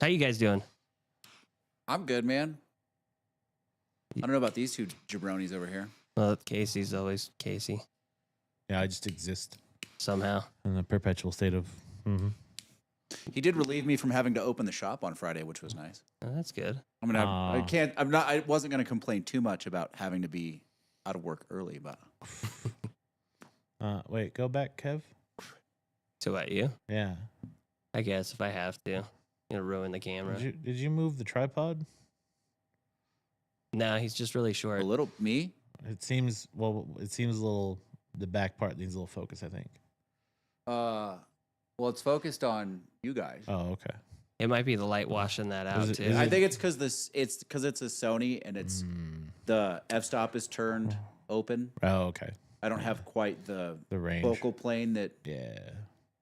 How you guys doing? I'm good, man. I don't know about these two jabronis over here. Well, Casey's always Casey Yeah, I just exist somehow. in a perpetual state of. He did relieve me from having to open the shop on Friday, which was nice. Oh, that's good. I wasn't going to complain too much about having to be out of work early, but Wait, go back, Kev. So what, you? Yeah. I guess if I have to. Ruin the camera. Did you move the tripod? No, he's just really short. a little me. It seems a little. The back part needs a little focus, I think. Well, it's focused on you guys. Oh, okay. It might be the light washing that out too. I think it's because it's a Sony and it's the f-stop is turned open. Oh, okay. I don't have quite the range focal plane that Yeah.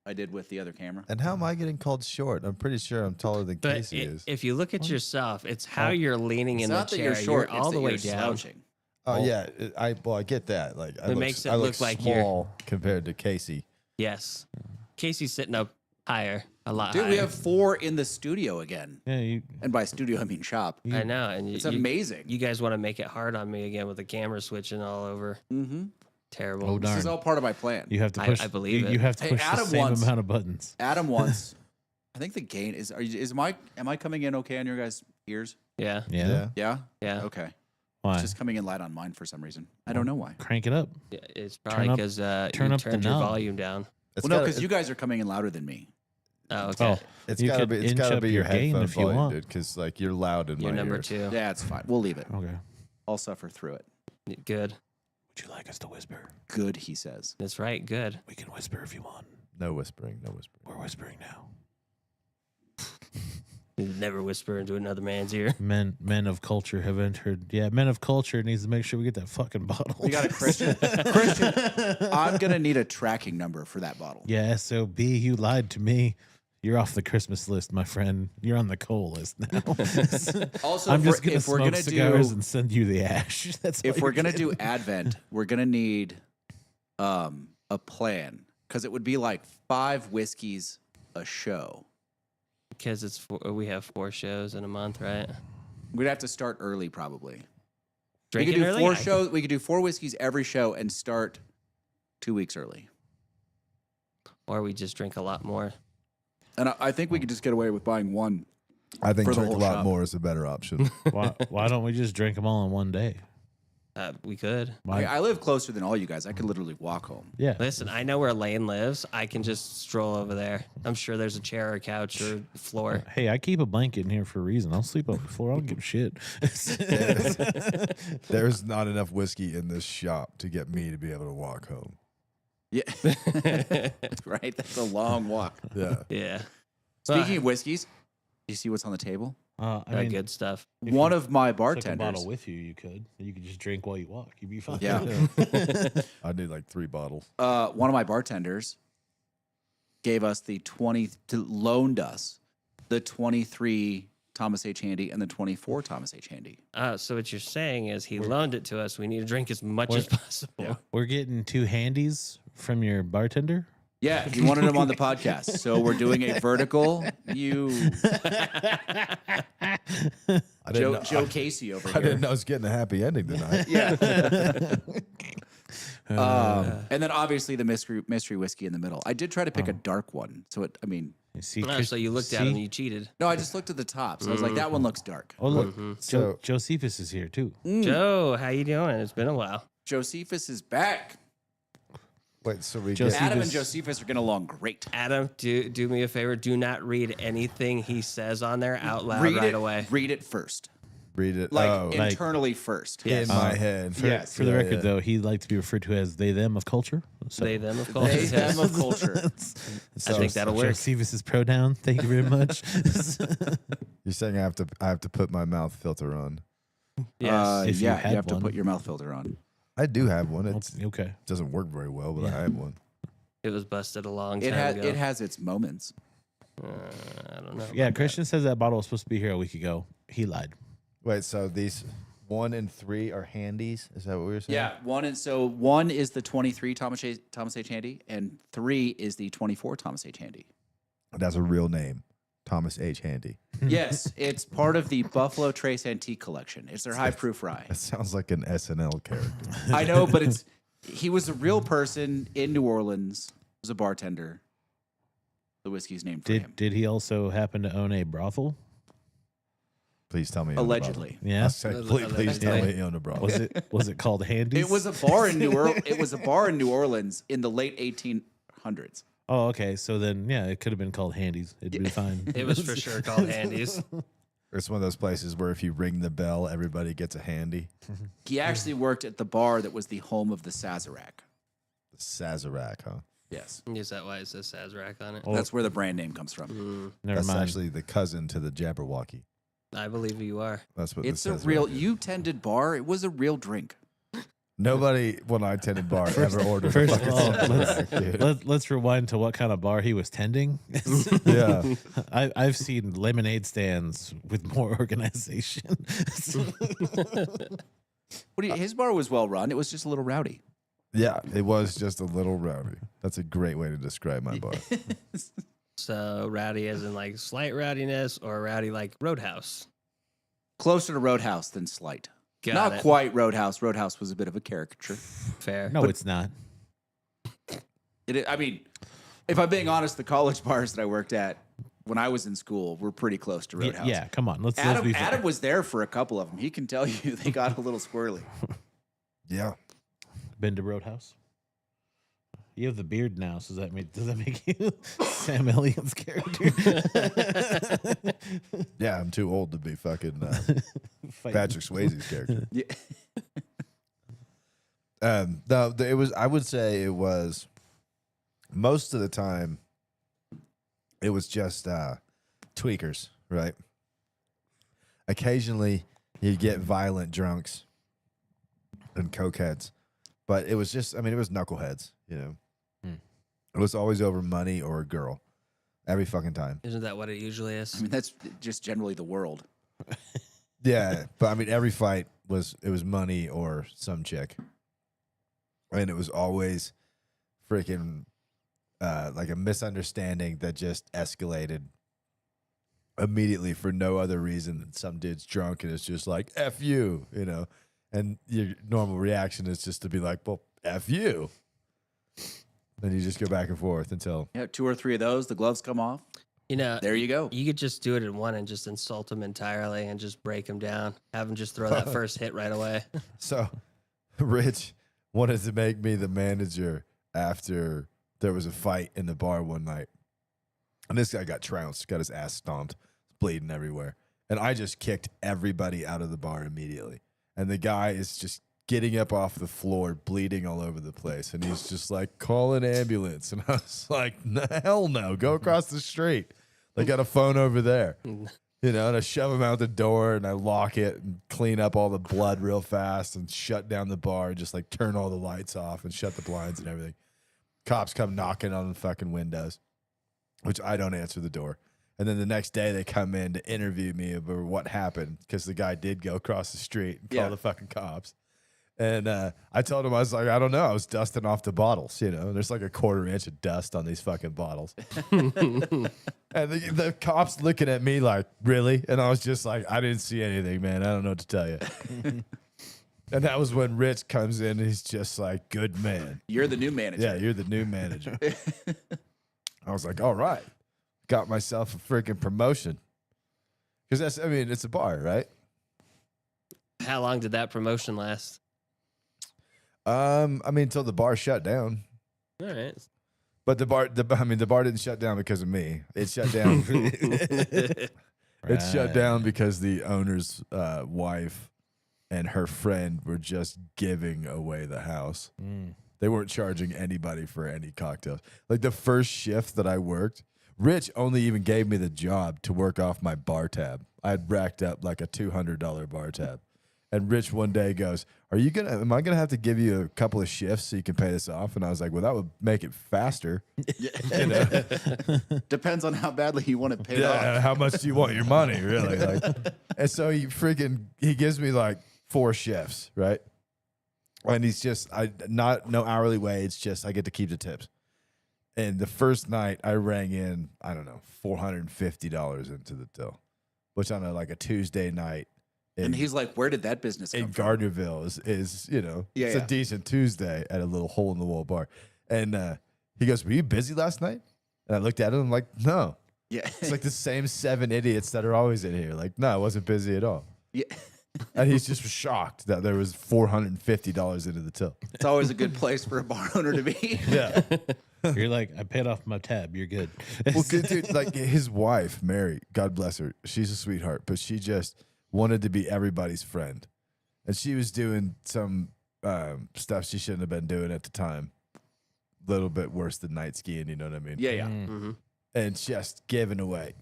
I did with the other camera. And how am I getting called short? I'm pretty sure I'm taller than But Casey is. if you look at yourself, it's how you're leaning It's in the not that chair. you're short. You're all it's the that way you're down. slouching. Oh yeah, I get that. Like It makes it I look like you're- small compared to Casey. Yes. Casey's sitting up higher, a lot Dude, higher. we have 4 in the studio again. Yeah. And by studio, I mean shop. I know. And It's amazing. You guys want to make it hard on me again with the camera switching all over. Mm-hmm. Terrible. Oh, This is darn. all part of my plan. You have to push. I believe you, it. You have to Hey, push the Adam same wants- amount of buttons. Adam wants. I think the gain is. Am I coming in okay on your guys' ears? Yeah. Yeah. Yeah. Yeah. Okay. Why? It's just coming in light on mine for some reason. I don't know why. Crank it up. Yeah, it's probably up- because you turn up the turned your knob. volume down. It's Well, no, gotta- because you guys are coming in louder than me. Oh, okay. Oh, It's you gotta could be. It's inch gotta up be your gain headphone if you volume, want. dude. Because like you're loud in You're my number ears. 2. Yeah, it's fine. We'll leave it. Okay. I'll suffer through it. Good. Would you like us to whisper? Good, he says. That's right. Good. We can whisper if you want. No whispering. No whispering. We're whispering now. Never whisper into another man's ear. Men of culture have entered. Yeah, men of culture needs to make sure we get that fucking bottle. We got a Christian. Christian, I'm gonna need a tracking number for that bottle. Yeah, SOB, you lied to me. You're off the Christmas list, my friend. You're on the coal list now. Also, I'm just gonna if we're smoke gonna cigars do and send you the ash. That's if all we're you're gonna getting. do Advent, we're gonna need a plan because it would be like 5 whiskeys a show. Because we have 4 shows in a month, right? We'd have to start early, probably. Drinking we could do early? 4 shows. We could do 4 whiskeys every show and start 2 weeks early. Or we just drink a lot more. And I think we could just get away with buying one. I think For the drink a whole lot shop. more is a better option. Why don't we just drink them all in one day? We could. I live closer than all you guys. I could literally walk home. Yeah. Listen, I know where Lane lives. I can just stroll over there. I'm sure there's a chair or couch or floor. Hey, I keep a blanket in here for a reason. I'll sleep on the floor. I don't give a shit. There's not enough whiskey in this shop to get me to be able to walk home. Yeah. Right? That's a long walk. Yeah. Yeah. Speaking of whiskeys, do you see what's on the table? I mean, Good stuff. if One you of my took a bartenders. bottle with you, you could. You could just drink while you walk. You'd be fine. Yeah. I need like 3 bottles. One of my bartenders gave us loaned us the 23 Thomas H. Handy and the 24 Thomas H. Handy. So what you're saying is he loaned it to us. We need to drink as much as possible. Yeah. We're getting 2 handies from your bartender. Yeah, he wanted them on the podcast. So we're doing a vertical. Joe Casey over I here. didn't know I was getting a happy ending tonight. Yeah. And then obviously the mystery whiskey in the middle. I did try to pick a dark one. So You see, So you looked at him and you cheated. no, I just looked at the top. So I was like, that one looks dark. Oh look, So- Josephus is here too. Joe, how you doing? It's been a while. Josephus is back. Wait, so we Josephus- get Adam and Josephus are getting along great. Adam, do me a favor. Do not read anything he says on there out loud right away. Read it first. read it Like like- internally first. in my head. Yes. For the Yeah, record, yeah. though, he liked to be referred to as they them of culture. So, They, them, of course. They, them of culture. I think that'll work. Josephus' pronoun. Thank you very much. You're saying I have to put my mouth filter on. Yes. If you Yeah, had you have to one. put your mouth filter on. I do have one. It Okay. doesn't work very well, but I have one. It was busted a long It time ago. has its moments. I don't know. Yeah, about Christian says that bottle was supposed to be here a week ago. He lied. Wait, so these 1 and 3 are handies? Is that what we were saying? Yeah, one is the 23 Thomas H. Handy, and 3 is the 24 Thomas H. Handy. That's a real name. Thomas H. Handy. Yes, it's part of the Buffalo Trace Antique Collection. It's their high proof rye. That sounds like an SNL character. I know, but he was a real person in New Orleans. He was a bartender. The whiskey's named for him. Did he also happen to own a brothel? Please tell me. Allegedly. Yeah. I said, please tell me you own a brothel. Was it called Handy's? It was a bar in New Orleans. It was a bar in New Orleans in the late 1800s. Oh, okay. So then, yeah, it could have been called Handy's. It'd be fine. It was for sure called Handy's. It's one of those places where if you ring the bell, everybody gets a handy. He actually worked at the bar that was the home of the Sazerac. The Sazerac, huh? Yes. Is that why it says Sazerac on it? That's where the brand name comes from. Never That's mind. actually the cousin to the Jabberwocky. I believe you are. That's what It's the a Sazerac real, is. you tended bar. It was a real drink. Nobody, when I attended bar, ever ordered First a of fucking all, Sazerac, dude. let's rewind to what kind of bar he was tending. Yeah. I've seen lemonade stands with more organization. His bar was well run. It was just a little rowdy. Yeah, it was just a little rowdy. That's a great way to describe my bar. So rowdy as in like slight rowdiness or rowdy like Roadhouse? Closer to Roadhouse than Slight. Got Not it. quite Roadhouse. Roadhouse was a bit of a caricature. Fair. No, it's not. I mean, if I'm being honest, the college bars that I worked at when I was in school were pretty close to Roadhouse. Yeah, come on. Let's be Adam fair. was there for a couple of them. He can tell you they got a little squirrely. Yeah. Been to Roadhouse? You have the beard now, so does that make you Sam Elliott's character? Yeah, I'm too old to be fucking Fighting. Patrick Swayze's character. Yeah. No, it was. I would say it was most of the time. It was just tweakers, right? Occasionally, you'd get violent drunks and cokeheads, but it was just. I mean, it was knuckleheads. You know, it was always over money or a girl, every fucking time. Isn't that what it usually I is? mean, that's just generally the world. Yeah, but I mean, every fight was money or some chick, and it was always freaking like a misunderstanding that just escalated immediately for no other reason than some dude's drunk and it's just like F you, you know, and your normal reaction is just to be like, well, F you. Then you just go back and forth until Yeah, 2 or 3 of those, the gloves come off. You know, There you go. you could just do it in one and just insult them entirely and just break them down. Have them just throw that first hit right away. So, Rich wanted to make me the manager after there was a fight in the bar one night. And this guy got trounced, got his ass stomped, bleeding everywhere. And I just kicked everybody out of the bar immediately. And the guy is just getting up off the floor, bleeding all over the place. And he's just like, call an ambulance. And I was like, hell no, go across the street. They got a phone over there. You know, and I shove him out the door and I lock it and clean up all the blood real fast and shut down the bar and just like turn all the lights off and shut the blinds and everything. Cops come knocking on the fucking windows, which I don't answer the door. And then the next day they come in to interview me over what happened because the guy did go across the street and call the fucking cops. And I told him, I was like, I don't know. I was dusting off the bottles, you know. There's like a 1/4 inch of dust on these fucking bottles. And the cops looking at me like, really? And I was just like, I didn't see anything, man. I don't know what to tell you. And that was when Rich comes in and he's just like, good man. You're the new manager. Yeah, you're the new manager. I was like, all right. Got myself a freaking promotion. Because that's, I mean, it's a bar, right? How long did that promotion last? I mean, until the bar shut down. All right. But the bar didn't shut down because of me. It shut down. It shut down because the owner's wife and her friend were just giving away the house. They weren't charging anybody for any cocktails. Like the first shift that I worked, Rich only even gave me the job to work off my bar tab. I had racked up like a $200 bar tab. And Rich one day goes, am I gonna have to give you a couple of shifts so you can pay this off? And I was like, well, that would make it faster. You know? Depends on how badly you want it paid off. Yeah, how much do you want your money, really? Like, and so he gives me like 4 shifts, right? And he's just no hourly wage, just I get to keep the tips. And the first night I rang in, I don't know, $450 into the till, which on like a Tuesday night. And he's like, where did that business come in from? Gardnerville is it's a decent Tuesday at a little hole in the wall bar. And he goes, "Were you busy last night?" And I looked at him, I'm like, "No." Yeah. It's like the same 7 idiots that are always in here. Like, no, I wasn't busy at all. Yeah. And he's just shocked that there was $450 into the till. It's always a good place for a bar owner to be. Yeah. You're like, I paid off my tab. You're good. Well, dude, like his wife, Mary, God bless her, she's a sweetheart, but she just wanted to be everybody's friend. And she was doing some stuff she shouldn't have been doing at the time. A little bit worse than night skiing, you know what I mean? Yeah, yeah. Mm-hmm. And just giving away.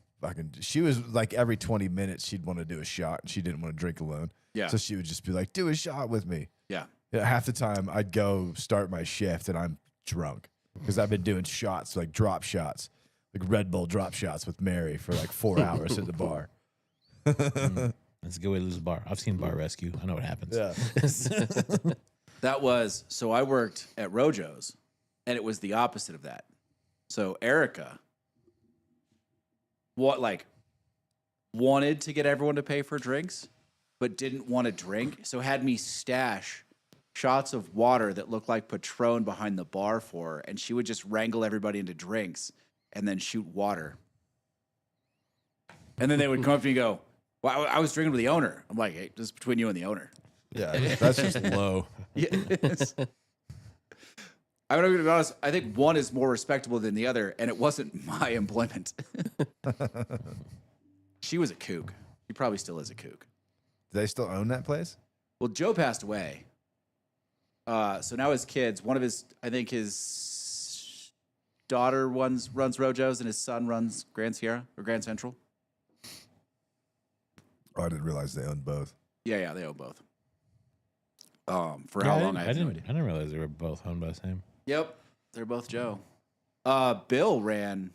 She was like every 20 minutes she'd want to do a shot, and she didn't want to drink alone. Yeah. So she would just be like, "Do a shot with me." Yeah. Half the time I'd go start my shift and I'm drunk because I've been doing shots, like drop shots, like Red Bull drop shots with Mary for like 4 hours at the bar. That's a good way to lose a bar. I've seen Bar Rescue. I know what happens. Yeah. That was, so I worked at Rojo's, and it was the opposite of that. So Erica, wanted to get everyone to pay for drinks, but didn't want to drink, so had me stash shots of water that looked like Patron behind the bar for her, and she would just wrangle everybody into drinks and then shoot water. And then they would come up to me and go, "Well, I was drinking with the owner." I'm like, "Hey, this is between you and the owner." Yeah. That's just low. Yes. I'm going to be honest, I think one is more respectable than the other, and it wasn't my employment. She was a kook. She probably still is a kook. Do they still own that place? Well, Joe passed away. So now his kids, one of his, I think his daughter runs Rojo's, and his son runs Grand Sierra or Grand Central. Oh, I didn't realize they owned both. Yeah, they own both. For how long, I have no idea. I didn't realize they were both owned by the same. Yep, they're both Joe. Bill ran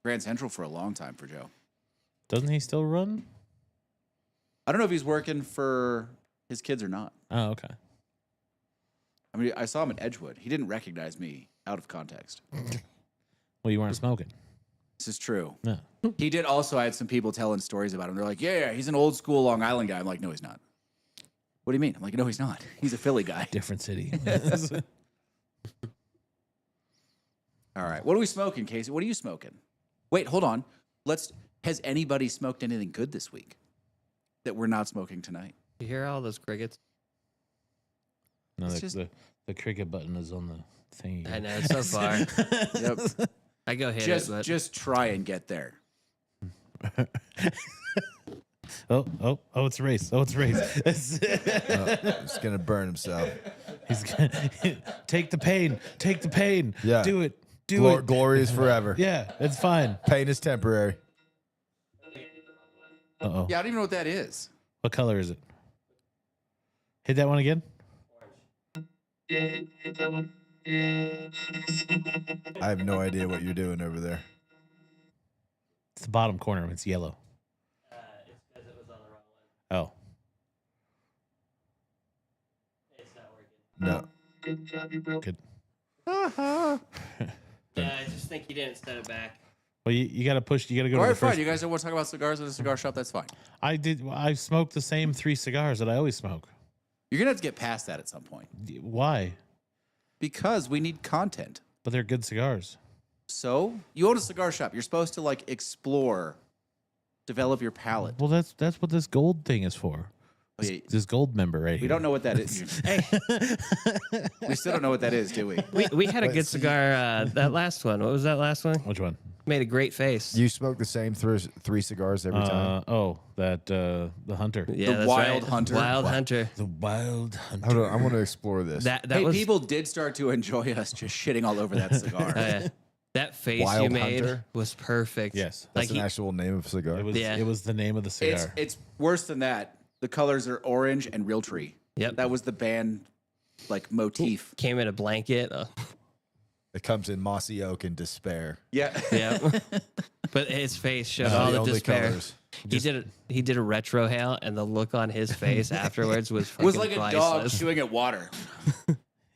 Grand Central for a long time for Joe. Doesn't he still run? I don't know if he's working for his kids or not. Oh, okay. I mean, I saw him in Edgewood. He didn't recognize me out of context. Well, you weren't smoking. This is true. No. He did also, I had some people telling stories about him. They're like, yeah, he's an old school Long Island guy. I'm like, no, he's not. What do you mean? I'm like, no, he's not. He's a Philly guy. Different city. All right. What are we smoking, Casey? What are you smoking? Wait, hold on. Has anybody smoked anything good this week that we're not smoking tonight? You hear all those crickets? No, It's just- the cricket button is on the thing. I know, so far. Yep. I go hit just, it, but just try and get there. Oh, it's a race. Oh, it's a race. He's going to burn himself. He's gonna take the pain. Take the pain. Yeah. Do it. Do it. Glory is forever. Yeah, it's fine. Pain is temporary. Uh-oh. Yeah, I don't even know what that is. What color is it? Hit that one again. I have no idea what you're doing over there. It's the bottom corner. It's yellow. it's because it was on the wrong one. Oh. It's not working. No. Good. Yeah, I just think you didn't set it back. Well, you got to push. You got to go All to right, the first. fine. You guys don't want to talk about cigars at a cigar shop? That's fine. I did. I smoked the same 3 cigars that I always smoke. You're going to have to get past that at some point Why? because we need content. But they're good cigars. So you own a cigar shop. You're supposed to like explore, develop your palate. Well, that's what this gold thing is for. Okay, This gold member right we here. don't know what that is. We still don't know what that is, do we? We had a good cigar, that last one. What was that last one? Which one? Made a great face. You smoke the same 3 cigars every time? The hunter. Yeah, The that's Wild right. Hunter. Wild Hunter. The wild hunter. I want to explore this. That Hey, was people did start to enjoy us just shitting all over that cigar. that face you Wild made Hunter? was perfect. Yes. That's like an actual name of a cigar. Yeah. It was the name of the cigar. It's worse than that. The colors are orange and real tree. Yep. That was the band like motif. Came in a blanket. It comes in mossy oak and despair. Yeah. Yeah. But his face showed all the only despair. colors. He did a retro hail, and the look on his face afterwards was It was like fucking a dog priceless. chewing at water.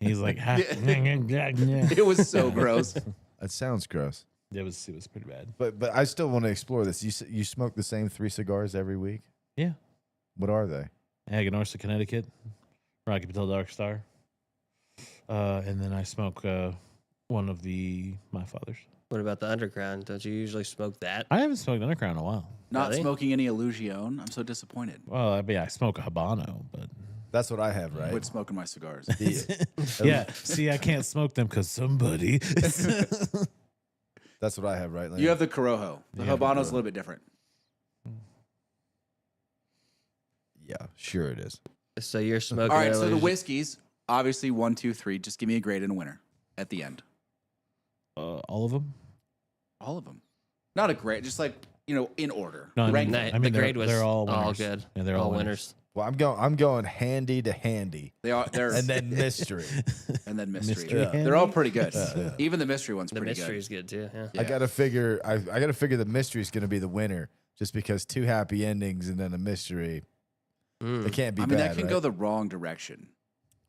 He's like, It was so gross. It sounds gross. It was pretty bad. But I still want to explore this. You smoke the same 3 cigars every week? Yeah. What are they? Aganorsa, Connecticut, Rocky Patel Dark Star, and then I smoke one of my father's. What about the underground? Don't you usually smoke that? I haven't smoked Underground in a while. Not Really? smoking any Illusion. I'm so disappointed. Well, I mean, I smoke a Habano, but That's what I have, right? Quit smoking my cigars. yeah. See, I can't smoke them because somebody. That's what I have, right? Lane? You have the Corojo. The Yeah, Habano's the a little bit different. Yeah, sure it is. So you're smoking. All right, so the Illusion. whiskeys, obviously 1, 2, 3. Just give me a grade and a winner at the end. All of them? All of them. Not a grade, just like, in order. No, I Rank mean, them. Night- I mean, the grade was they're all all winners. good. Yeah, they're all winners. Well, I'm going handy to handy, They're and then mystery. and then mystery. Mystery Yeah. They're all handy? pretty good. Yeah. Even the mystery one's The pretty mystery good. is good too. Yeah. Yeah. I gotta figure. I gotta figure the mystery's gonna be the winner, just because 2 happy endings and then a mystery. Mm. It can't be I mean, bad. that can right? go the wrong direction.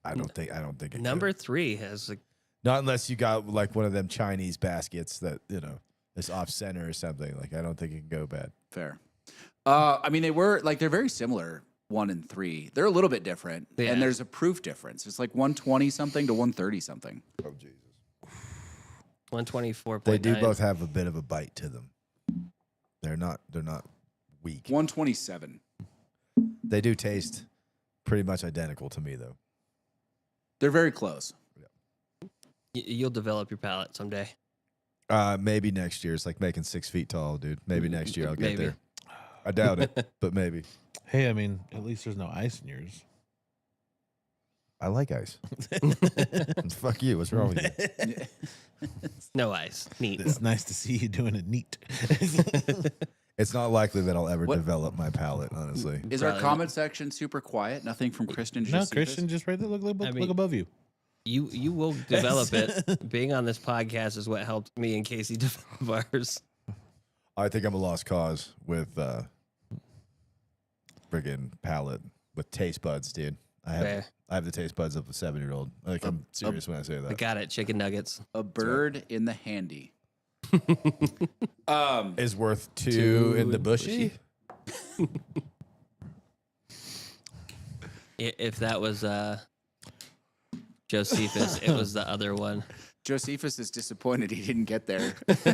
I don't think it can. Number 3 has like Not unless you got like one of them Chinese baskets that is off center or something. Like I don't think it can go bad. Fair. I mean, they're very similar, 1 and 3. They're a little bit different, Yeah. and there's a proof difference. It's like 120 something to 130 something. Oh Jesus! 124.9. They do both have a bit of a bite to them. They're not weak. 127. They do taste pretty much identical to me though. They're very close. You'll develop your palate someday. Maybe next year. It's like making 6 feet tall, dude. Maybe next year I'll get Maybe. there. I doubt it, but maybe. Hey, I mean, at least there's no ice in yours. I like ice. Fuck you. What's wrong with you? No ice. Neat. It's nice to see you doing it neat. It's not likely that I'll ever What- develop my palate, honestly. Is our Probably comment section super quiet? Nothing from Christian? No, Josephus? Christian, just right there. Look mean- above you. You will develop it. Being on this podcast is what helped me and Casey develop ours. I think I'm a lost cause with friggin' palate, with taste buds, dude. Fair. I have the taste buds of a 7-year-old. Like I'm serious when I say I that. got it. Chicken nuggets. A bird in the handy. Is worth 2 in the bushy. If that was Josephus, it was the other one. Josephus is disappointed he didn't get there. It's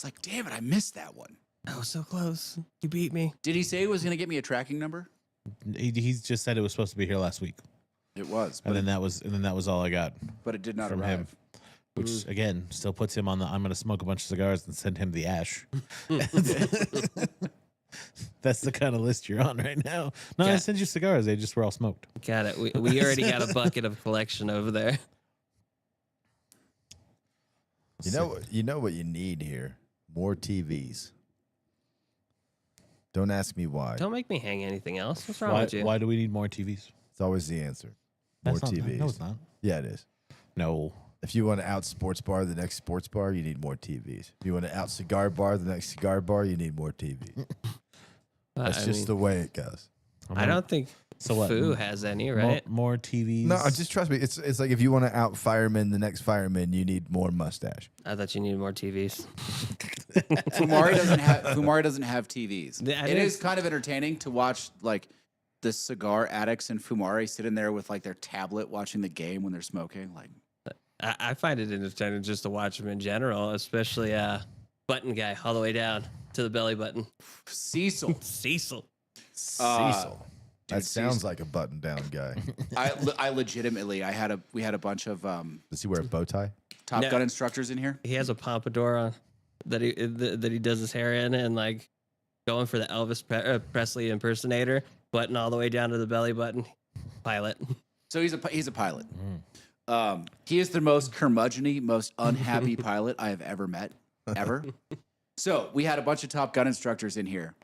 like, damn it, I missed that one. I was so close. You beat me. Did he say he was going to get me a tracking number? He's just said it was supposed to be here last week, It was, and but, then that was all I got but it did not from arrive. him. Which again still puts him on the I'm going to smoke a bunch of cigars and send him the ash. That's the kind of list you're on right now. No, I Yeah. sent you cigars. They just were all smoked. Got it. We already got a bucket of collection over there. You know what you need here? More TVs. Don't ask me why. Don't make me hang anything else. What's wrong Why, with you? why do we need more TVs? It's always the answer. More That's not, TVs. No, it's not. Yeah, it is. No. If you want to out sports bar the next sports bar, you need more TVs. If you want to out cigar bar the next cigar bar, you need more TVs. That's I just mean, the way it goes. I don't think So what? Foo has any, right? More TVs. No, just trust me. It's like if you want to out fireman the next fireman, you need more mustache. I thought you needed more TVs. Fumari doesn't have TVs. Yeah, I It didn't- is kind of entertaining to watch like the cigar addicts and Fumari sitting there with like their tablet watching the game when they're smoking. Like, I find it entertaining just to watch them in general, especially button guy all the way down to the belly button. Cecil. Cecil. Cecil. That dude, sounds Cecil. like a button down guy. I legitimately we had a bunch of Does he wear a bow tie? Top No. Gun instructors in here. He has a pompadour on that he does his hair in, and like going for the Elvis Presley impersonator, button all the way down to the belly button. Pilot. So he's a pilot. He is the most curmudgeon-y, most unhappy pilot I have ever met, ever. So we had a bunch of Top Gun instructors in here,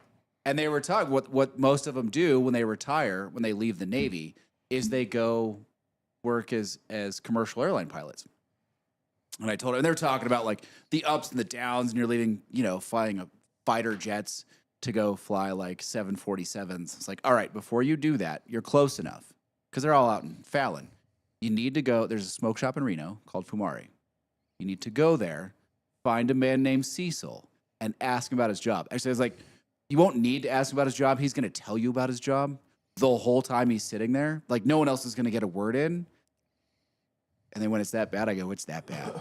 and they were talking what most of them do when they retire, when they leave the Navy, is they go work as commercial airline pilots. And I told them, and they were talking about like the ups and the downs, and you're leaving, flying a fighter jets to go fly like 747s. It's like, all right, before you do that, you're close enough because they're all out in Fallon. You need to go. There's a smoke shop in Reno called Fumari. You need to go there, find a man named Cecil, and ask him about his job. Actually, I was like, you won't need to ask him about his job. He's going to tell you about his job the whole time he's sitting there. Like, no one else is going to get a word in. And then when it's that bad, I go, it's that bad.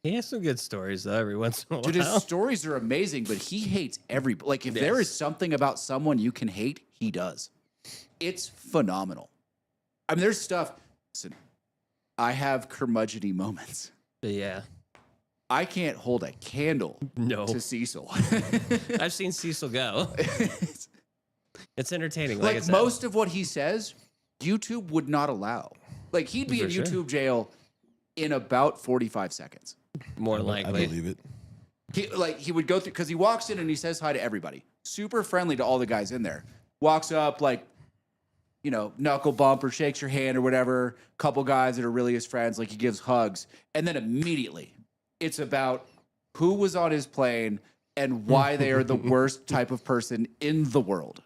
He has some good stories though. Every once in a Dude, his while. stories are amazing, but he hates everybody. Like, if there is something about someone you can hate, he does. It's phenomenal. I mean, there's stuff. Listen, I have curmudgeon-y moments. Yeah. I can't hold a candle No. to Cecil. I've seen Cecil go. It's entertaining. Like, I Like, said. most of what he says, YouTube would not allow. Like, he'd be For in sure. YouTube jail in about 45 seconds. More I likely. believe it. He would go through, because he walks in and he says hi to everybody. Super friendly to all the guys in there. Walks up, like, you know, knuckle bump or shakes your hand or whatever. Couple guys that are really his friends, like he gives hugs. And then immediately it's about who was on his plane and why they are the worst type of person in the world.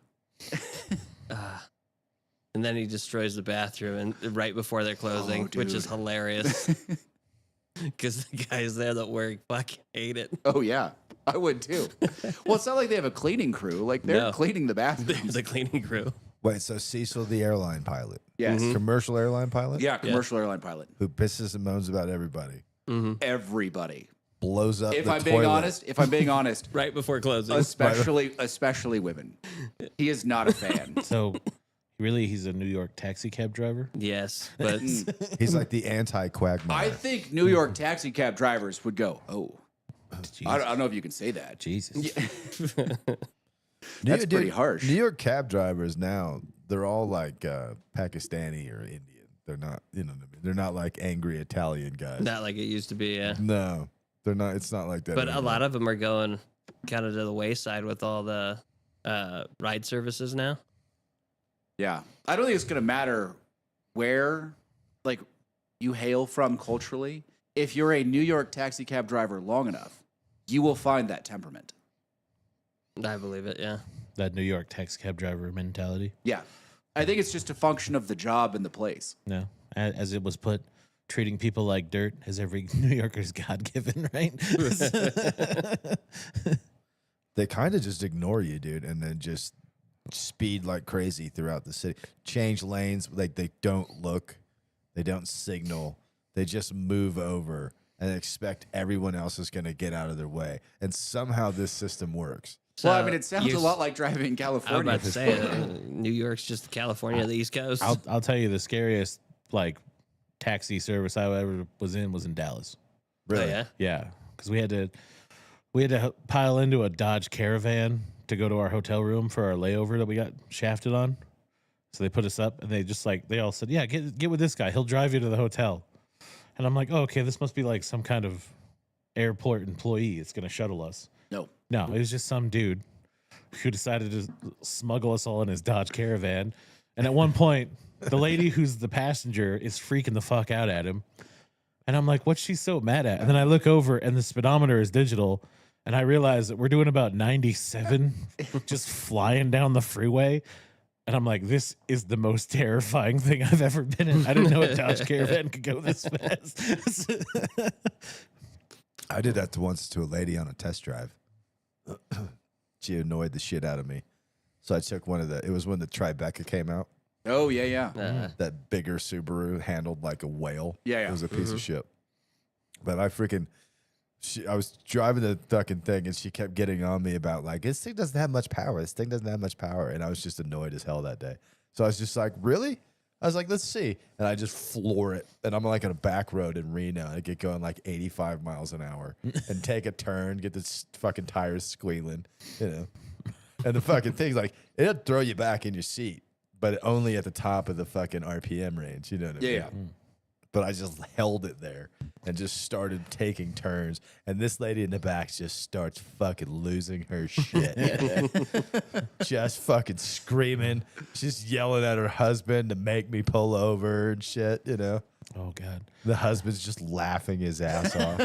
And then he destroys the bathroom and right before they're closing, which is dude. hilarious. Because the guys there that work fucking hate it. Oh, yeah. I would too. Well, it's not like they have a cleaning crew. Like, they're No. cleaning the bathrooms. The cleaning crew. Wait, so Cecil, the airline pilot, Yes. commercial airline pilot, Yeah, commercial airline pilot. who pisses and moans about everybody, Everybody. blows up. If the I'm being toilet. honest, Right before closing. especially women. He is not a fan. So, really, he's a New York taxi cab driver. Yes, but He's like the anti-Quagmire. I think New York taxi cab drivers would go, oh, Jeez. I don't know if you can say that. Jesus. That's pretty harsh. New York cab drivers now, they're all like Pakistani or Indian. They're not, you know what I mean? They're not like angry Italian guys. not like it used to be. Yeah, No, they're not. It's not like that. but a anymore. lot of them are going kind of to the wayside with all the ride services now. Yeah. I don't think it's going to matter where, like, you hail from culturally. If you're a New York taxi cab driver long enough, you will find that temperament. I believe it. Yeah. That New York taxi cab driver mentality. Yeah. I think it's just a function of the job and the place. No, as it was put, treating people like dirt, as every New Yorker's God given, right? They kind of just ignore you, dude, and then just speed like crazy throughout the city. Change lanes, like they don't look, they don't signal, they just move over and expect everyone else is going to get out of their way. And somehow this system works. Well, I So mean, it sounds a lot like driving in I was California. about to say, New York's just California, the East Coast. I'll tell you the scariest like taxi service I ever was in Dallas. Oh, yeah. Yeah, because we had to pile into a Dodge Caravan to go to our hotel room for our layover that we got shafted on. So they put us up, and they all said, "Yeah, get with this guy. He'll drive you to the hotel." And I'm like, "Oh, okay, this must be like some kind of airport employee. It's gonna shuttle us." No, it was just some dude who decided to smuggle us all in his Dodge Caravan. And at one point, the lady who's the passenger is freaking the fuck out at him. And I'm like, what's she so mad at? And then I look over and the speedometer is digital. And I realize that we're doing about 97 just flying down the freeway. And I'm like, this is the most terrifying thing I've ever been in. I didn't know a Dodge Caravan could go this fast. I did that once to a lady on a test drive. She annoyed the shit out of me. So I took it was when the Tribeca came out. Oh, yeah. That bigger Subaru handled like a whale. Yeah. It was a piece of shit. But I was driving the fucking thing and she kept getting on me about like, this thing doesn't have much power. This thing doesn't have much power. And I was just annoyed as hell that day. So I was just like, really? I was like, let's see. And I just floor it. And I'm like on a back road in Reno. I get going like 85 miles an hour and take a turn, get the fucking tires squealing, you know. And the fucking thing's like, it'll throw you back in your seat, but only at the top of the fucking RPM range. You know what I mean? Yeah. But I just held it there and just started taking turns. And this lady in the back just starts fucking losing her shit. Just fucking screaming. She's yelling at her husband to make me pull over and shit, you know? Oh, God. The husband's just laughing his ass off.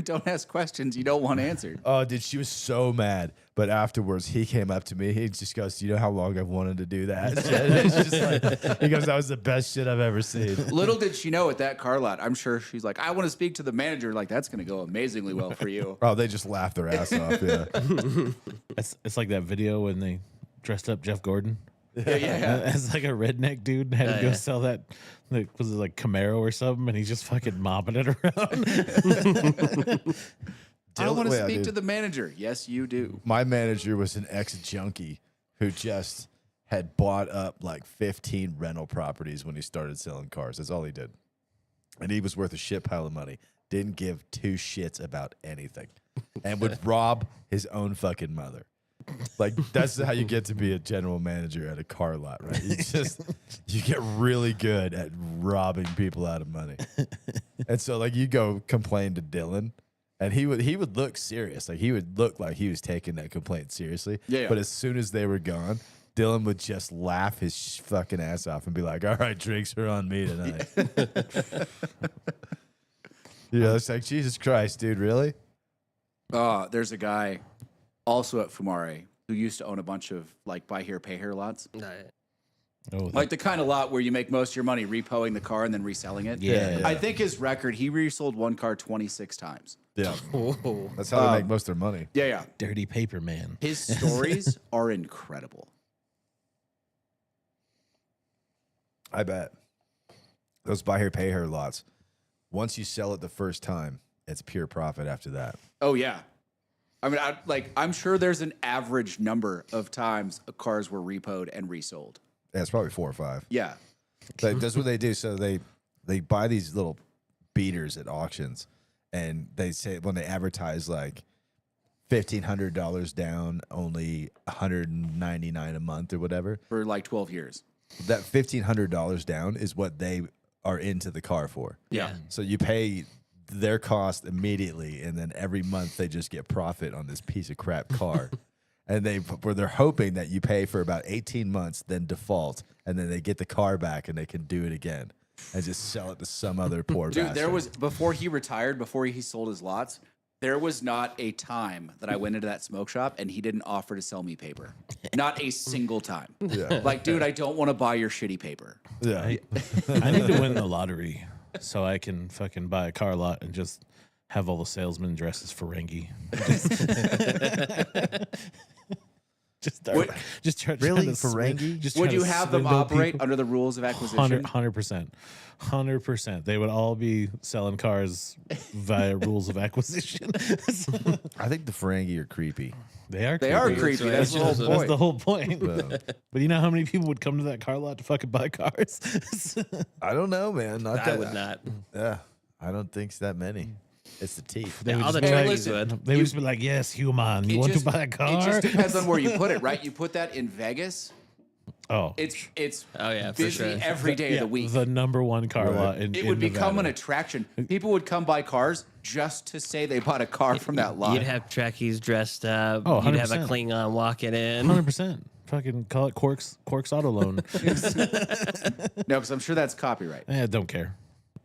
Don't ask questions you don't want answered. Oh, dude, she was so mad. But afterwards, he came up to me. He just goes, "Do you know how long I've wanted to do that?" It's just like, he goes, "That was the best shit I've ever seen." Little did she know at that car lot, I'm sure she's like, I want to speak to the manager. Like, that's going to go amazingly well for you. Oh, they just laughed their ass off. Yeah. It's like that video when they dressed up Jeff Gordon Yeah. as like a redneck dude and had to go sell that. Like, was it like Camaro or something? And he's just fucking mopping it around. I want to Wait, speak dude. to the manager. Yes, you do. My manager was an ex-junkie who just had bought up like 15 rental properties when he started selling cars. That's all he did. And he was worth a shit pile of money. Didn't give two shits about anything. And would rob his own fucking mother. Like, that's how you get to be a general manager at a car lot, right? You get really good at robbing people out of money. And so, like, you go complain to Dylan, and he would look serious. Like, he would look like he was taking that complaint seriously. Yeah. But as soon as they were gone, Dylan would just laugh his fucking ass off and be like, "All right, drinks are on me tonight." You know, it's like, Jesus Christ, dude, really? There's a guy also at Fumare who used to own a bunch of like buy here, pay here lots. Oh, Like the kind of lot where you make most of your money repoing the car and then reselling it. Yeah. I think his record, he resold one car 26 times. Yeah. That's how they make most of their money. Yeah. dirty paper man. His stories are incredible. I bet. Those buy here, pay here lots. Once you sell it the first time, it's pure profit after that. Oh, yeah. I mean, I'm sure there's an average number of times cars were repoed and resold. Yeah, it's probably 4 or 5. Yeah. That's what they do. So they buy these little beaters at auctions, and they say when they advertise like $1,500 down, only $199 a month or whatever. For like 12 years. That $1,500 down is what they are into the car for. Yeah. So you pay their cost immediately, and then every month they just get profit on this piece of crap car. And they're hoping that you pay for about 18 months, then default, and then they get the car back and they can do it again and just sell it to some other poor Dude, bastard. there was, before he retired, before he sold his lots, there was not a time that I went into that smoke shop and he didn't offer to sell me paper. Not a single time. Yeah. Like, dude, I don't want to buy your shitty paper. Yeah. I need to win the lottery so I can fucking buy a car lot and just have all the salesmen dressed as Ferengi. Just try Really? to Ferengi? Just Would try you to have them swindle operate people. under the rules of acquisition? 100%. They would all be selling cars via rules of acquisition. I think the Ferengi are creepy. They are They are creepy. creepy. That's the whole That's point. the whole point. But you know how many people would come to that car lot to fucking buy cars? I don't know, man. Not I that, would not. Yeah. I don't think it's that many. It's the teeth. They would All the just be like- Chinese would. They would just be like, "Yes, human, you want to buy a car?" It just depends on where you put it, right? You put that in Vegas, Oh, it's Oh, yeah, for busy sure. every day of the week. the number one car Right. lot in It would in become an Nevada. attraction. People would come buy cars just to say they bought a car from that lot. You'd have Trekkies dressed up. Oh, You'd have a 100%. Klingon walking in. 100%. Fucking call it Quark's Auto Loan. No, because I'm sure that's copyright. Don't care.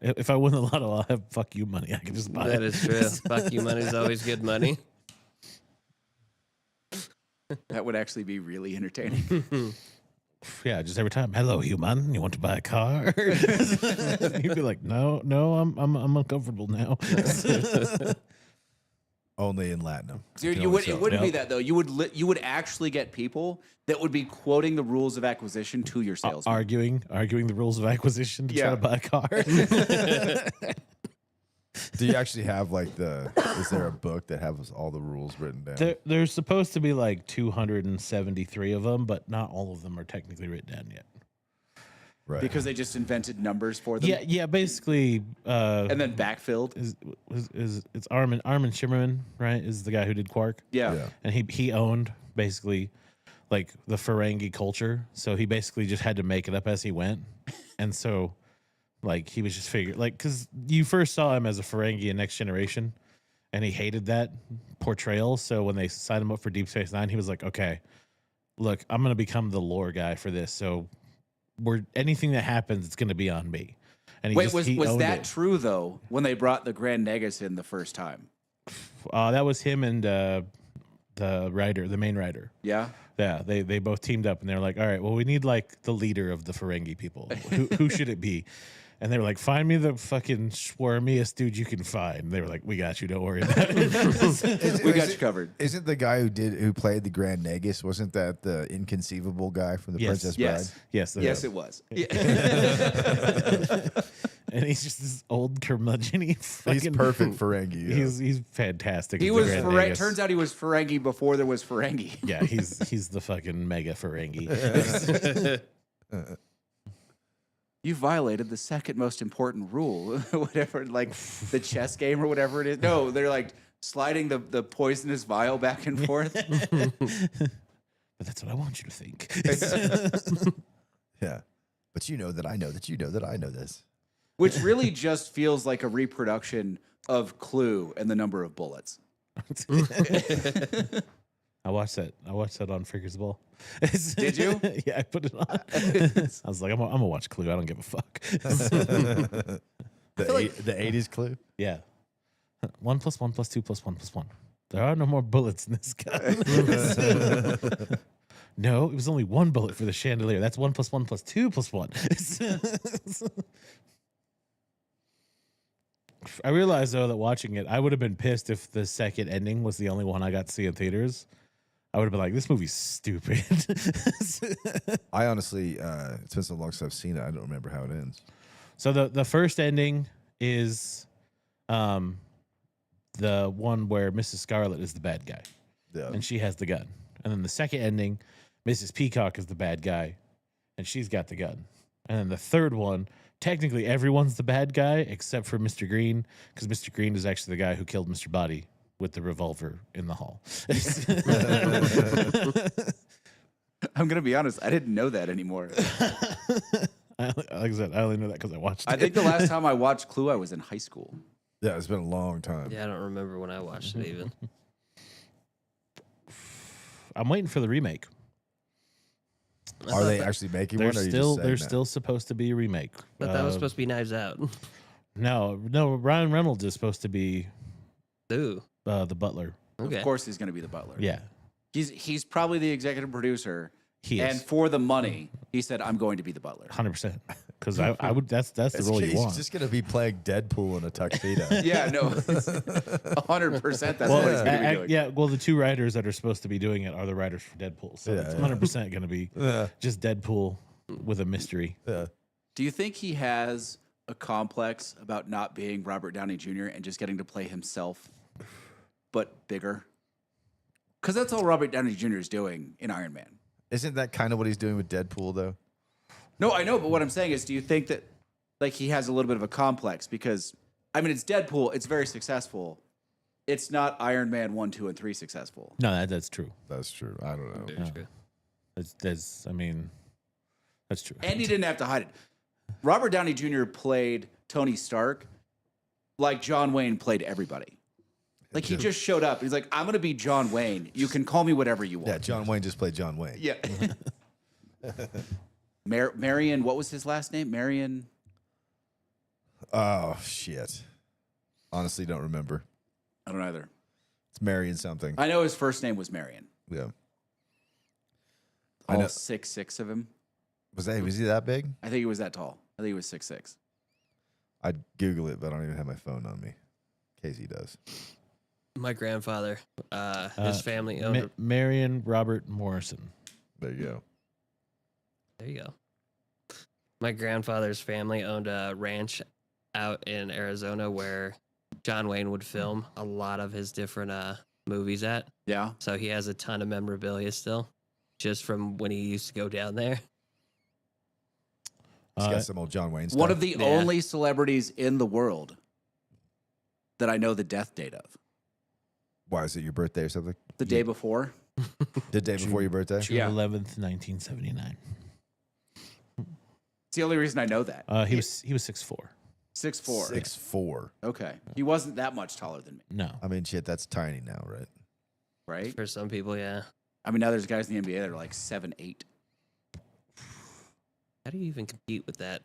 If I win the lotto, I'll have fuck you money. I can just buy That it. is true. Fuck you, money's always good money. That would actually be really entertaining. Yeah, just every time. Hello, human. You want to buy a car? You'd be like, no, I'm uncomfortable now. Only in Latinum. Dude, can you only would. sell It wouldn't be Yep. that though. You would actually get people that would be quoting the rules of acquisition to your salesman. arguing the rules of acquisition to try Yeah. to buy a car. Do you actually have like is there a book that has all the rules written down? There's supposed to be like 273 of them, but not all of them are technically written down yet. Right. Because they just invented numbers for them. Yeah. Basically, And then backfilled. it's Armin Shimmerman, right? Is the guy who did Quark, Yeah. Yeah. and he owned basically like the Ferengi culture. So he basically just had to make it up as he went, and so like he was just figuring like because you first saw him as a Ferengi in Next Generation, and he hated that portrayal. So when they signed him up for Deep Space Nine, he was like, okay, look, I'm gonna become the lore guy for this. So anything that happens, it's gonna be on me. And Wait, was he owned that it. true though when they brought the Grand Negus in the first time? That was him and the main writer. Yeah. Yeah, they both teamed up and they're like, all right, well, we need like the leader of the Ferengi people. Who should it be? And they were like, find me the fucking swarmiest dude you can find. They were like, we got you. Don't worry about it. We got you covered. Isn't the guy who played the Grand Nagus? Wasn't that the inconceivable guy from the Yes. Princess Yes. Bride? Yes, Yes, it was. and he's just this old curmudgeon. He's perfect Ferengi. Yeah. He's fantastic. He as the was Grand Nagus. Turns out he was Ferengi before there was Ferengi. Yeah, he's the fucking mega Ferengi. You violated the second most important rule, whatever, like the chess game or whatever it is. No, they're like sliding the poisonous vial back and forth. But that's what I want you to think. Yeah. But you know that I know that you know that I know this. Which really just feels like a reproduction of Clue and the number of bullets. I watched that on Figures Ball. Did you? Yeah, I put it on. I was like, I'm gonna watch Clue. I don't give a fuck. The 80s Clue? Yeah. 1 + 1 + 2 + 1 + 1. There are no more bullets in this gun. No, it was only one bullet for the chandelier. That's 1 + 1 + 2 + 1. I realized though that watching it, I would have been pissed if the second ending was the only one I got to see in theaters. I would have been like, this movie's stupid. I honestly, it's been so long since I've seen it, I don't remember how it ends. So the first ending is the one where Mrs. Scarlet is the bad guy. Yeah. And she has the gun. And then the second ending, Mrs. Peacock is the bad guy, and she's got the gun. And then the third one, technically everyone's the bad guy except for Mr. Green, because Mr. Green is actually the guy who killed Mr. Body with the revolver in the hall. I'm going to be honest, I didn't know that anymore. Like I said, I only know that because I watched it. I think the last time I watched Clue, I was in high school. Yeah, it's been a long time. Yeah, I don't remember when I watched it even. I'm waiting for the remake. Are they actually making one? Or are you just saying There's that? still supposed to be a remake. But that was supposed to be Knives Out. No, Ryan Reynolds is supposed to be Ooh. the butler. Okay. Of course he's going to be the butler. Yeah, He's probably the executive producer. he is. And for the money, he said, I'm going to be the butler. 100%. Because I would. That's the role you He's want. just going to be playing Deadpool in a tuxedo. Yeah, no. 100% that's what he's going to be doing. yeah. Well, the two writers that are supposed to be doing it are the writers for Deadpool, so Yeah, it's yeah. 100% going to be just Deadpool with a mystery. Yeah. Do you think he has a complex about not being Robert Downey Jr. and just getting to play himself, but bigger? Because that's all Robert Downey Jr. is doing in Iron Man. Isn't that kind of what he's doing with Deadpool, though? No, I know, but what I'm saying is, do you think that like he has a little bit of a complex? Because I mean, it's Deadpool, it's very successful. It's not Iron Man 1, 2, and 3 successful. No, that's true. That's true. I don't know. Very true. That's true. And he didn't have to hide it. Robert Downey Jr. played Tony Stark like John Wayne played everybody. Like he just showed up. He's like, I'm going to be John Wayne. You can call me whatever you want. Yeah, John Wayne just played John Wayne. Yeah. Marion, what was his last name? Marion. Oh, shit. Honestly, don't remember. I don't either. It's Marion something. I know his first name was Marion. Yeah. All know. 6'6" of him. Was he that big? I think he was that tall. I think he was 6'6". I'd Google it, but I don't even have my phone on me. Casey does. My grandfather, his family owned. Marion Robert Morrison. There you go. There you go. My grandfather's family owned a ranch out in Arizona where John Wayne would film a lot of his different movies at. Yeah. So he has a ton of memorabilia still, just from when he used to go down there. He's got some old John Wayne stuff. One of the Yeah. only celebrities in the world that I know the death date of. Why, is it your birthday or something? The day before. The day before your birthday? June Yeah. 11th, 1979. It's the only reason I know that. He was 6'4". 6'4". 6'4". Okay. He wasn't that much taller than me, No. I mean, shit, that's tiny now, right? right? For some people, yeah. I mean, now there's guys in the NBA that are like 7'8". How do you even compete with that?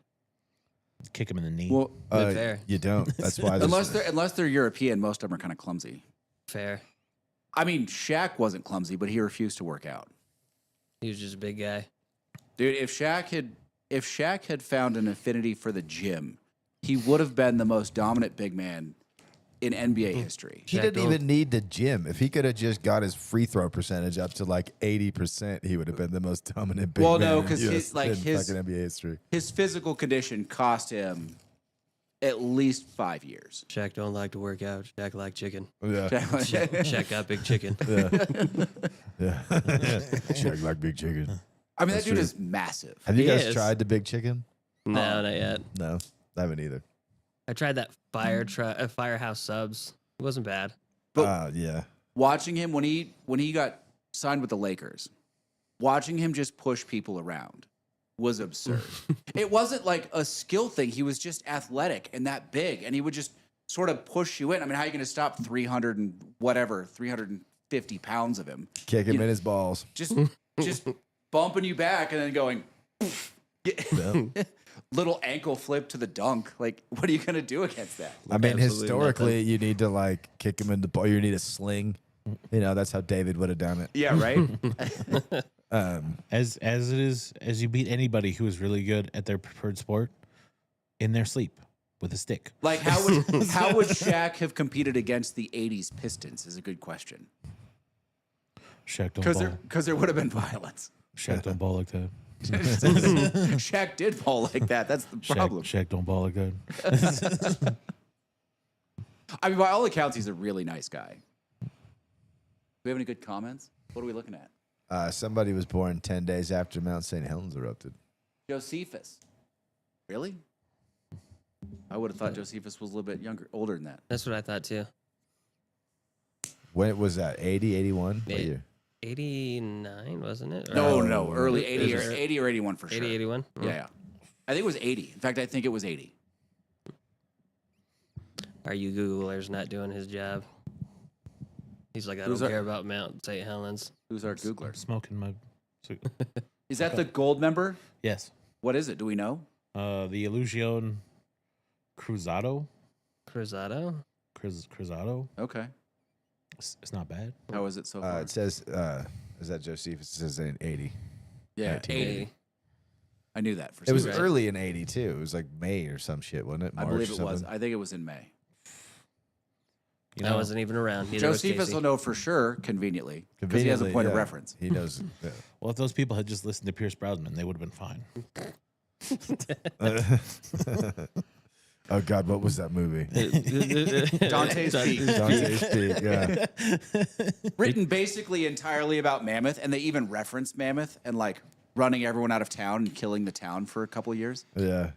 Kick him in the knee. Well, Fair. You don't. That's why. unless they're European, most of them are kind of clumsy. Fair. I mean, Shaq wasn't clumsy, but he refused to work out. He was just a big guy. Dude, if Shaq had found an affinity for the gym, he would have been the most dominant big man in NBA history. He didn't even need the gym. If he could have just got his free throw percentage up to like 80%, he would have been the most dominant big man. No, in because US his fucking NBA history. his physical condition cost him at least 5 years. Shaq don't like to work out. Shaq like chicken. Yeah, Shaq got big chicken. yeah. Shaq like big chicken. I mean, That's that dude true. is massive. Have you He guys is. tried the big chicken? No, not yet. No, I haven't either. I tried that Firehouse subs. It wasn't bad. But- Yeah. Watching him when he got signed with the Lakers, watching him just push people around was absurd. It wasn't like a skill thing. He was just athletic and that big, and he would just sort of push you in. I mean, how are you going to stop 350 pounds of him? Kick him You- in his balls. Just bumping you back and then going little ankle flip to the dunk. Like, what are you going to do against that? I mean, Absolutely historically, you need to like kick him in the ball. You need a sling. You know, that's how David would have done it. Yeah, right? As you beat anybody who is really good at their preferred sport in their sleep with a stick. Like, how would Shaq have competed against the 80s Pistons is a good question. Shaq don't ball. Because there would have been violence. Shaq don't ball like that. Shaq did ball like that. That's the problem. Shaq don't ball like that. I mean, by all accounts, he's a really nice guy. Do we have any good comments? What are we looking at? Somebody was born 10 days after Mount St. Helens erupted. Josephus. Really? I would have thought Josephus was a little bit older than that. That's what I thought too. When was that? 80, 81? What Eight. year? 89, wasn't it? Or No, early 80 or, Is it 80 or 81 for sure. 80, 81? Yeah. I think it was 80. In fact, I think it was 80. Are you Googler's not doing his job? He's like, I Who's don't our- care about Mount St. Helens. Who's our Googler? Smoking my. Is that the gold member? Yes. What is it? Do we know? The Illusion Cruzado. Cruzado? Cruzado. Okay. It's not bad. How is it so far? It says, is that Josephus? It says in 80. Yeah, 1980. 80. I knew that for It was some Right. early in 82. It was like May or some shit, wasn't it? I March believe or it was. something? I think it was in May. You I know, wasn't even around. Neither was Josephus Casey. will know for sure, conveniently, because he has a Conveniently, point of yeah. reference. He knows. Yeah. well, if those people had just listened to Pierce Brosnan, they would have been fine. Oh God, what was that movie? Dante's Peak. Dante's Peak. Yeah. Written basically entirely about Mammoth, and they even reference Mammoth and like running everyone out of town and killing the town for a couple of years. Yeah.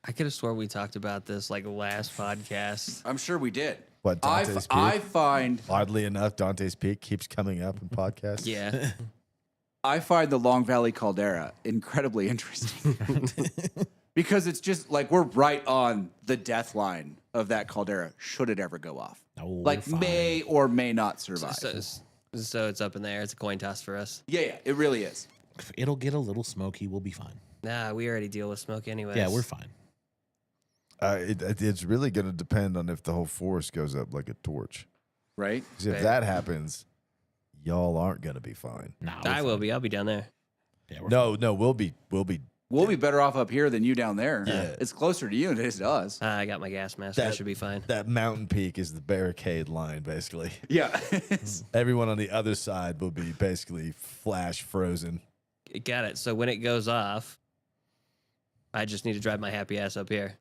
I could have swore we talked about this like last podcast. I'm sure we did. What, Dante's Peak? I find Oddly enough, Dante's Peak keeps coming up in podcasts. Yeah. I find the Long Valley Caldera incredibly interesting because it's just like we're right on the death line of that caldera. Should it ever go off, No, like we're fine. may or may not survive. So it's up in the air. It's a coin toss for us. Yeah, it really is. If it'll get a little smoky. We'll be fine. Nah, we already deal with smoke anyways. Yeah, we're fine. It's really going to depend on if the whole forest goes up like a torch. Right? 'Cause if Right. that happens, y'all aren't going to be fine. Nah, I will be. I'll be down there. Yeah, we're No, we'll be. We'll be better off up here than you down there. Yeah. It's closer to you than it is to us. I got my gas mask. I That- should be fine. That mountain peak is the barricade line, basically. Yeah. Everyone on the other side will be basically flash frozen. Got it. So when it goes off, I just need to drive my happy ass up here.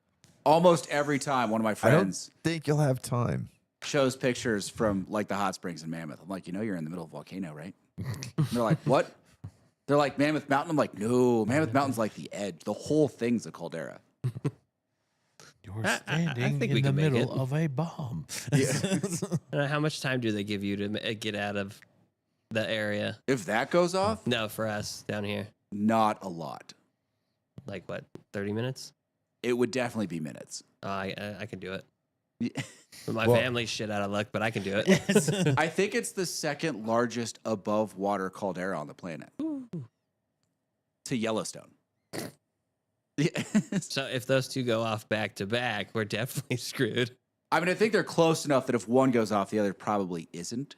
Almost every time one of my I don't friends think you'll have time. shows pictures from like the hot springs in Mammoth, I'm like, you're in the middle of a volcano, right? And they're like, what? They're like, Mammoth Mountain? I'm like, no, Mammoth Mountain's like the edge. The whole thing's a caldera. You're I standing think we in the can make middle it. of a bomb. How much time do they give you to get out of the area? If that goes off, No, for us down here. not a lot. Like what? 30 minutes? It would definitely be minutes. I can do it. Yeah. My Well- family's shit out of luck, but I can do it. I think it's the second largest above water caldera on the planet to Yellowstone. Yeah. So if those two go off back to back, we're definitely screwed. I mean, I think they're close enough that if one goes off, the other probably isn't.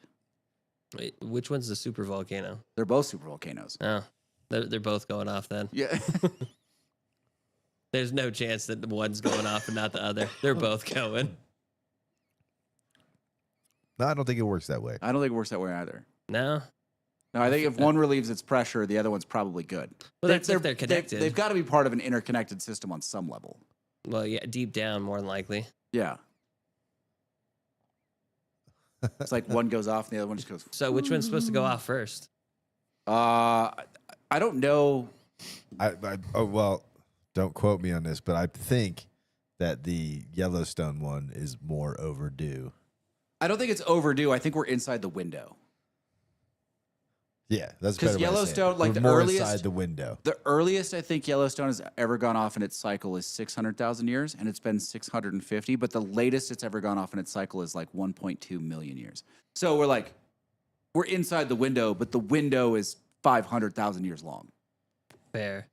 Wait, which one's the super volcano? They're both super volcanoes. Oh, they're both going off then. Yeah. There's no chance that one's going off and not the other. They're both going. No, I don't think it works that way. I don't think it works that way either. No? No, I think if one relieves its pressure, the other one's probably good. Well, that's if they're connected. They've got to be part of an interconnected system on some level. Well, yeah, deep down, more than likely. Yeah. It's like one goes off and the other one just goes. So which one's supposed to go off first? I don't know. Oh, well, don't quote me on this, but I think that the Yellowstone one is more overdue. I don't think it's overdue. I think we're inside the window. Yeah, that's because better way to say it. Yellowstone, like We're the more earliest, inside the window. the earliest I think Yellowstone has ever gone off in its cycle is 600,000 years, and it's been 650. But the latest it's ever gone off in its cycle is like 1.2 million years. So we're inside the window, but the window is 500,000 years long. Fair.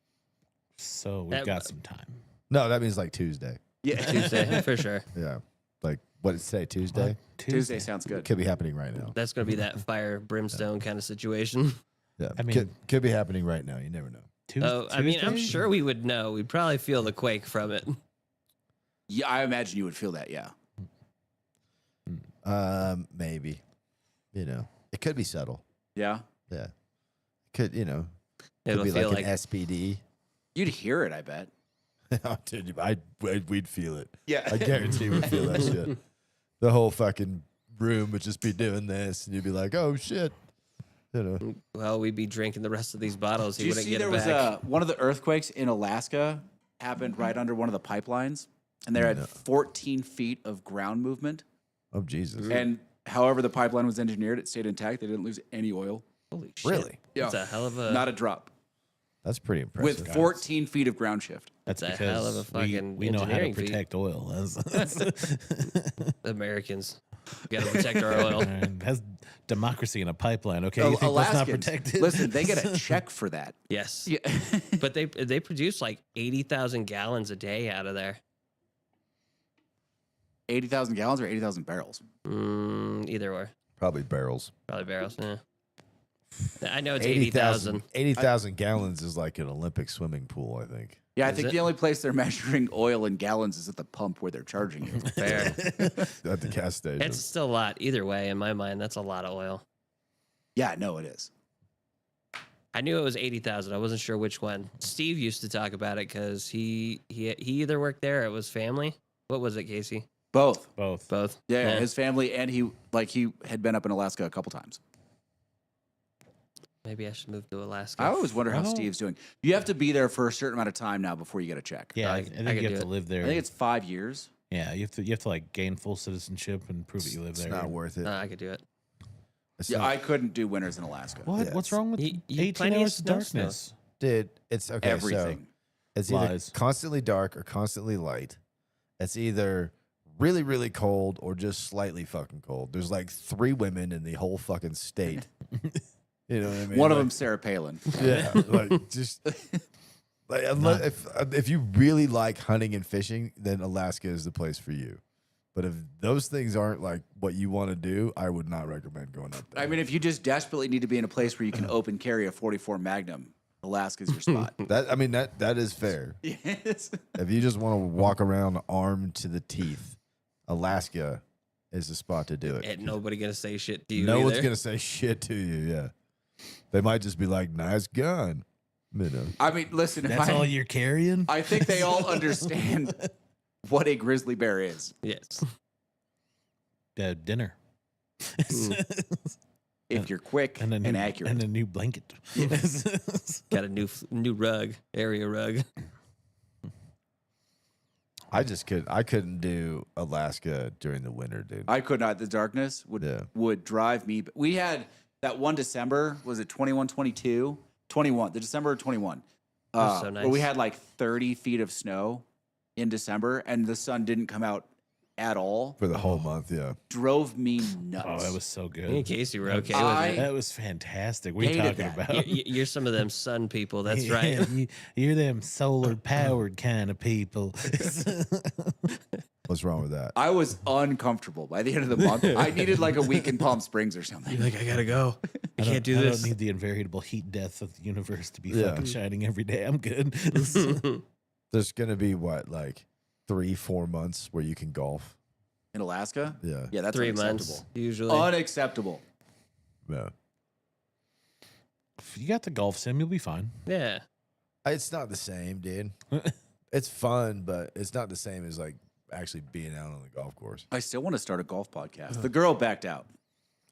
So we've That- got some time. No, that means like Tuesday. Yeah, Tuesday, for sure. Yeah, like what did it say? Tuesday. What? Tuesday sounds good. Could be happening right now. That's going to be that fire brimstone kind of situation. Yeah, I mean- could be happening right now. You never know. Oh, I mean, I'm Tuesday? sure we would know. We'd probably feel the quake from it. Yeah, I imagine you would feel that. Yeah. Maybe. You know, it could be subtle. Yeah. Yeah, could could It'll be feel like like an SPD. You'd hear it, I bet. Dude, we'd feel it. Yeah. I guarantee we'd feel that shit. The whole fucking room would just be doing this, and you'd be like, "Oh shit," you know. well, we'd be drinking the rest of these bottles. Did He you wouldn't see get there it was back. one of the earthquakes in Alaska happened right under one of the pipelines, and there had 14 feet of ground movement. Oh Jesus! And however the pipeline was engineered, it stayed intact. They didn't lose any oil. Holy shit. Really? Yeah. That's a hell of a... Not a drop. That's pretty impressive. With 14 feet of ground shift. That's a because hell of a fucking we know how to engineering feat. protect oil. Americans. Got to protect our oil. And has democracy in a pipeline. Okay, you think let's not Alaskans, protect it? listen, they get a check for that. Yes. Yeah. But they produce like 80,000 gallons a day out of there. 80,000 gallons or 80,000 barrels? Either or. Probably barrels. Probably barrels. Yeah. I know it's 80,000. 80,000 gallons is like an Olympic swimming pool, I think. Yeah, I Is think it? the only place they're measuring oil in gallons is at the pump where they're charging you. Fair. At the gas station. It's still a lot. Either way, in my mind, that's a lot of oil. Yeah, no, it is. I knew it was 80,000. I wasn't sure which one. Steve used to talk about it because he either worked there or it was family. What was it, Casey? Both. Both. Both. Yeah, his family, and he had been up in Alaska a couple times. Maybe I should move to Alaska. I always wonder how Well- Steve's doing. You have to be there for a certain amount of time now before you get a check. Yeah, I I could think do you have it. to live there. I think it's 5 years. yeah, you have to like gain full citizenship and prove that you live It's there. not worth it. I could do it. It's Yeah, not- I couldn't do winters in Alaska. What? Yeah, What's it's- wrong with You 18 plenty of hours of snow, darkness? dude, it's okay. Everything. So it's either Lies. constantly dark or constantly light. It's either really, really cold or just slightly fucking cold. There's like 3 women in the whole fucking state. You know what I mean? One of Like, them, Sarah Palin. Yeah, like just like if you really like hunting and fishing, then Alaska is the place for you. But if those things aren't like what you want to do, I would not recommend going up there. I mean, if you just desperately need to be in a place where you can open carry a 44 Magnum, Alaska's your spot. that is fair. Yes. If you just want to walk around armed to the teeth, Alaska is the spot to do it. Ain't nobody gonna say shit to you. No one's either. gonna say shit to you. Yeah, they might just be like, "Nice gun," you know. I mean, listen, if That's all you're carrying? I think they all understand what a grizzly bear is. Yes. Dinner. If you're quick and and, a new, accurate. and a new blanket. Got a new rug, area rug. I couldn't do Alaska during the winter, dude. I could not. The darkness would drive me. We had that one December, was it 21, 22? 21, the December of 21. That's so Where we nice. had like 30 feet of snow in December, and the sun didn't come out at all for the whole month. Yeah. drove me nuts. Oh, that was so good. Me and Casey were okay I- with it. That was fantastic. What are you hated talking that. about? You're some of them sun people. That's right. You're them solar powered kind of people. What's wrong with that? I was uncomfortable by the end of the month. I needed like a week in Palm Springs or something. You're like, I gotta go. I can't do I this. don't need the invariable heat death of the universe to be Yeah. fucking shining every day. I'm good. There's gonna be what, like 3-4 months where you can golf. In Alaska? Yeah. Yeah, that's 3 unacceptable. months usually. Unacceptable. Yeah. If you got the golf sim, you'll be fine. Yeah. It's not the same, dude. It's fun, but it's not the same as like actually being out on the golf course. I still want to start a golf podcast. The girl backed out.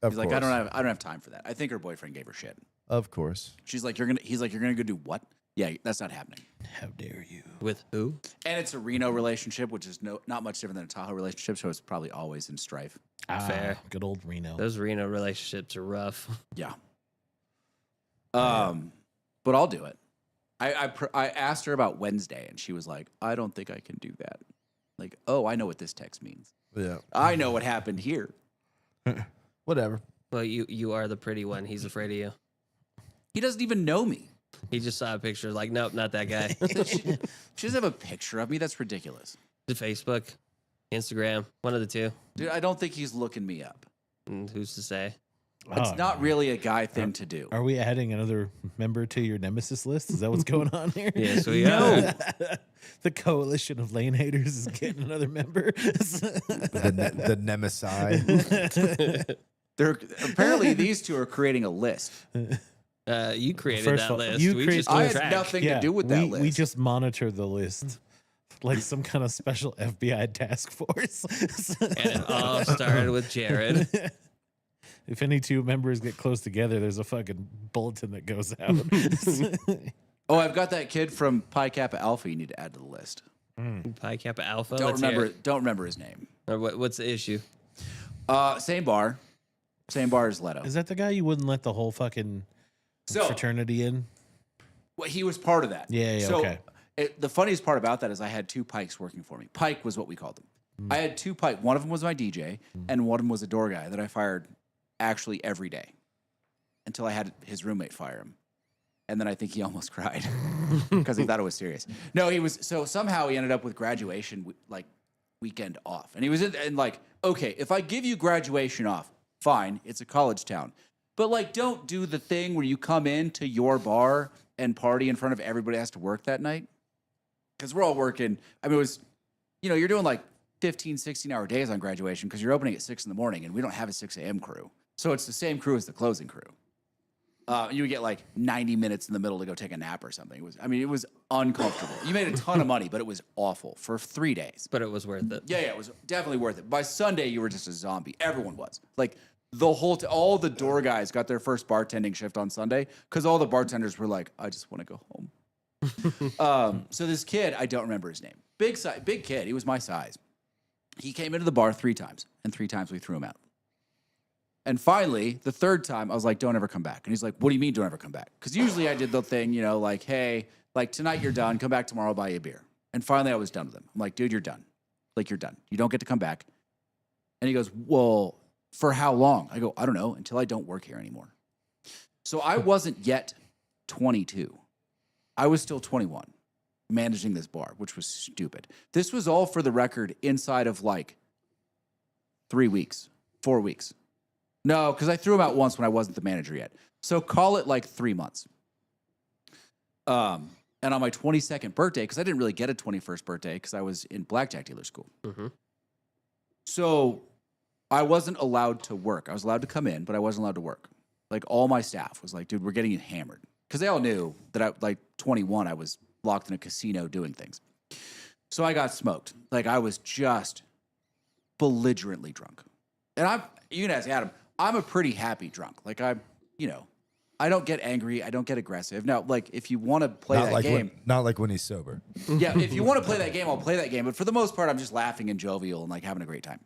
Of He's course. like, I don't have time for that. I think her boyfriend gave her shit. Of course. He's like, you're gonna go do what? Yeah, that's not happening. How dare you? With who? And it's a Reno relationship, which is not much different than a Tahoe relationship, so it's probably always in strife. Fair. Good old Reno. Those Reno relationships are rough. Yeah. But I'll do it. I asked her about Wednesday, and she was like, I don't think I can do that. Like, oh, I know what this text means. Yeah. I know what happened here. Whatever. Well, you are the pretty one. He's afraid of you. He doesn't even know me. He just saw a picture. Like, nope, not that guy. She doesn't have a picture of me. That's ridiculous. The Facebook, Instagram, one of the two. Dude, I don't think he's looking me up. And who's to say? It's Oh, not really a guy thing to do. Are we adding another member to your nemesis list? Is that what's going on here? Yes, we No. are. The coalition of lane haters is getting another member. The Nemesis. They're apparently these two are creating a list. You created First that of all, list. you We create- just I keep had track. nothing to do with that list. We just monitor the list like some kind of special FBI task force. And it all started with Jared. If any two members get close together, there's a fucking bulletin that goes out. Oh, I've got that kid from Pi Kappa Alpha you need to add to the list. Pi Kappa Alpha. Don't let's hear remember. it. Don't remember his name. Or what's the issue? Same bar as Leto. Is that the guy you wouldn't let the whole fucking So fraternity in? well, he was part of that. Yeah, So okay. the funniest part about that is I had two Pikes working for me. Pike was what we called them. I had two Pike. One of them was my DJ, and one of them was a door guy that I fired actually every day until I had his roommate fire him. And then I think he almost cried because he thought it was serious. No, he was. So somehow he ended up with graduation like weekend off. And he was and like, okay, if I give you graduation off, fine, it's a college town. But like, don't do the thing where you come into your bar and party in front of everybody that has to work that night. Because we're all working. I mean, it was, you're doing like 15, 16-hour days on graduation because you're opening at 6 in the morning and we don't have a 6 a.m. crew. So it's the same crew as the closing crew. You would get like 90 minutes in the middle to go take a nap or something. It was uncomfortable. You made a ton of money, but it was awful for 3 days. But it was worth it. Yeah, it was definitely worth it. By Sunday, you were just a zombie. Everyone was. Like all the door guys got their first bartending shift on Sunday because all the bartenders were like, I just want to go home. So this kid, I don't remember his name. Big kid. He was my size. He came into the bar 3 times, and 3 times we threw him out. And finally, the 3rd time, I was like, don't ever come back. And he's like, what do you mean don't ever come back? Because usually I did the thing, like, hey, like tonight you're done. Come back tomorrow, I'll buy you a beer. And finally I was done with him. I'm like, dude, you're done. Like, you're done. You don't get to come back. And he goes, well, for how long? I go, I don't know, until I don't work here anymore. So I wasn't yet 22. I was still 21, managing this bar, which was stupid. This was all, for the record, inside of like 3 weeks, 4 weeks. No, because I threw him out once when I wasn't the manager yet. So call it like 3 months. And on my 22nd birthday, because I didn't really get a 21st birthday because I was in blackjack dealer school. Mm-hmm. So I wasn't allowed to work. I was allowed to come in, but I wasn't allowed to work. Like all my staff was like, dude, we're getting you hammered. Because they all knew that at like 21, I was locked in a casino doing things. So I got smoked. Like I was just belligerently drunk. And you can ask Adam, I'm a pretty happy drunk. Like I don't get angry. I don't get aggressive. Now, like if you want to play that game. Not like when he's sober. Yeah, if you want to play that game, I'll play that game. But for the most part, I'm just laughing and jovial and like having a great time.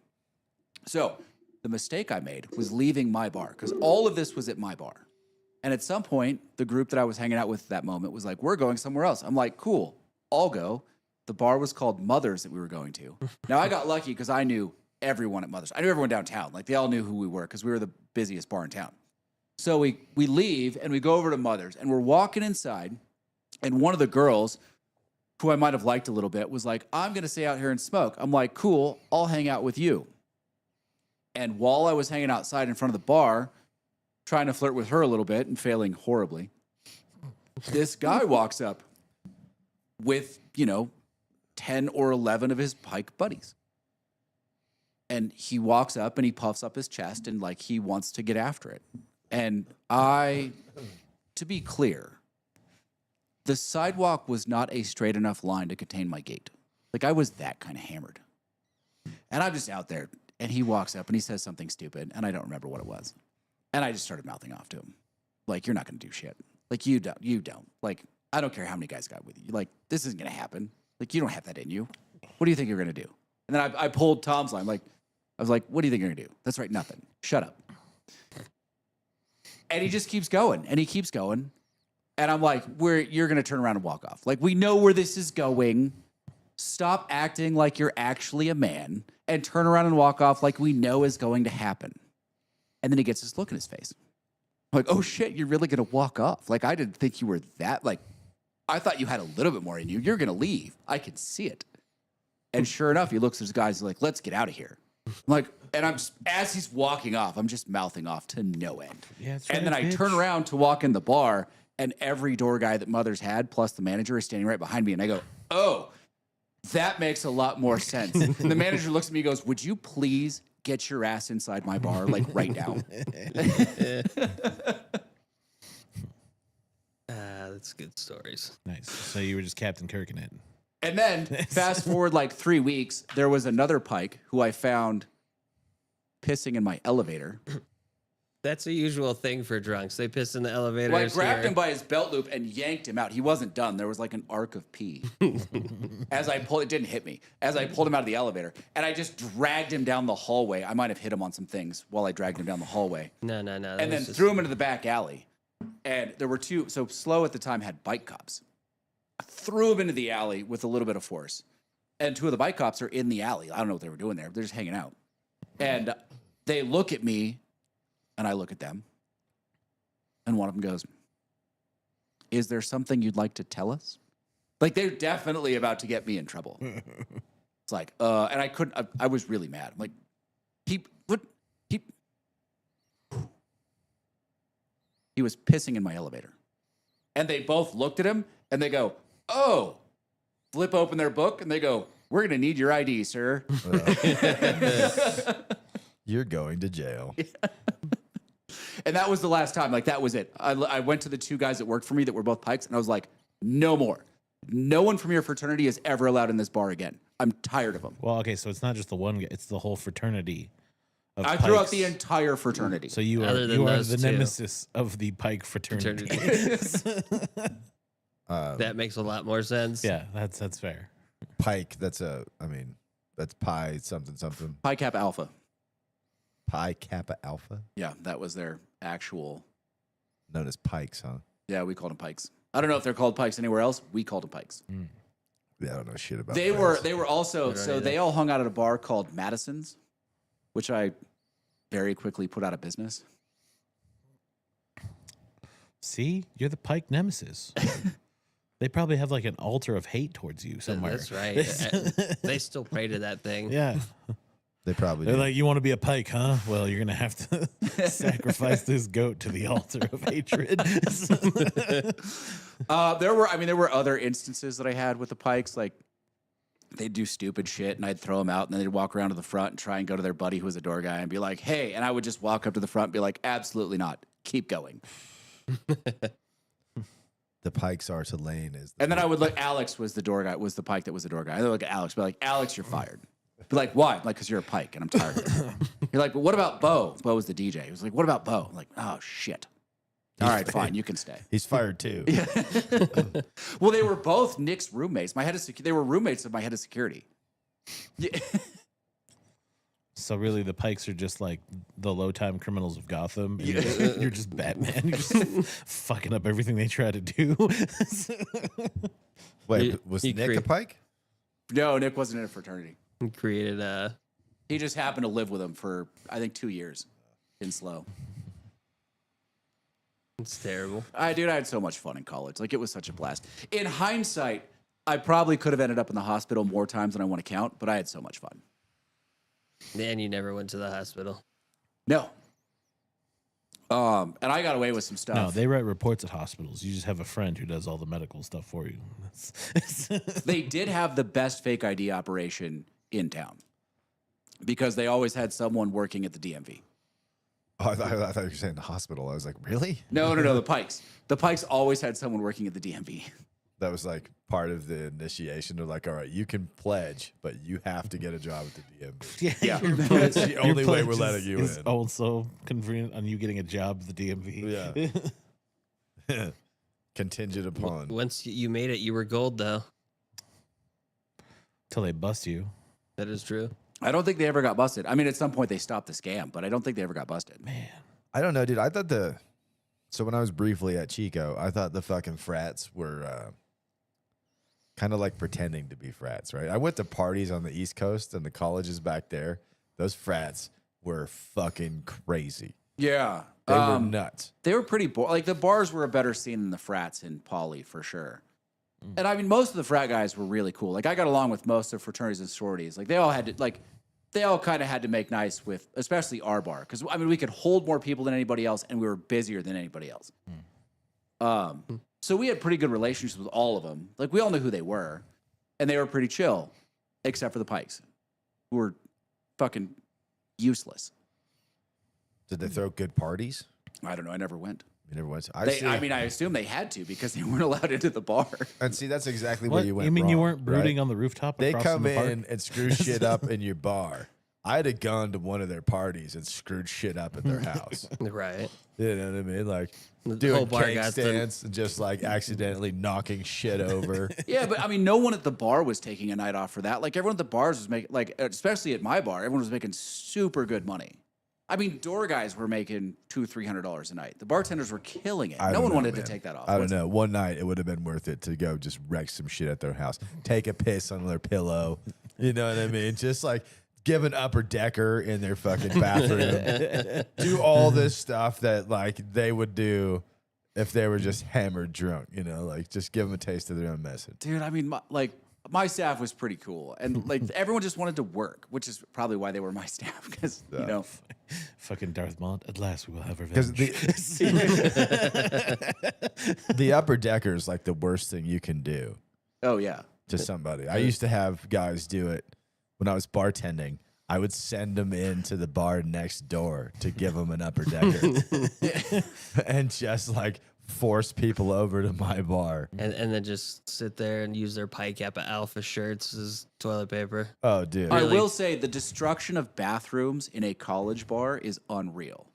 So the mistake I made was leaving my bar because all of this was at my bar. And at some point, the group that I was hanging out with at that moment was like, we're going somewhere else. I'm like, cool, I'll go. The bar was called Mother's that we were going to. Now, I got lucky because I knew everyone at Mother's. I knew everyone downtown. Like, they all knew who we were because we were the busiest bar in town. So we leave and we go over to Mother's and we're walking inside. And one of the girls, who I might have liked a little bit, was like, I'm going to stay out here and smoke. I'm like, cool, I'll hang out with you. And while I was hanging outside in front of the bar, trying to flirt with her a little bit and failing horribly, this guy walks up with, 10 or 11 of his Pike buddies. And he walks up and he puffs up his chest and like he wants to get after it. And to be clear, the sidewalk was not a straight enough line to contain my gait. Like, I was that kind of hammered. And I'm just out there, and he walks up and he says something stupid, and I don't remember what it was. And I just started mouthing off to him. Like, you're not going to do shit. Like, you don't. Like, I don't care how many guys got with you. Like, this isn't going to happen. Like, you don't have that in you. What do you think you're going to do? And then I pulled Tom's line. Like, I was like, what do you think you're going to do? That's right, nothing. Shut up. And he just keeps going, and he keeps going. And I'm like, you're going to turn around and walk off. Like, we know where this is going. Stop acting like you're actually a man and turn around and walk off like we know is going to happen. And then he gets this look in his face. I'm like, oh shit, you're really going to walk off. Like, I didn't think you were that, like, I thought you had a little bit more in you. You're going to leave. I can see it. And sure enough, he looks at his guys like, let's get out of here. I'm like, and as he's walking off, I'm just mouthing off to no end. Yeah, that's and right, then I bitch. turn around to walk in the bar, and every door guy that Mother's had, plus the manager, is standing right behind me. And I go, oh, that makes a lot more sense. And the manager looks at me and goes, would you please get your ass inside my bar, like right now? That's good stories. Nice. So you were just Captain Kirk in it. And then fast forward like 3 weeks, there was another Pike who I found pissing in my elevator. That's a usual thing for drunks. They piss in the elevator. Well, I grabbed him by his belt loop and yanked him out. He wasn't done. There was like an arc of pee. As I pulled, it didn't hit me. As I pulled him out of the elevator, and I just dragged him down the hallway. I might have hit him on some things while I dragged him down the hallway. No. And then threw him into the back alley. And there were two. So Slow at the time had bike cops. I threw him into the alley with a little bit of force. And two of the bike cops are in the alley. I don't know what they were doing there. They're just hanging out. And they look at me. And I look at them, and one of them goes, is there something you'd like to tell us? Like, they're definitely about to get me in trouble. It's like, and I couldn't, I was really mad. I'm like, he was pissing in my elevator. And they both looked at him, and they go, oh, flip open their book, and they go, we're going to need your ID, sir. You're going to jail. Yeah. And that was the last time. Like, that was it. I went to the two guys that worked for me that were both Pikes, and I was like, no more. No one from your fraternity is ever allowed in this bar again. I'm tired of them. Well, okay, so it's not just the one guy, it's the whole fraternity of I threw out Pikes. the entire fraternity. So you are the nemesis of the Pike fraternity. That makes a lot more sense. Yeah, that's fair. Pike, that's pi something. Pi Kappa Alpha. Pi Kappa Alpha? Yeah, that was their actual. Known as Pikes, huh? Yeah, we called them Pikes. I don't know if they're called Pikes anywhere else. We called them Pikes. Yeah, I don't know shit about They Pikes. were also, so they all hung out at a bar called Madison's, which I very quickly put out of business. See, you're the Pike nemesis. They probably have like an altar of hate towards you somewhere. That's right. They still pray to that thing. Yeah. They probably They're do. like, you want to be a Pike, huh? Well, you're going to have to sacrifice this goat to the altar of hatred. There were other instances that I had with the Pikes. Like, they'd do stupid shit, and I'd throw them out, and then they'd walk around to the front and try and go to their buddy who was a door guy and be like, hey. And I would just walk up to the front and be like, absolutely not. Keep going. The Pikes are to Lane is. And then I would look, Alex was the door guy, was the Pike that was the door guy. I'd look at Alex, be like, Alex, you're fired. Be like, why? Like, because you're a Pike, and I'm tired of it. You're like, but what about Bo? Bo was the DJ. He was like, what about Bo? I'm like, oh, shit. All right, fine, you can stay. He's fired too. Well, they were both Nick's roommates. They were roommates of my head of security. Yeah. So really, the Pikes are just like the low-time criminals of Gotham. And you're just Batman. You're just fucking up everything they try to do. Wait, was he Nick a Pike? No, Nick wasn't in a fraternity. He created He just happened to live with him for, I think, 2 years in Slow. it's terrible. I had so much fun in college. Like, it was such a blast. In hindsight, I probably could have ended up in the hospital more times than I want to count, but I had so much fun. And you never went to the hospital. No. And I got away with some stuff. No, they write reports at hospitals. You just have a friend who does all the medical stuff for you. They did have the best fake ID operation in town because they always had someone working at the DMV. Oh, I thought you were saying the hospital. I was like, really? No, the Pikes. The Pikes always had someone working at the DMV. That was like part of the initiation. They're like, all right, you can pledge, but you have to get a job at the DMV. Yeah. That's the only way we're pledge letting you is in. also convenient on you getting a job at the DMV. Yeah. Contingent upon. Once you made it, you were gold, though. Till they bust you. That is true. I don't think they ever got busted. I mean, at some point they stopped the scam, but I don't think they ever got busted. Man. I don't know, dude. I thought so when I was briefly at Chico, I thought the fucking frats were kind of like pretending to be frats, right? I went to parties on the East Coast and the colleges back there. Those frats were fucking crazy. Yeah. They were nuts. They were pretty like the bars were a better scene than the frats in Poly for sure. And I mean, most of the frat guys were really cool. Like I got along with most of fraternities and sororities. Like they all kind of had to make nice with, especially our bar, because I mean we could hold more people than anybody else, and we were busier than anybody else. So we had pretty good relationships with all of them. Like we all knew who they were, and they were pretty chill, except for the Pikes, who were fucking useless. Did they throw good parties? I don't know. I never went. You never went. I assume they had to because they weren't allowed into the bar. And see, that's exactly What? where you went. You mean you wrong, weren't brooding right? on the rooftop? They across come from the park? in and screw shit up in your bar. I'd have gone to one of their parties and screwed shit up at their house. Right. You know what I mean? Like The doing whole bar cake got the- stands and just like accidentally knocking shit over. Yeah, but I mean, no one at the bar was taking a night off for that. Like everyone at the bars was making, like especially at my bar, everyone was making super good money. I mean, door guys were making $200-300 a night. The bartenders were killing it. I No don't one know, wanted man. to take that off. I don't know. One night it would have been worth it to go just wreck some shit at their house, take a piss on their pillow. You know what I mean? Just like give an upper decker in their fucking bathroom. Do all this stuff that like they would do if they were just hammered drunk. You know, like just give them a taste of their own medicine. Dude, I mean, my staff was pretty cool, and like everyone just wanted to work, which is probably why they were my staff because you know. Fucking Darth Maul. At last we will have Because revenge. the upper decker is like the worst thing you can do Oh yeah. to somebody. I used to have guys do it when I was bartending. I would send them into the bar next door to give them an upper decker and just like force people over to my bar. And then just sit there and use their Pi Kappa Alpha shirts as toilet paper. Oh, dude. I Really? will say the destruction of bathrooms in a college bar is unreal.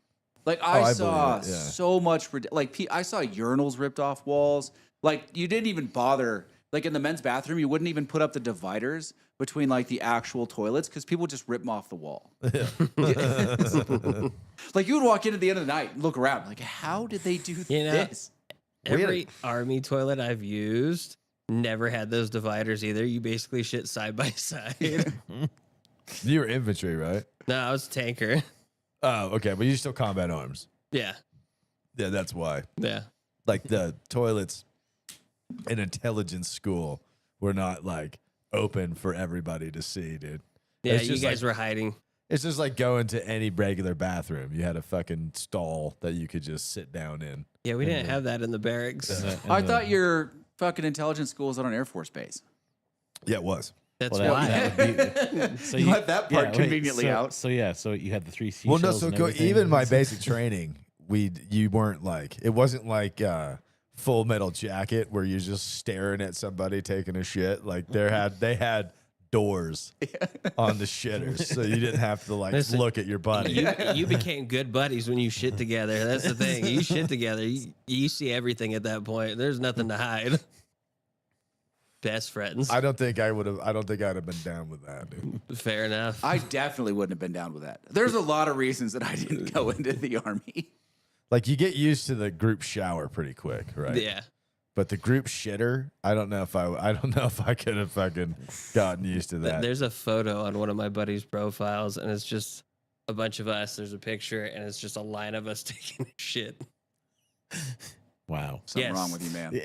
Like I I believe saw it, yeah. so much, I saw urinals ripped off walls. Like you didn't even bother. Like in the men's bathroom, you wouldn't even put up the dividers between like the actual toilets because people just rip them off the wall. Like you would walk in at the end of the night and look around, like how did they do You know, this? Every army toilet I've used never had those dividers either. You basically shit side by side. You were infantry, right? No, I was tanker. Oh, okay. But you still combat arms. Yeah. Yeah, that's why. Yeah. Like the toilets in intelligence school were not like open for everybody to see, dude. Yeah, It's you just guys like- were hiding. It's just like going to any regular bathroom. You had a fucking stall that you could just sit down in. Yeah, we didn't have that in the barracks. I thought your fucking intelligence school was on an Air Force base. Yeah, it was. That's Well, why. that would be, so You let that part conveniently so, out. So yeah, so you had the three Well, seashells. no, so and go, everything. even my basic training, you weren't like, it wasn't like Full Metal Jacket where you're just staring at somebody taking a shit. Like they had doors on the shitters, so you didn't have to like Listen, look at your buddy. You became good buddies when you shit together. That's the thing. You shit together. You see everything at that point. There's nothing to hide. Best friends. I don't think I'd have been down with that, dude. Fair enough. I definitely wouldn't have been down with that. There's a lot of reasons that I didn't go into the army. Like you get used to the group shower pretty quick, right? Yeah. But the group shitter, I don't know if I could have fucking gotten used to that. There's a photo on one of my buddy's profiles, and it's just a bunch of us. There's a picture, and it's just a line of us taking a shit. Wow. Something Yes. wrong with you, man.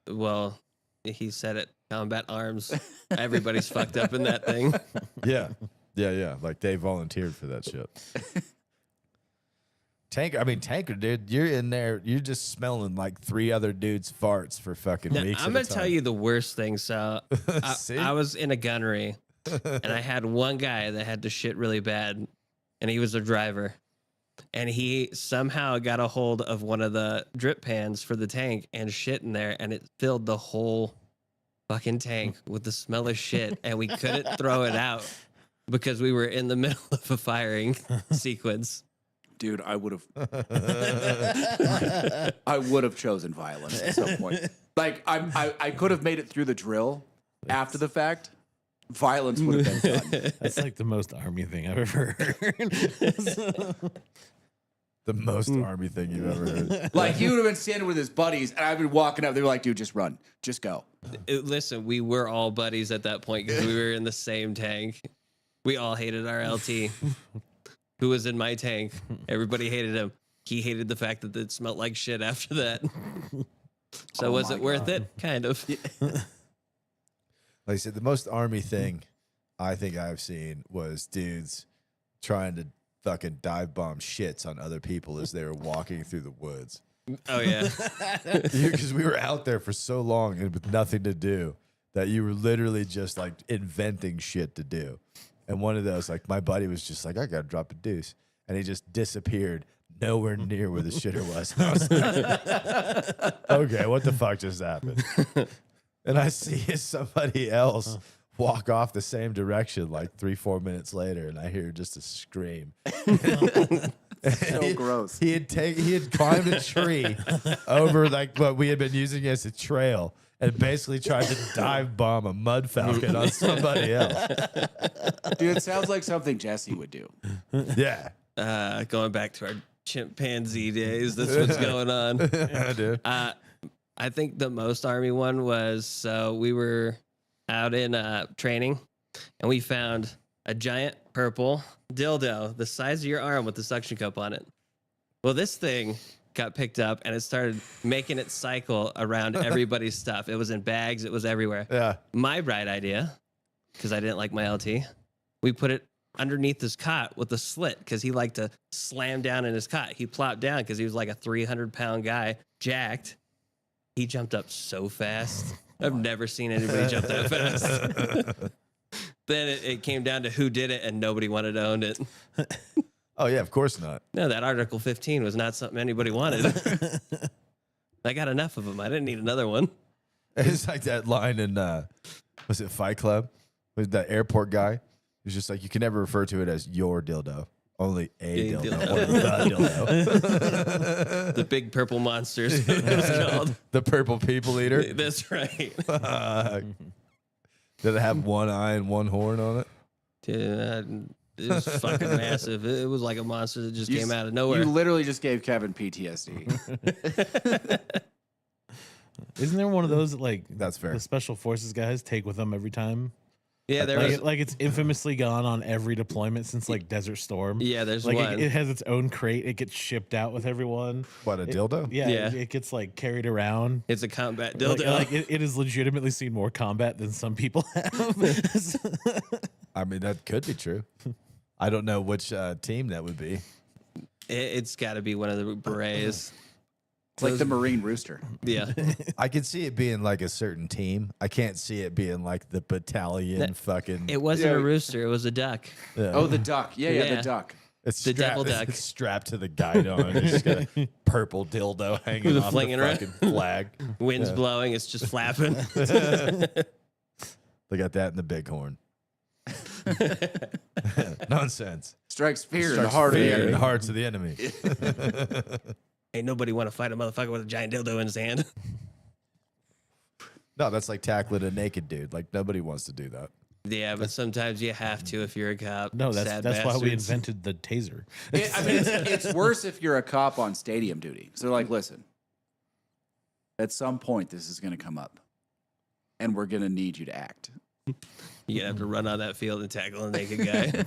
Well, he said it. Combat arms. Everybody's fucked up in that thing. Yeah. Like they volunteered for that shit. Tanker, dude, you're in there. You're just smelling like 3 other dudes' farts for fucking Now, weeks. I'm going gonna to tell you the worst thing. So See? I was in a gunnery, and I had one guy that had to shit really bad, and he was a driver, and he somehow got a hold of one of the drip pans for the tank and shit in there, and it filled the whole fucking tank with the smell of shit, and we couldn't throw it out because we were in the middle of a firing sequence. Dude, I would have chosen violence at some point. Like I could have made it through the drill after the fact. Violence would have been done. That's like the most Army thing I've ever heard. The most Army thing you've ever heard. Like he would have been standing with his buddies, and I've been walking up. They were like, "Dude, just run, just go." Listen, we were all buddies at that point because we were in the same tank. We all hated our LT, who was in my tank. Everybody hated him. He hated the fact that it smelled like shit after that. So Oh was my it worth God. it? Kind of. Like I said, the most Army thing I think I've seen was dudes trying to fucking dive bomb shits on other people as they were walking through the woods. Oh yeah. Because we were out there for so long and with nothing to do that you were literally just like inventing shit to do. And one of those, like my buddy was just like, I gotta drop a deuce. And he just disappeared nowhere near where the shitter was. I was like, okay, what the fuck just happened? And I see somebody else walk off the same direction like 3-4 minutes later, and I hear just a scream. So gross. He had climbed a tree over like what we had been using as a trail and basically tried to dive bomb a mud falcon on somebody else. Dude, it sounds like something Jesse would do. Yeah. Going back to our chimpanzee days, that's what's going on. I do. I think the most Army one was, so we were out in training, and we found a giant purple dildo the size of your arm with the suction cup on it. Well, this thing got picked up, and it started making its cycle around everybody's stuff. It was in bags. It was everywhere. Yeah. My bright idea, because I didn't like my LT, we put it underneath his cot with a slit because he liked to slam down in his cot. He plopped down because he was like a 300-pound guy, jacked. He jumped up so fast. I've never seen anybody jump that fast. Then it came down to who did it, and nobody wanted to own it. Oh, yeah, of course not. No, that Article 15 was not something anybody wanted. I got enough of them. I didn't need another one. It's like that line in, was it Fight Club? Was that airport guy? He's just like, you can never refer to it as your dildo. Only a dildo. dildo. Or the dildo. The big purple monsters. It was called. The purple people eater. That's right. Did it have one eye and one horn on it? Dude, it was fucking massive. It was like a monster that just came out of nowhere. You literally just gave Kevin PTSD. Isn't there one of those that like That's fair. the special forces guys take with them every time? Yeah, there Like, was. like it's infamously gone on every deployment since like Desert Storm. Yeah, there's like one. it has its own crate. It gets shipped out with everyone. What, a dildo? Yeah, Yeah. It gets like carried around. It's a combat Like, dildo. it has legitimately seen more combat than some people have. I mean, that could be true. I don't know which team that would be. It's got to be one of the berets. It's like the Marine Rooster. Yeah. I could see it being like a certain team. I can't see it being like the battalion fucking. It wasn't Yeah. a rooster. It was a duck. Yeah. Oh, the duck. Yeah, Yeah. the duck. It's the devil duck. It's strapped to the guidon. It's just got a purple dildo hanging With a off flinging the around. fucking flag. Wind's Yeah. blowing. It's just flapping. They got that in the bighorn. Nonsense. Strikes fear in the Strikes heart of the fear in enemy. the hearts of the enemy. Ain't nobody want to fight a motherfucker with a giant dildo in his hand. No, that's like tackling a naked dude. Like nobody wants to do that. Yeah, but sometimes you have to if you're a cop. No, Sad that's why we bastards. invented the taser. I mean, it's worse if you're a cop on stadium duty. So they're like, listen, At some point, this is going to come up, and we're going to need you to act. You have to run on that field and tackle a naked guy.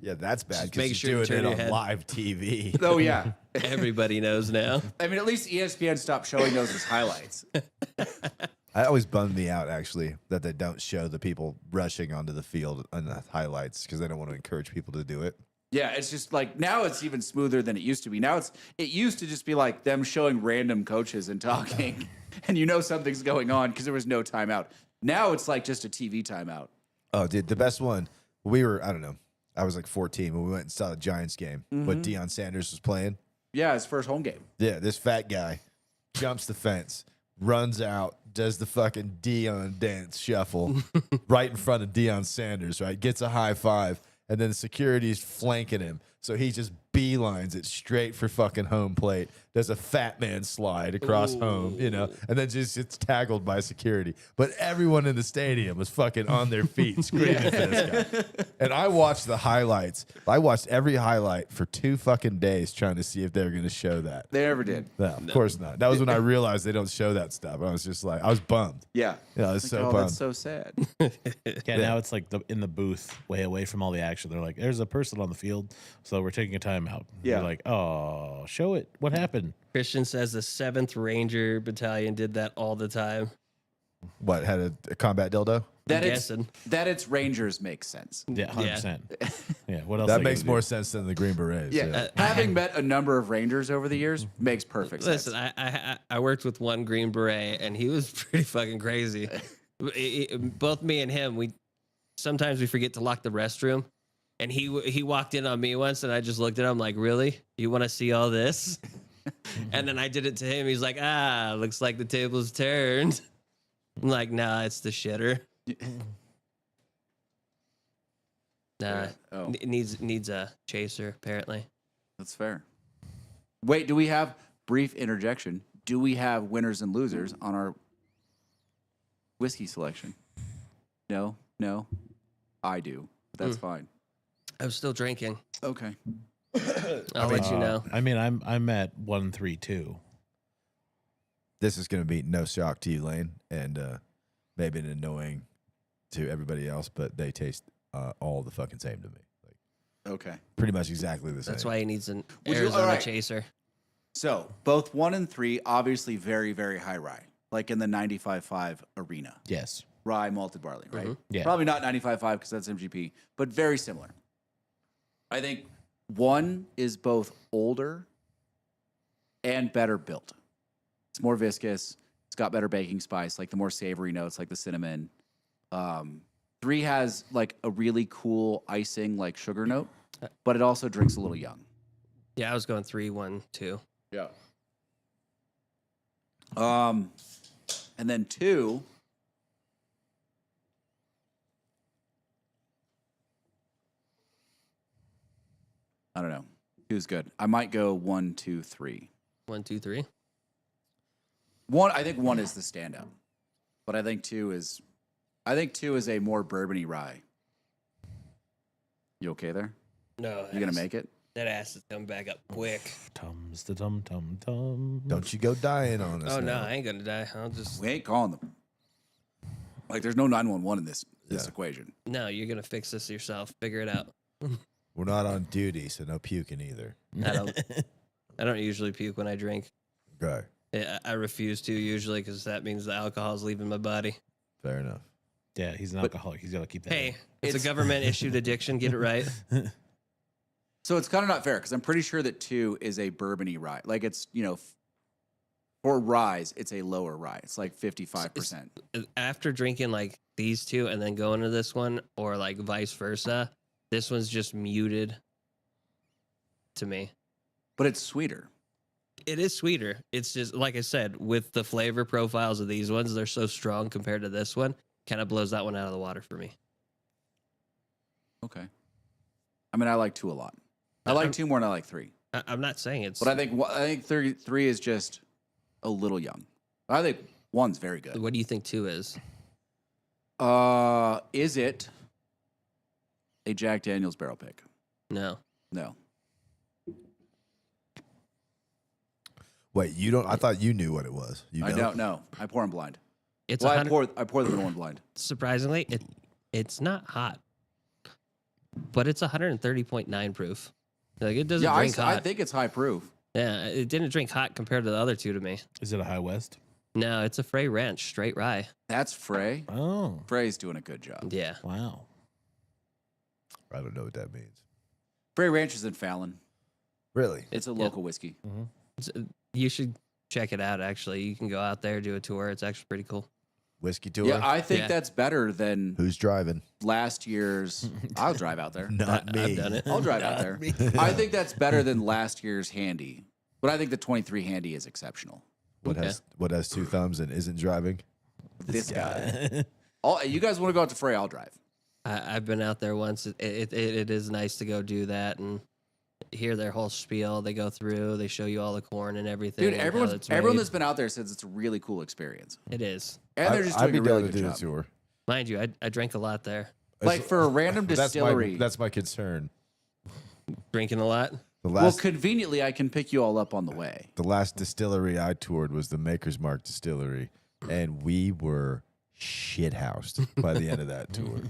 Yeah, that's bad Just make because sure you're you doing turn it your on head. live TV. Oh, yeah. Everybody knows now. I mean, at least ESPN stopped showing those as highlights. It always bummed me out, actually, that they don't show the people rushing onto the field on the highlights because they don't want to encourage people to do it. Yeah, it's just like now it's even smoother than it used to be. Now it used to just be like them showing random coaches and talking, and you know something's going on because there was no timeout. Now it's like just a TV timeout. Oh, dude, the best one, I don't know, I was like 14 when we went and saw the Giants game, but Deion Sanders was playing. Yeah, his first home game. Yeah, this fat guy jumps the fence, runs out, does the fucking Deion dance shuffle right in front of Deion Sanders, right? Gets a high five, and then security's flanking him. So he just beelines it straight for fucking home plate. Does a fat man slide across home, and then just gets tackled by security. But everyone in the stadium was fucking on their feet screaming for this guy. And I watched the highlights. I watched every highlight for 2 fucking days trying to see if they were going to show that. They never did. No, of course not. That was when I realized they don't show that stuff. I was just like, I was bummed. Yeah. I was Like, so oh, bummed. that's so sad. Yeah, now it's like in the booth, way away from all the action. They're like, "There's a person on the field, so we're taking a timeout." Yeah. You're like, "Oh, show it. What happened?" Christian says the 7th Ranger Battalion did that all the time. What, had a combat dildo? That I'm it's guessing. that it's Rangers makes sense. Yeah, 100%. Yeah. What else? That are they makes gonna more do? sense than the Green Berets. Yeah, having met a number of Rangers over the years makes perfect sense. Listen, I worked with one Green Beret, and he was pretty fucking crazy. Both me and him, sometimes we forget to lock the restroom, and he walked in on me once, and I just looked at him like, "Really? You want to see all this?" And then I did it to him. He's like, looks like the table's turned. I'm like, nah, it's the shitter. Nah, Oh. needs a chaser, apparently. That's fair. Wait, do we have brief interjection? Do we have winners and losers on our whiskey selection? No. I do. But that's fine. I'm still drinking. Okay. I'll let you know. I mean, I'm at 132. This is going to be no shock to you, Lane, and maybe an annoying to everybody else, but they taste all the fucking same to me. Like Okay. pretty much exactly the same. That's why he needs an Would you- Arizona all right. chaser. So both 1 and 3, obviously very, very high rye, like in the 95.5 arena. Yes. Rye malted barley, right? Yeah. Probably not 95.5 because that's MGP, but very similar. I think 1 is both older and better built. It's more viscous. It's got better baking spice, like the more savory notes, like the cinnamon. 3 has like a really cool icing, like sugar note, but it also drinks a little young. Yeah, I was going 3, 1, 2. Yeah. And then 2. I don't know. 2's good. I might go 1, 2, 3. 1, 2, 3. 1, I think 1 is the standout, but I think 2 is a more bourbony rye. You okay there? No, You gonna make it? that ass is coming back up quick. Tums the tum tum tum. Don't you go dying on us. Oh no, now. I ain't gonna die. I'll just We ain't calling them. Like there's no 911 in this Yeah. equation. no. You're gonna fix this yourself. Figure it out. We're not on duty, so no puking either. I don't usually puke when I drink. Okay, I refuse to usually because that means the alcohol is leaving my body. fair enough. Yeah, he's an alcoholic. He's got to keep that. Hey, in. it's a government issued addiction. Get it right. So it's kind of not fair because I'm pretty sure that 2 is a bourbony rye. Like it's, for ryes, it's a lower rye. It's like 55%. After drinking like these two and then going to this one, or like vice versa, this one's just muted to me. But it's sweeter. It is sweeter. It's just like I said, with the flavor profiles of these ones, they're so strong compared to this one. Kind of blows that one out of the water for me. Okay. I mean, I like 2 a lot. I like 2 more than I like 3. I'm not saying it's. But I think 3 is just a little young. I think 1's very good. What do you think 2 is? Is it a Jack Daniel's barrel pick? No. No. Wait, you don't? I thought you knew what it was. You I don't know. I pour them blind. It's Well, 100, I pour the middle one blind. surprisingly, it's not hot, but it's 130.9 proof. Like it doesn't Yeah, drink I hot. think it's high proof. Yeah, it didn't drink hot compared to the other two to me. Is it a High West? No, it's a Frey Ranch straight rye. That's Frey. Oh, Frey's doing a good job. Yeah, wow. I don't know what that means. Frey Ranch is in Fallon. Really? It's a Yeah. local whiskey. you should check it out. Actually, you can go out there, do a tour. It's actually pretty cool. Whiskey tour? Yeah, I think Yeah. that's better than Who's driving? last year's. I'll drive out there. Not me. I've done it. I'll drive out there. I think that's better than last year's Handy. But I think the 23 Handy is exceptional. What Okay. has two thumbs and isn't driving? This guy. You guys want to go out to Frey? I'll drive. I've been out there once. It is nice to go do that and hear their whole spiel. They go through. They show you all the corn and everything. Dude, and how everyone it's everyone made. that's been out there says it's a really cool experience. It is. And they're just I'd doing be a really down to good do job. the tour. Mind you, I drank a lot there. Like for a random distillery. That's my concern. Drinking a lot. The Well, last conveniently, I can pick you all up on the way. the last distillery I toured was the Maker's Mark Distillery, and we were shithoused by the end of that tour.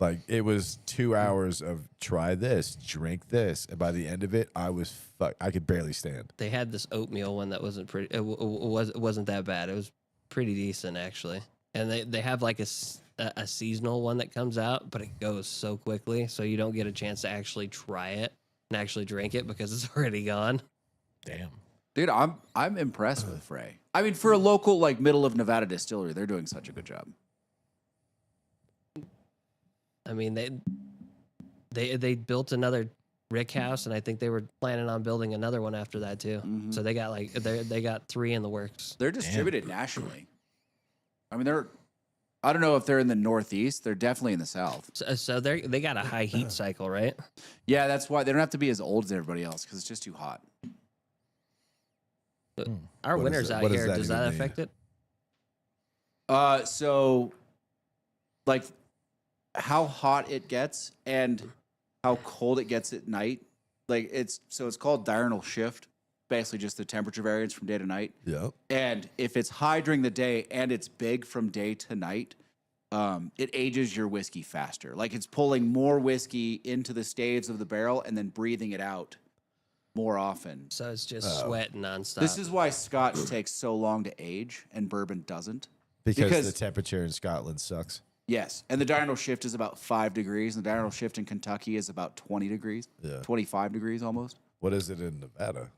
Like it was 2 hours of try this, drink this, and by the end of it, I was I could barely stand. They had this oatmeal one that wasn't pretty. It wasn't that bad. It was pretty decent actually. And they have like a seasonal one that comes out, but it goes so quickly, so you don't get a chance to actually try it and actually drink it because it's already gone. Damn. Dude, I'm impressed with Frey. I mean, for a local like middle of Nevada distillery, they're doing such a good job. I mean, they built another rick house, and I think they were planning on building another one after that too. Mhm. So they got they got 3 in the works. They're distributed nationally. I mean, I don't know if they're in the Northeast. They're definitely in the South. So they got a high heat cycle, right? Yeah, that's why they don't have to be as old as everybody else because it's just too hot. Our What is winters that- out what does here, that does even that mean? affect it? So, like, how hot it gets and how cold it gets at night. Like it's called diurnal shift. Basically, just the temperature variance from day to night. Yep. And if it's high during the day and it's big from day to night, it ages your whiskey faster. Like it's pulling more whiskey into the staves of the barrel and then breathing it out more often. So it's just sweating nonstop. This is why Scotch takes so long to age and bourbon doesn't. Because the temperature in Scotland sucks. Yes, and the diurnal shift is about 5 degrees, and the diurnal shift in Kentucky is about 20 degrees, Yeah. 25 degrees almost. What is it in Nevada?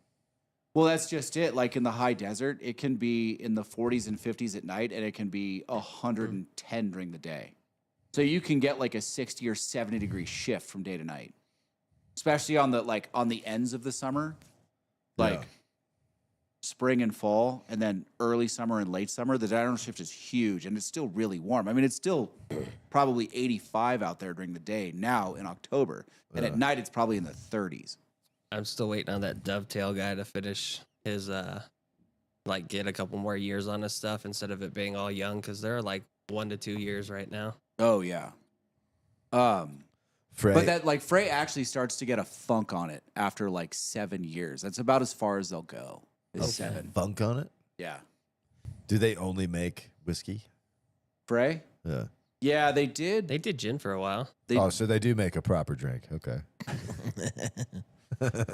Well, that's just it. Like in the high desert, it can be in the 40s and 50s at night, and it can be 110 during the day. So you can get like a 60 or 70 degree shift from day to night, especially on the ends of the summer, like Yeah. spring and fall, and then early summer and late summer. The diurnal shift is huge, and it's still really warm. I mean, it's still probably 85 out there during the day now in October, and at night it's probably in the 30s. I'm still waiting on that Dovetail guy to finish his get a couple more years on his stuff instead of it being all young, because they're like 1 to 2 years right now. Oh yeah. Frey. But that like Frey actually starts to get a funk on it after like 7 years. That's about as far as they'll go. Is 7. Funk on it? Yeah. Do they only make whiskey? Frey? Yeah. Yeah, they did. They did gin for a while. So they do make a proper drink. Okay.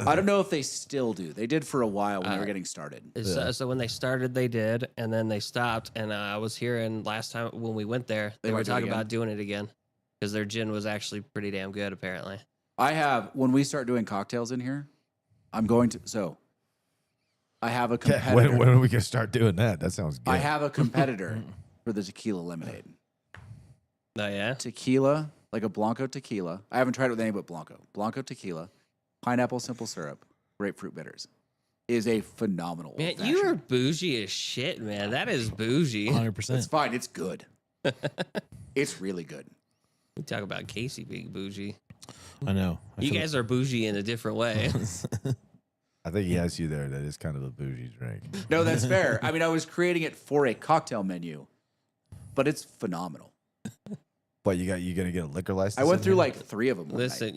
I don't know if they still do. They did for a while when they were getting started. So when they started, they did, and then they stopped. And I was hearing last time when we went there, they were might do it talking again. about doing it again because their gin was actually pretty damn good, apparently. When we start doing cocktails in here, I have a competitor. When are we gonna start doing that? That sounds good. I have a competitor for the tequila lemonade. Oh yeah, Tequila, like a Blanco tequila. I haven't tried it with any but Blanco. Blanco tequila, pineapple simple syrup, grapefruit bitters is a phenomenal. man, old-fashioned. you are bougie as shit, man. That is bougie. 100%. It's fine. It's good. It's really good. We talk about Casey being bougie. I know. You guys are bougie in a different way. I think he has you there. That is kind of a bougie drink. No, that's fair. I mean, I was creating it for a cocktail menu, but it's phenomenal. But you gonna get a liquor license? I went in through here? like 3 of them. Listen,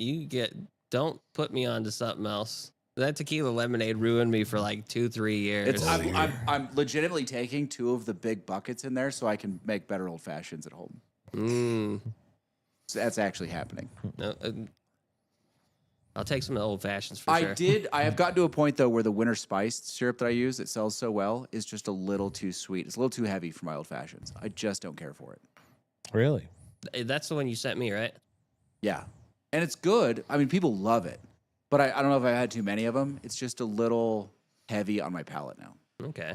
don't put me on to something else. That tequila lemonade ruined me for like 2-3 years. I'm legitimately taking 2 of the big buckets in there so I can make better old fashions at home. So that's actually happening. No, I'll take some old fashions for sure. I have gotten to a point though where the winter spiced syrup that I use that sells so well is just a little too sweet. It's a little too heavy for my old fashions. I just don't care for it. Really? That's the one you sent me, right? Yeah. And it's good. I mean, people love it. But I don't know if I've had too many of them. It's just a little heavy on my palate now. Okay.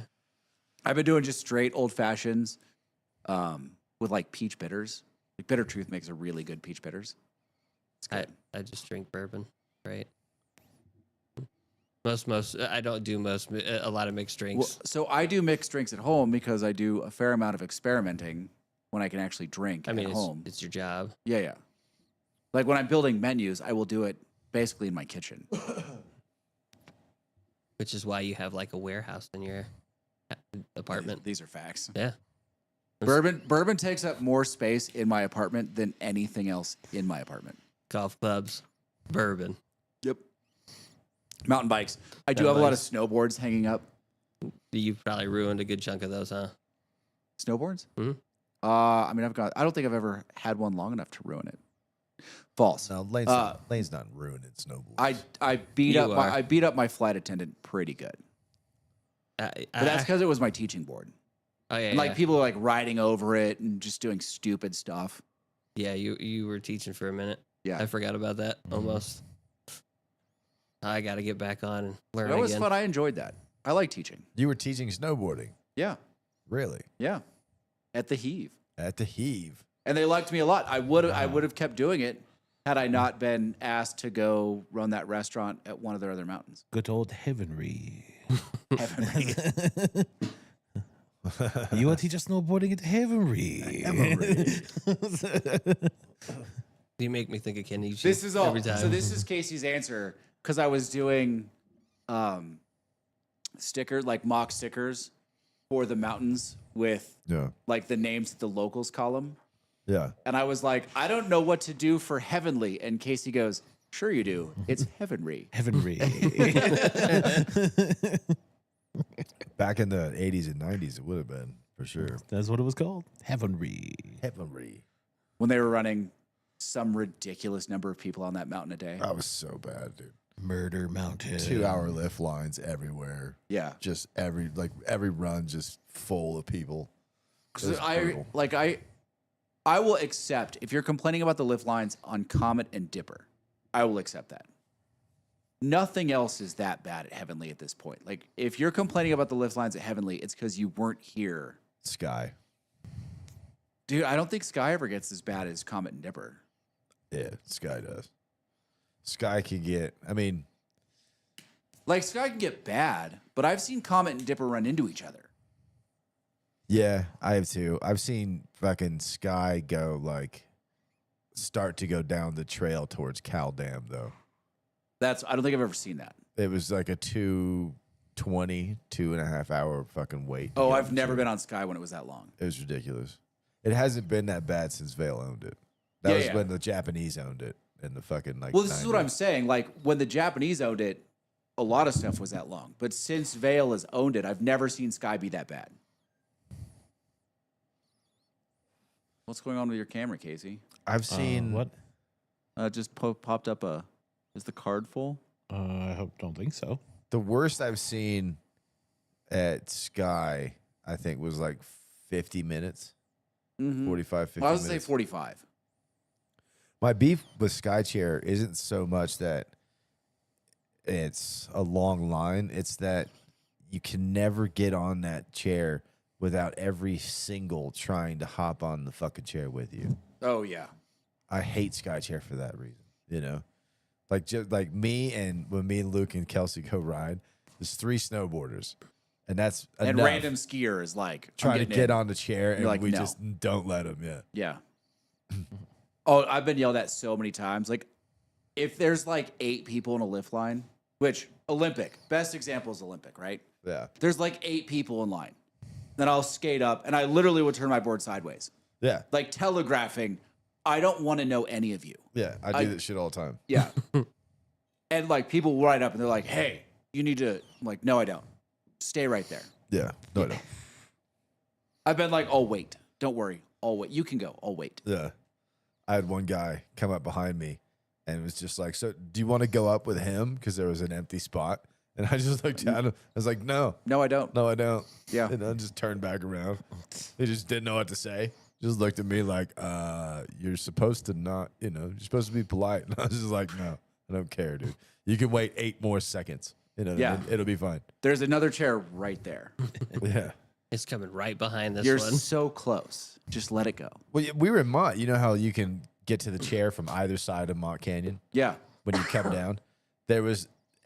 I've been doing just straight old fashions with like peach bitters. Like Bitter Truth makes a really good peach bitters. It's good. I just drink bourbon, right? I don't do a lot of mixed drinks. Well, so I do mixed drinks at home because I do a fair amount of experimenting when I can actually drink at home. It's your job. Yeah. Like when I'm building menus, I will do it basically in my kitchen. Which is why you have like a warehouse in your apartment. These are facts. Yeah. Bourbon takes up more space in my apartment than anything else in my apartment. Golf clubs, bourbon. Yep. Mountain bikes. I do have a lot of snowboards hanging up. You've probably ruined a good chunk of those, huh? Snowboards? Mm-hmm. I mean, I don't think I've ever had one long enough to ruin it. False. No, Lane's not ruining snowboards. I beat up my flight attendant pretty good. But that's because it was my teaching board. Oh yeah. And like people are like riding over it and just doing stupid stuff. Yeah, you were teaching for a minute. Yeah. I forgot about that almost. I got to get back on and learn That was again. fun. I enjoyed that. I like teaching. You were teaching snowboarding? Yeah. Really? Yeah. At the Heave. At the Heave. And they liked me a lot. I would have kept doing it had I not been asked to go run that restaurant at one of their other mountains. Good old Heavenry. Heavenly. You want to teach us snowboarding at Heavenry? You make me think of Kenichi. This is all. every time. So this is Casey's answer because I was doing mock stickers for the mountains with like the names that the locals call them. Yeah. And I was like, I don't know what to do for Heavenly. And Casey goes, sure you do. It's Heavenry. Heavenry. Back in the 80s and 90s, it would have been, for sure. That's what it was called. Heavenry. Heavenry. When they were running some ridiculous number of people on that mountain a day. That was so bad, dude. Murder Mountain. 2-hour lift lines everywhere. Yeah. Just every run just full of people. So I will accept if you're complaining about the lift lines on Comet and Dipper. I will accept that. Nothing else is that bad at Heavenly at this point. Like if you're complaining about the lift lines at Heavenly, it's because you weren't here. Sky. Dude, I don't think Sky ever gets as bad as Comet and Dipper. Yeah, Sky does. Sky can get, Sky can get bad, but I've seen Comet and Dipper run into each other. yeah, I have too. I've seen fucking Sky start to go down the trail towards Cal Dam, though. I don't think I've ever seen that. It was like a 2.5 hour fucking wait. Oh, I've never been on Sky when it was that long. It was ridiculous. It hasn't been that bad since Vail owned it. That was when the Japanese owned it in the fucking Well, this is what I'm saying. Like when the Japanese owned it, a lot of stuff was that long. But since Vail has owned it, I've never seen Sky be that bad. What's going on with your camera, Casey? I've seen What? Just popped up is the card full? I don't think so. the worst I've seen at Sky, I think, was like 50 minutes, 45, 50 Well, I was minutes. say 45. My beef with SkyChair isn't so much that it's a long line. It's that you can never get on that chair without every single trying to hop on the fucking chair with you. Oh, yeah. I hate SkyChair for that reason, you know? Like, just like me and when me and Luke and Kelsey go ride, there's 3 snowboarders. And that's And enough. random skier is like, Trying to get on the chair, and like, we no. just don't let them, Yeah. Oh, I've been yelled at so many times. Like, if there's like 8 people in a lift line, which Olympic, best example is Olympic, right? Yeah. There's like 8 people in line. Then I'll skate up and I literally would turn my board sideways. Yeah. Like telegraphing, I don't want to know any of you. Yeah. I do that shit all the time. Yeah. And like people line up and they're like, "Hey, you need to." I'm like, "No, I don't. Stay right there." Yeah. No, I don't. I've been like, "Oh wait, don't worry. I'll wait. You can go. I'll wait." Yeah. I had one guy come up behind me and was just like, "So do you want to go up with him?" Because there was an empty spot. And I just looked at him. I was like, "No, No, I don't. no, I don't." Yeah. And I just turned back around. He just didn't know what to say. Just looked at me like, "You're supposed to not, you're supposed to be polite." And I was just like, "No, I don't care, dude. You can wait 8 more seconds. Yeah. It'll be fine." There's another chair right there. Yeah. It's coming right behind this You're one. so close. Just let it go. Well, we were in Mott. You know how you can get to the chair from either side of Mott Canyon Yeah. when you come down?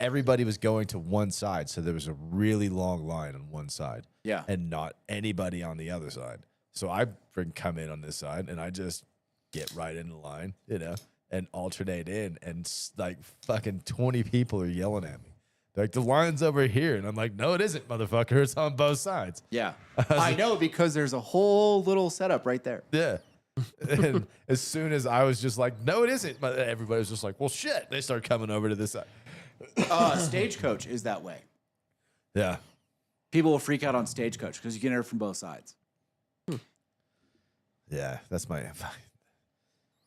Everybody was going to one side, so there was a really long line on one side. Yeah. And not anybody on the other side. So I come in on this side, and I just get right in the line, and alternate in, and like fucking 20 people are yelling at me. They're like, "The line's over here," and I'm like, "No, it isn't, motherfucker. It's on both sides." Yeah. I know because there's a whole little setup right there. Yeah. And as soon as I was just like, "No, it isn't," everybody was just like, "Well, shit." They start coming over to this side. Stagecoach is that way. Yeah. People will freak out on Stagecoach because you can enter from both sides. Yeah, that's my.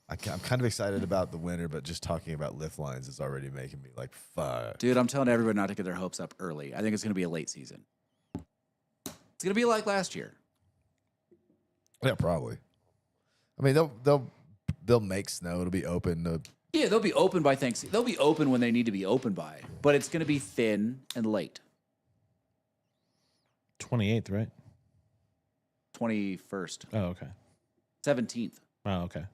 I'm kind of excited about the winter, but just talking about lift lines is already making me like, fuck. Dude, I'm telling everybody not to get their hopes up early. I think it's going to be a late season. It's going to be like last year. Yeah, probably. I mean, they'll make snow. It'll be open. Yeah, they'll be open by Thanksgiving. They'll be open when they need to be open by, but it's going to be thin and late. 28th, right? 21st. Oh, okay. 17th. Oh, okay.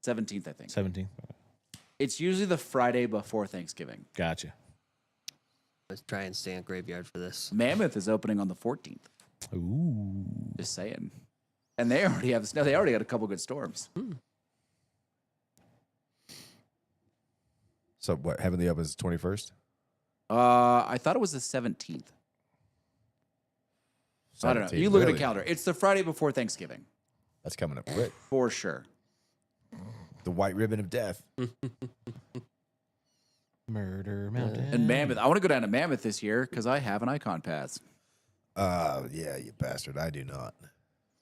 17th, I think. 17th. It's usually the Friday before Thanksgiving. Gotcha. Let's try and stay on graveyard for this. Mammoth is opening on the 14th. Ooh. Just saying. And they already have the snow. They already got a couple good storms. So what? Heavenly Up is 21st. I thought it was the 17th. I don't know. 17th, You look at really? the calendar. It's the Friday before Thanksgiving, That's coming up quick. for sure. The white ribbon of death. Murder Mountain. And Mammoth. I want to go down to Mammoth this year because I have an Icon Pass. Yeah, you bastard. I do not.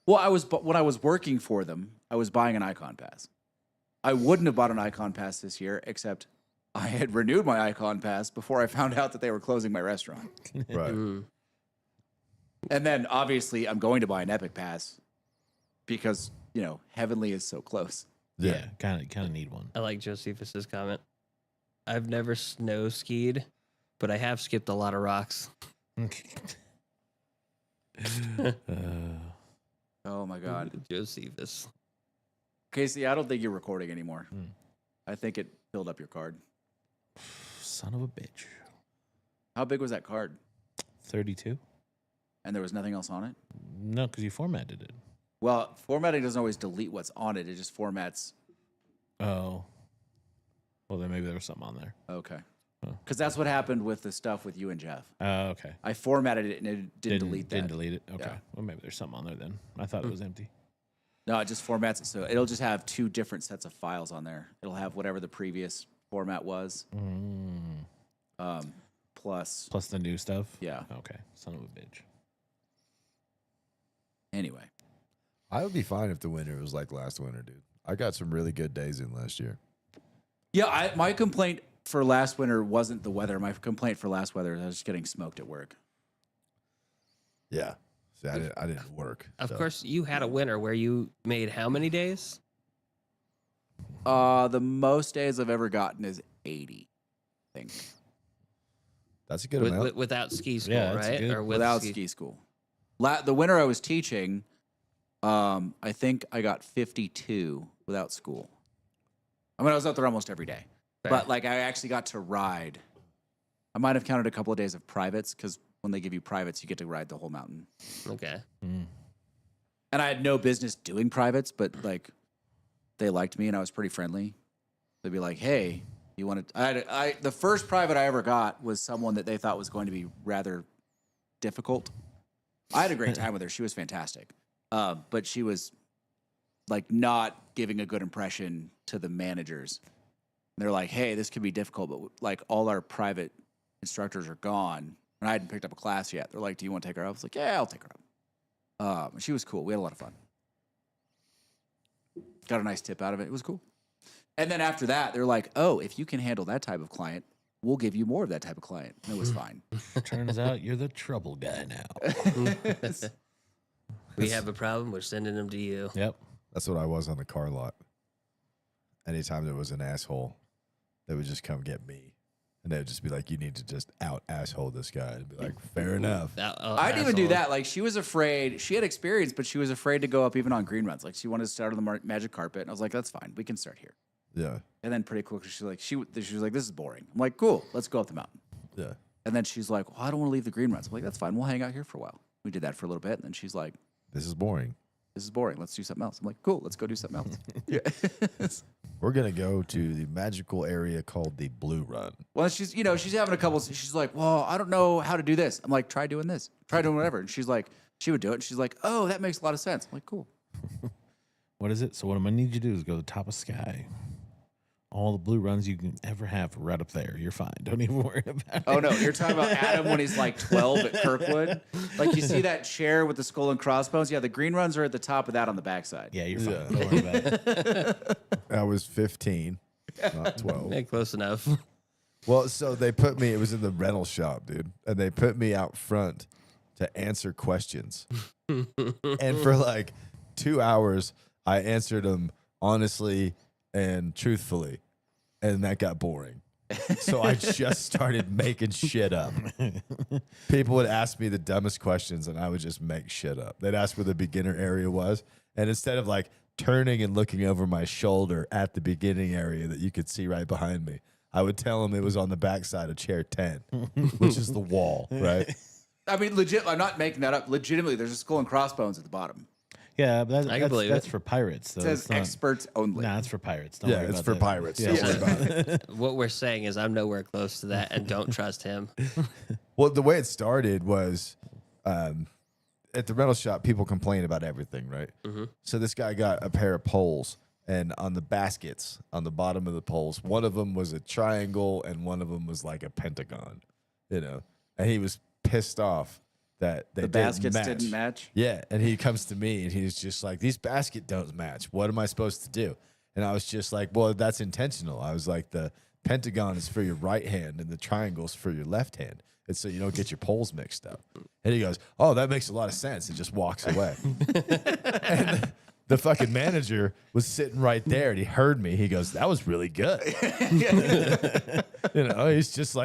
Well, when I was working for them, I was buying an Icon Pass. I wouldn't have bought an Icon Pass this year, except I had renewed my Icon Pass before I found out that they were closing my restaurant. Right. And then obviously I'm going to buy an Epic Pass because, Heavenly is so close. Yeah, kind of need one. I like Josephus's comment. I've never snow skied, but I have skipped a lot of rocks. Oh my God. Josephus. Casey, I don't think you're recording anymore. I think it filled up your card. Son of a bitch. How big was that card? 32? And there was nothing else on it? No, because you formatted it. Well, formatting doesn't always delete what's on it. It just formats. Oh. Well, then maybe there was something on there. Okay. Oh. Because that's what happened with the stuff with you and Jeff. Oh, okay. I formatted it and it didn't delete that. Didn't delete it. Okay. Yeah. Well, maybe there's something on there then. I thought it was empty. No, it just formats it. So it'll just have 2 different sets of files on there. It'll have whatever the previous format was. Plus. Plus the new stuff? Yeah. Okay. Son of a bitch. Anyway. I would be fine if the winter was like last winter, dude. I got some really good days in last year. Yeah, my complaint for last winter wasn't the weather. My complaint for last weather, I was just getting smoked at work. Yeah. See, I didn't work. Of so. course, you had a winter where you made how many days? The most days I've ever gotten is 80, I think. That's a good amount. Without ski school, Yeah, that's right? good. Or with Without ski school. The winter I was teaching, I think I got 52 without school. I mean, I was out there almost every day. Fair. But, I actually got to ride. I might have counted a couple of days of privates because when they give you privates, you get to ride the whole mountain. Okay. And I had no business doing privates, but, they liked me and I was pretty friendly. They'd be like, hey, you want to... the first private I ever got was someone that they thought was going to be rather difficult. I had a great time with her. She was fantastic. But she was, not giving a good impression to the managers. They're like, hey, this could be difficult, but like all our private instructors are gone. And I hadn't picked up a class yet. They're like, do you want to take her up? I was like, yeah, I'll take her up. She was cool. We had a lot of fun. Got a nice tip out of it. It was cool. And then after that, they're like, oh, if you can handle that type of client, we'll give you more of that type of client. And it was fine. Turns out you're the trouble guy now. We have a problem. We're sending them to you. Yep. That's what I was on the car lot. Anytime there was an asshole, they would just come get me. And they would just be like, you need to just out asshole this guy. And be like, fair enough. I didn't even do that. Like, she was afraid. She had experience, but she was afraid to go up even on green runs. Like, she wanted to start on the magic carpet. And I was like, that's fine. We can start here. Yeah. And then pretty quickly, she was like, this is boring. I'm like, cool. Let's go up the mountain. Yeah. And then she's like, well, I don't want to leave the green runs. I'm like, that's fine. We'll hang out here for a while. We did that for a little bit. And then she's like, This is boring. this is boring. Let's do something else. I'm like, cool. Let's go do something else. Yeah. We're going to go to the magical area called the Blue Run. Well, she's having a couple. She's like, well, I don't know how to do this. I'm like, try doing this. Try doing whatever. And she's like, she would do it. And she's like, oh, that makes a lot of sense. I'm like, cool. What is it? So what I'm gonna need you to do is go to the top of Sky. All the blue runs you can ever have right up there. You're fine. Don't even worry about it. Oh, no. You're talking about Adam when he's like 12 at Kirkwood? Like, you see that chair with the skull and crossbones? Yeah, the green runs are at the top of that on the backside. Yeah, you're fine. Yeah. Don't worry about it. I was 15, not 12. Yeah, close enough. Well, so they put me, it was in the rental shop, dude. And they put me out front to answer questions. And for like 2 hours, I answered them honestly and truthfully. And that got boring. So I just started making shit up. People would ask me the dumbest questions and I would just make shit up. They'd ask where the beginner area was. And instead of like turning and looking over my shoulder at the beginning area that you could see right behind me, I would tell them it was on the backside of chair 10, which is the wall, right? I mean, legit. I'm not making that up. Legitimately, there's a skull and crossbones at the bottom. Yeah, but I can believe that's it. for pirates. It Though. says It's not- experts only. Nah, it's for pirates. Don't Yeah, worry it's about for that. pirates. Yeah. Don't worry about it. What we're saying is I'm nowhere close to that and don't trust him. Well, the way it started was at the rental shop, people complain about everything, right? Mm-hmm. So this guy got a pair of poles, and on the baskets, on the bottom of the poles, one of them was a triangle and one of them was like a pentagon, you know? And he was pissed off that they The didn't baskets match. didn't match. Yeah, and he comes to me and he's just like, these baskets don't match. What am I supposed to do? And I was just like, well, that's intentional. I was like, the pentagon is for your right hand and the triangle's for your left hand. And so you don't get your poles mixed up. And he goes, oh, that makes a lot of sense, and just walks away. And the fucking manager was sitting right there and he heard me. He goes, that was really good. You know, he's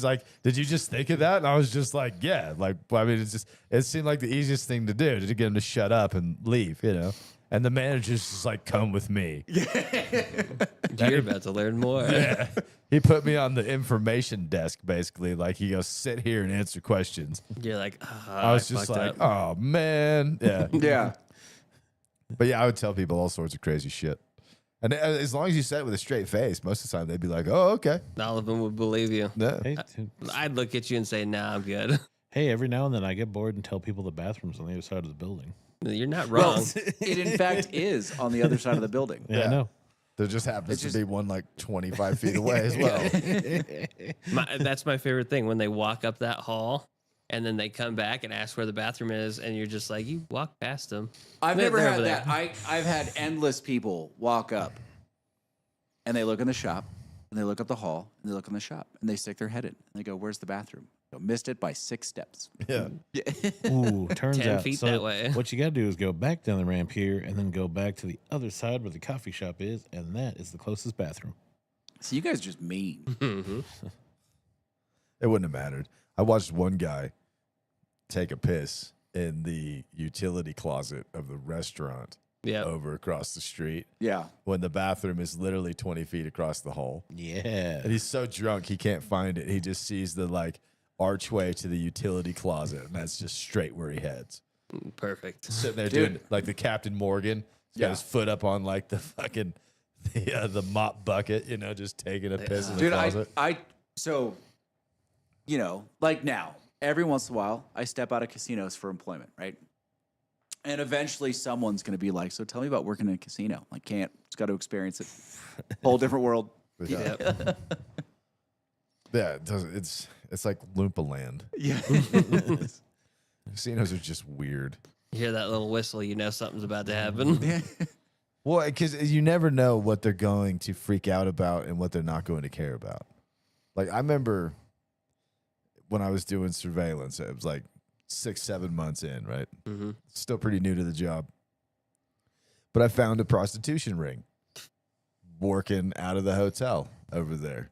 like, did you just think of that? And I was just like, yeah. Like, I mean, it seemed like the easiest thing to do to get him to shut up and leave, you know? And the manager's just like, come with me. You're about to learn more. Yeah. He put me on the information desk, basically. Like, he goes, sit here and answer questions. You're like, I was just like, oh, man. Yeah. Yeah. But yeah, I would tell people all sorts of crazy shit. And as long as you said it with a straight face, most of the time they'd be like, oh, okay. all of them would believe you. No. Hey, dude. I'd look at you and say, nah, I'm good. Hey, every now and then I get bored and tell people the bathroom's on the other side of the building. You're not Well, wrong. it in fact is on the other side of the building. Yeah, I know. There just happens It's to just- be one like 25 feet away as well. That's my favorite thing when they walk up that hall and then they come back and ask where the bathroom is, and you're just like, you walk past them. I've They're never over had there. that. I've had endless people walk up and they look in the shop and they look up the hall and they look in the shop and they stick their head in and they go, where's the bathroom? I go, missed it by 6 steps. Yeah. Ooh, turns 10 out. feet So that way. what you got to do is go back down the ramp here and then go back to the other side where the coffee shop is, and that is the closest bathroom. So you guys are just mean. Mm-hmm. It wouldn't have mattered. I watched one guy take a piss in the utility closet of the restaurant Yeah. over across the street Yeah. when the bathroom is literally 20 feet across the hall. Yeah. And he's so drunk he can't find it. He just sees the like archway to the utility closet, and that's just straight where he heads. Perfect. Sitting there Dude. doing like the Captain Morgan. He's got Yeah. his foot up on like the fucking the mop bucket, you know, just taking a piss in the Dude, closet. so, you know, like now, every once in a while, I step out of casinos for employment, right? And eventually someone's going to be like, so tell me about working in a casino. I can't. Just got to experience it. Whole different world. But Yep. yeah, it doesn't. It's like Loompa Land. Yeah. Casinos are just weird. You hear that little whistle, you know something's about to happen. Well, because you never know what they're going to freak out about and what they're not going to care about. Like, I remember when I was doing surveillance, it was like 6-7 months in, right? Mm-hmm. Still pretty new to the job. But I found a prostitution ring working out of the hotel over there.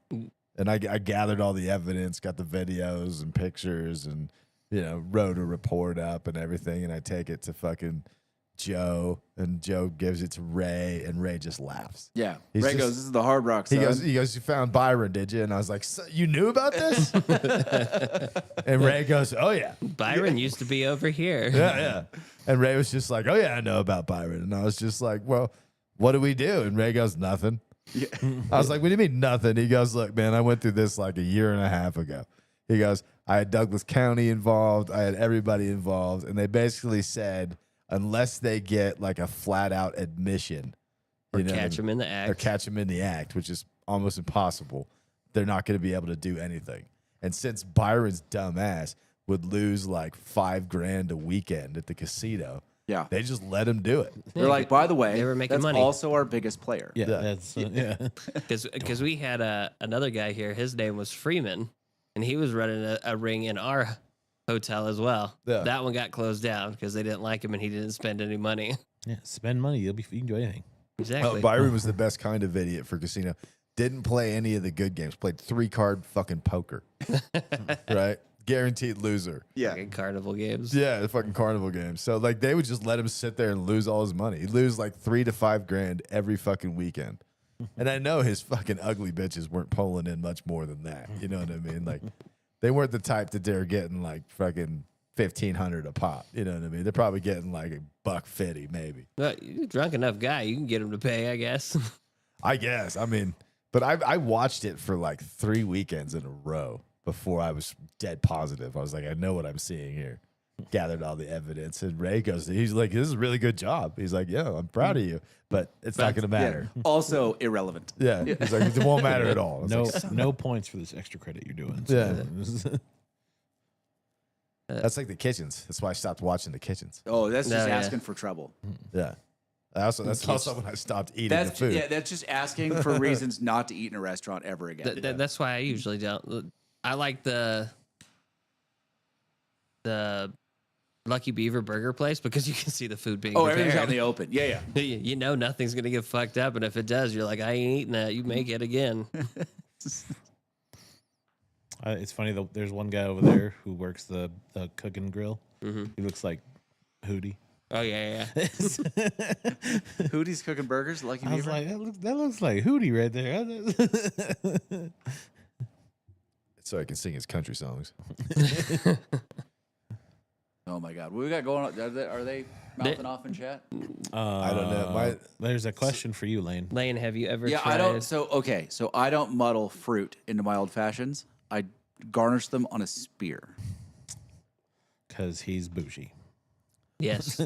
And I gathered all the evidence, got the videos and pictures, and, wrote a report up and everything. And I take it to fucking Joe, and Joe gives it to Ray, and Ray just laughs. Yeah. He's Ray just- goes, "This is the Hard Rock, son." He goes, "You found Byron, did you?" And I was like, "So, you knew about this?" And Ray goes, "Oh yeah, Byron used to be over here. yeah." And Ray was just like, "Oh yeah, I know about Byron." And I was just like, "Well, what do we do?" And Ray goes, "Nothing." Yeah. I was like, "What do you mean nothing?" He goes, "Look, man, I went through this like a year and a half ago." He goes, "I had Douglas County involved. I had everybody involved. And they basically said, unless they get like a flat out admission Or you know, catch him in the act. or catch them in the act, which is almost impossible, they're not going to be able to do anything." And since Byron's dumbass would lose like $5,000 a weekend at the casino, Yeah. they just let him do it. They're like, "By the way, they were making that's money." also our biggest player." Yeah, Yeah. that's yeah. Because we had another guy here. His name was Freeman, and he was running a ring in our hotel as well. Yeah. That one got closed down because they didn't like him and he didn't spend any money. Yeah, spend money. You can do anything. Exactly. Byron was the best kind of idiot for casino. Didn't play any of the good games. Played 3-card fucking poker. Right? Guaranteed loser. Yeah. Fucking carnival games. Yeah, the fucking carnival games. So like they would just let him sit there and lose all his money. He'd lose like $3,000 to $5,000 every fucking weekend. And I know his fucking ugly bitches weren't pulling in much more than that. You know what I mean? Like they weren't the type that they're getting like fucking $1,500 a pop. You know what I mean? They're probably getting like $150 maybe. But you're a drunk enough guy, you can get him to pay, I guess. I guess. I mean, but I watched it for like 3 weekends in a row before I was dead positive. I was like, I know what I'm seeing here. Gathered all the evidence, and Ray goes, he's like, "This is a really good job." He's like, "Yeah, I'm proud of you, but it's not going to matter." Yeah. Also irrelevant. Yeah, he's like, "It won't matter at all." I was No, like, no points for this extra credit you're doing. Yeah. That's like the kitchens. That's why I stopped watching the kitchens. Oh, that's just No, yeah. asking for trouble. Yeah, that's also when I stopped eating the That's food. yeah, that's just asking for reasons not to eat in a restaurant ever again. That's why I usually don't. I like the Lucky Beaver burger place because you can see the food being Oh, everything's out in prepared. the open. Yeah, yeah. You know nothing's going to get fucked up, and if it does, you're like, I ain't eating that. You make it again. It's funny though. There's one guy over there who works the cook and grill. Mm-hmm. He looks like Hootie. Oh, yeah. Hootie's cooking burgers. Lucky I was Beaver. like, that looks like Hootie right there. So I can sing his country songs. Oh my God, what we got going on? Are they mouthing off in chat? I don't know. There's a question for you, Lane. Lane, have you ever Yeah, tried? I don't. So I don't muddle fruit into my old fashions. I garnish them on a spear. Because he's bougie. Yes.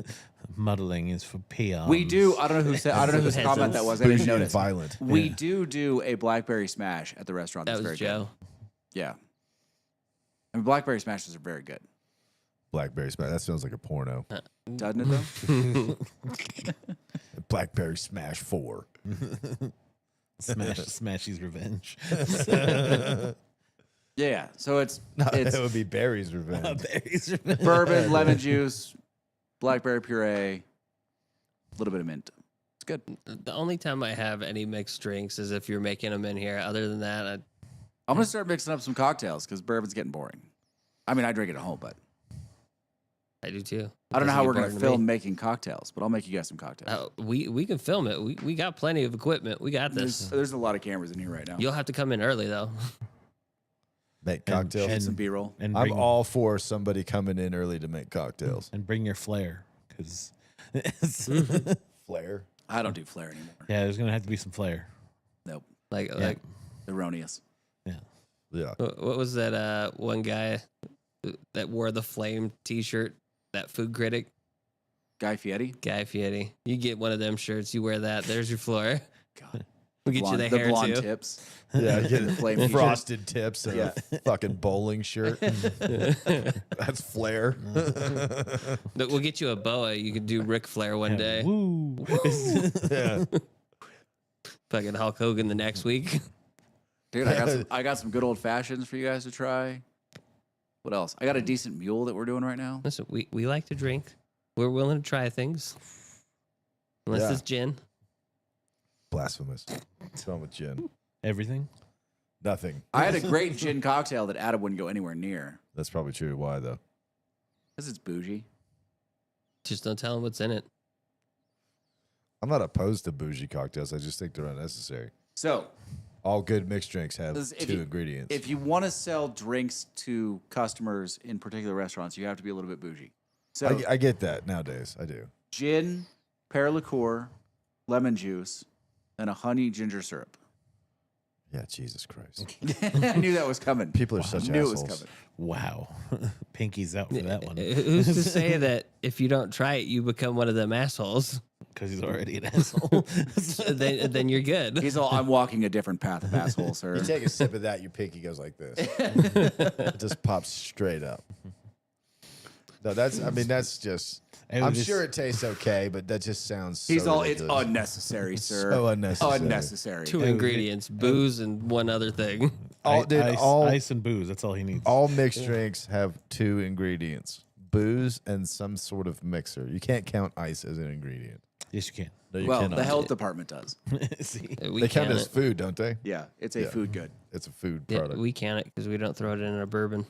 Muddling is for peons. We do. I don't know who said. I don't know whose Peasants. comment that was. I didn't Bougie and notice. violent. We do a blackberry smash at the restaurant. That That's was very Joe. good. Yeah, I mean blackberry smashes are very good, Blackberry Smash. That sounds like a porno. doesn't it though? Blackberry Smash 4. Smashy's revenge. Yeah. So it's That would be Barry's Revenge. Barry's revenge. bourbon, lemon juice, blackberry puree, a little bit of mint. It's good. The only time I have any mixed drinks is if you're making them in here. Other than that, I'm gonna start mixing up some cocktails because bourbon's getting boring. I mean, I drink it at home, but I do too. I don't know Doesn't how get we're gonna boring to film me. making cocktails. But I'll make you guys some cocktails. We can film it. We got plenty of equipment. We got this. There's a lot of cameras in here right now. You'll have to come in early though. Make And- cocktails. Shoot some B-roll. And I'm bring, all for somebody coming in early to make cocktails. and bring your flair. Because Flair. I don't do flair anymore. yeah, there's going to have to be some flair. Nope. Like Erroneous. Yeah. Yeah. what was that one guy that wore the flame T-shirt? That food critic Guy Fieri. Guy Fieri. You get one of them shirts. You wear that. There's your floor. God. We'll get you the the hair blonde too. tips. Yeah, get The flame t-shirt. frosted tips and Yeah. a fucking bowling shirt. That's flair. But we'll get you a boa. You could do Ric Flair one day. Woo. Yeah. Fucking Hulk Hogan the next week. Dude, I got some good old fashions for you guys to try. What else? I got a decent mule that we're doing right now. Listen, we like to drink. We're willing to try things. Unless Yeah. it's gin. Blasphemous. What's wrong with gin? Everything. Nothing. I had a great gin cocktail that Adam wouldn't go anywhere near. That's probably true. Why though? Because it's bougie. Just don't tell them what's in it. I'm not opposed to bougie cocktails. I just think they're unnecessary. So, All good mixed drinks have If two you- ingredients. if you want to sell drinks to customers in particular restaurants, you have to be a little bit bougie. So, I get that nowadays. I do. gin, pear liqueur, lemon juice, and a honey ginger syrup. Yeah, Jesus Christ. I knew that was coming. People are such I knew assholes. it was coming. Wow. Pinky's out for that one. Who's to say that if you don't try it, you become one of them assholes? Because he's already an asshole. then you're good. He's all, I'm walking a different path of asshole, sir. You take a sip of that, your pinky goes like this. It just pops straight up. No, that's just. It was I'm just- sure it tastes okay, but that just sounds. So He's all, it's ridiculous. unnecessary, sir. So unnecessary. Unnecessary. Two ingredients: booze and one other thing. Ice and booze. That's all he needs. All mixed drinks have two ingredients: booze and some sort of mixer. You can't count ice as an ingredient. Yes, you can. No, you Well, cannot. the health department does. See? We They count count as it. food, don't they? Yeah, it's a Yeah. food good. It's a food Yeah, product. we count it because we don't throw it in a bourbon.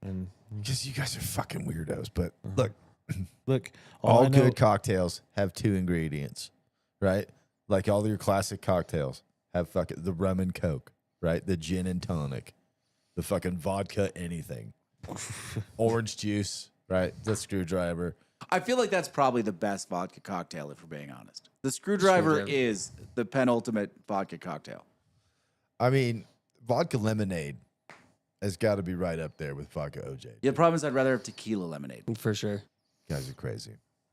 And Because you guys are fucking weirdos. But look, look, all I know- good cocktails have two ingredients, right? Like all your classic cocktails have fucking the rum and coke, right? The gin and tonic, the fucking vodka, anything, orange juice, right? The screwdriver. I feel like that's probably the best vodka cocktail, if we're being honest. The screwdriver Screwdriver. is the penultimate vodka cocktail. I mean, vodka lemonade has got to be right up there with vodka OJ. Yeah, the problem is I'd rather have tequila lemonade. For sure. You guys are crazy.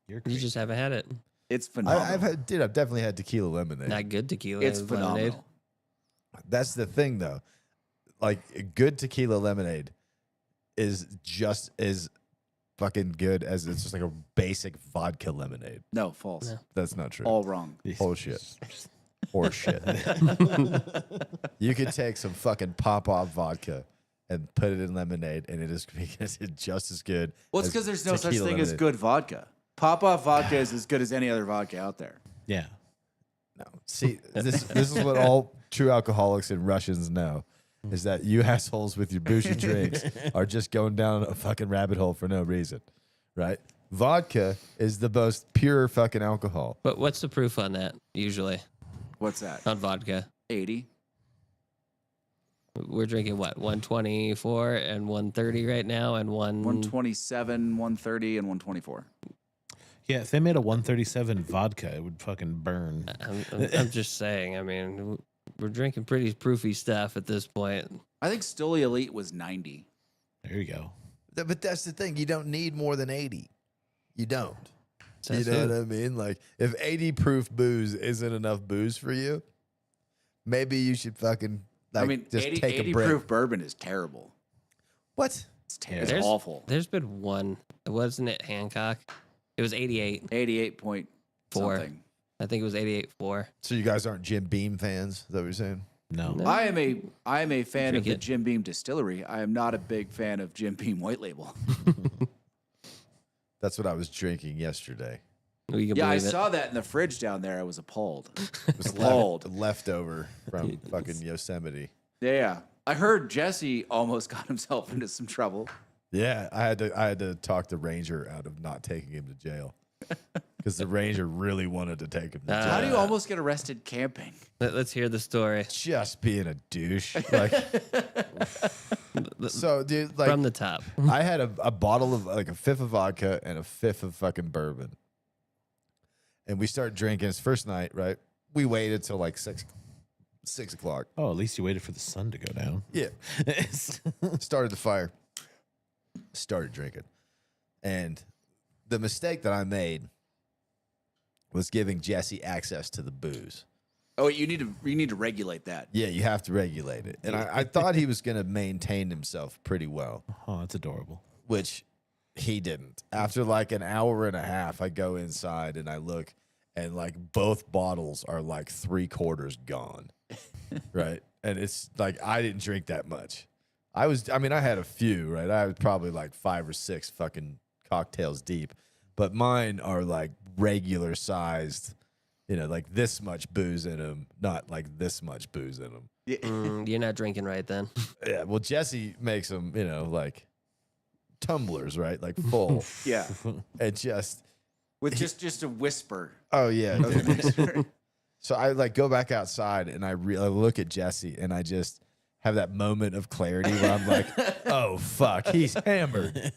You're You crazy. just haven't had it. It's phenomenal. I've definitely had tequila lemonade. Not good tequila. it's lemonade. phenomenal. That's the thing, though. Like a good tequila lemonade is just as fucking good as it's just like a basic vodka lemonade. No, false. No. That's not true. All wrong. Bullshit. Horse shit. You could take some fucking pop-off vodka and put it in lemonade, and it is just as good. Well, it's as because there's no such tequila thing as lemonade. good vodka. Pop-off vodka is as good as any other vodka out there. Yeah. No. See, this is what all true alcoholics and Russians know. Is that you assholes with your bougie drinks are just going down a fucking rabbit hole for no reason, right? Vodka is the most pure fucking alcohol. But what's the proof on that, usually, What's that? on vodka? 80. We're drinking what, 124 and 130 right now, and 127, 130, and 124. Yeah, if they made a 137 vodka, it would fucking burn. I'm just saying. I mean, we're drinking pretty proofy stuff at this point. I think Stoli Elite was 90. There you go. But that's the thing. You don't need more than 80. You don't. So You that's know it. what I mean? Like, if 80 proof booze isn't enough booze for you, maybe you should fucking like I mean, just 80, take 80 a break. proof bourbon is terrible. What? It's terrible. There's- It's awful. There's been one. Wasn't it Hancock? It was 88. 88 point Four. something. I think it was 88.4. So you guys aren't Jim Beam fans? Is that what you're saying? No. No. I am a fan of Drink the it. Jim Beam distillery. I am not a big fan of Jim Beam White Label. That's what I was drinking yesterday. We can Yeah, I believe it. saw that in the fridge down there. I was appalled. It was Appalled. leftover from fucking Yosemite. Yeah. I heard Jesse almost got himself into some trouble. Yeah, I had to talk the ranger out of not taking him to jail because the ranger really wanted to take him to jail. How do you almost get arrested camping? Let's hear the story Just being a douche. Like, so, dude, like, from the top. I had a bottle of like a fifth of vodka and a fifth of fucking bourbon, and we started drinking. It's first night, right? We waited till like 6 o'clock. Oh, at least you waited for the sun to go down. Yeah, started the fire, started drinking, and the mistake that I made was giving Jesse access to the booze. Oh, you need to regulate that. Yeah, you have to regulate it. And I thought he was going to maintain himself pretty well, Oh, that's adorable. which he didn't. After like an hour and a half, I go inside and I look, and like both bottles are like 3/4 gone. Right. And it's like, I didn't drink that much. I had a few, right? I was probably like 5 or 6 fucking cocktails deep, but mine are like regular sized, like this much booze in them, not like this much booze in them. Yeah. You're not drinking right then. Yeah. Well, Jesse makes them, like tumblers, right? Like full. Yeah. And just, With just a whisper. oh yeah. Dude. So I like go back outside and I look at Jesse and I just have that moment of clarity where I'm like, oh fuck, he's hammered,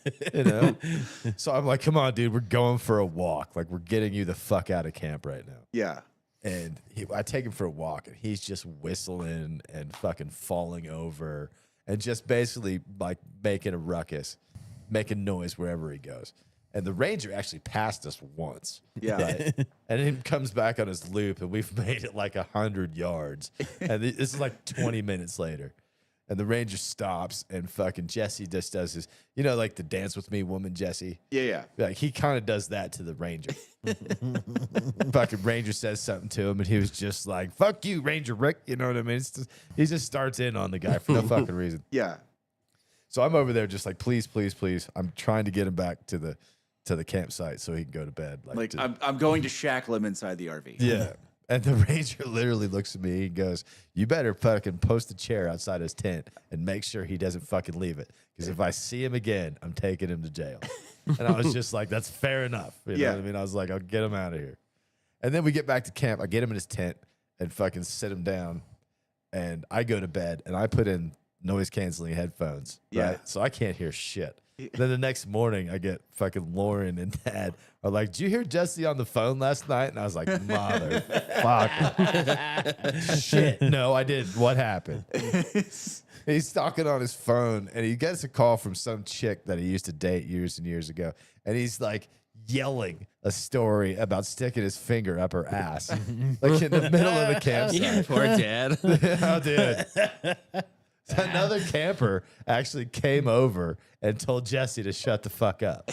So I'm like, come on, dude, we're going for a walk. Like we're getting you the fuck out of camp right now. Yeah. And I take him for a walk and he's just whistling and fucking falling over and just basically like making a ruckus, making noise wherever he goes. And the Ranger actually passed us once. Yeah. Right? And then he comes back on his loop, and we've made it like 100 yards. And this is like 20 minutes later. And the Ranger stops, and fucking Jesse just does his, like the dance with me woman, Jesse. Yeah. Like he kind of does that to the Ranger. Fucking Ranger says something to him, and he was just like, fuck you, Ranger Rick. You know what I mean? He just starts in on the guy for no fucking reason. Yeah. So I'm over there just like, please, please, please. I'm trying to get him back to the campsite so he can go to bed. I'm going to shackle him inside the RV. Yeah. And the Ranger literally looks at me and goes, you better fucking post a chair outside his tent and make sure he doesn't fucking leave it. Because if I see him again, I'm taking him to jail. And I was just like, that's fair enough. You know what I mean? I was like, I'll get him out of here. And then we get back to camp. I get him in his tent and fucking sit him down. And I go to bed and I put in noise canceling headphones. Yeah. Right? So I can't hear shit. Then the next morning, I get fucking Lauren and Dad are like, "Did you hear Jesse on the phone last night?" And I was like, "Motherfucker, shit, no, I didn't. What happened?" He's talking on his phone, and he gets a call from some chick that he used to date years and years ago, and he's like yelling a story about sticking his finger up her ass, like in the middle of the campsite. Poor dad. Oh, dude. Another camper actually came over and told Jesse to shut the fuck up.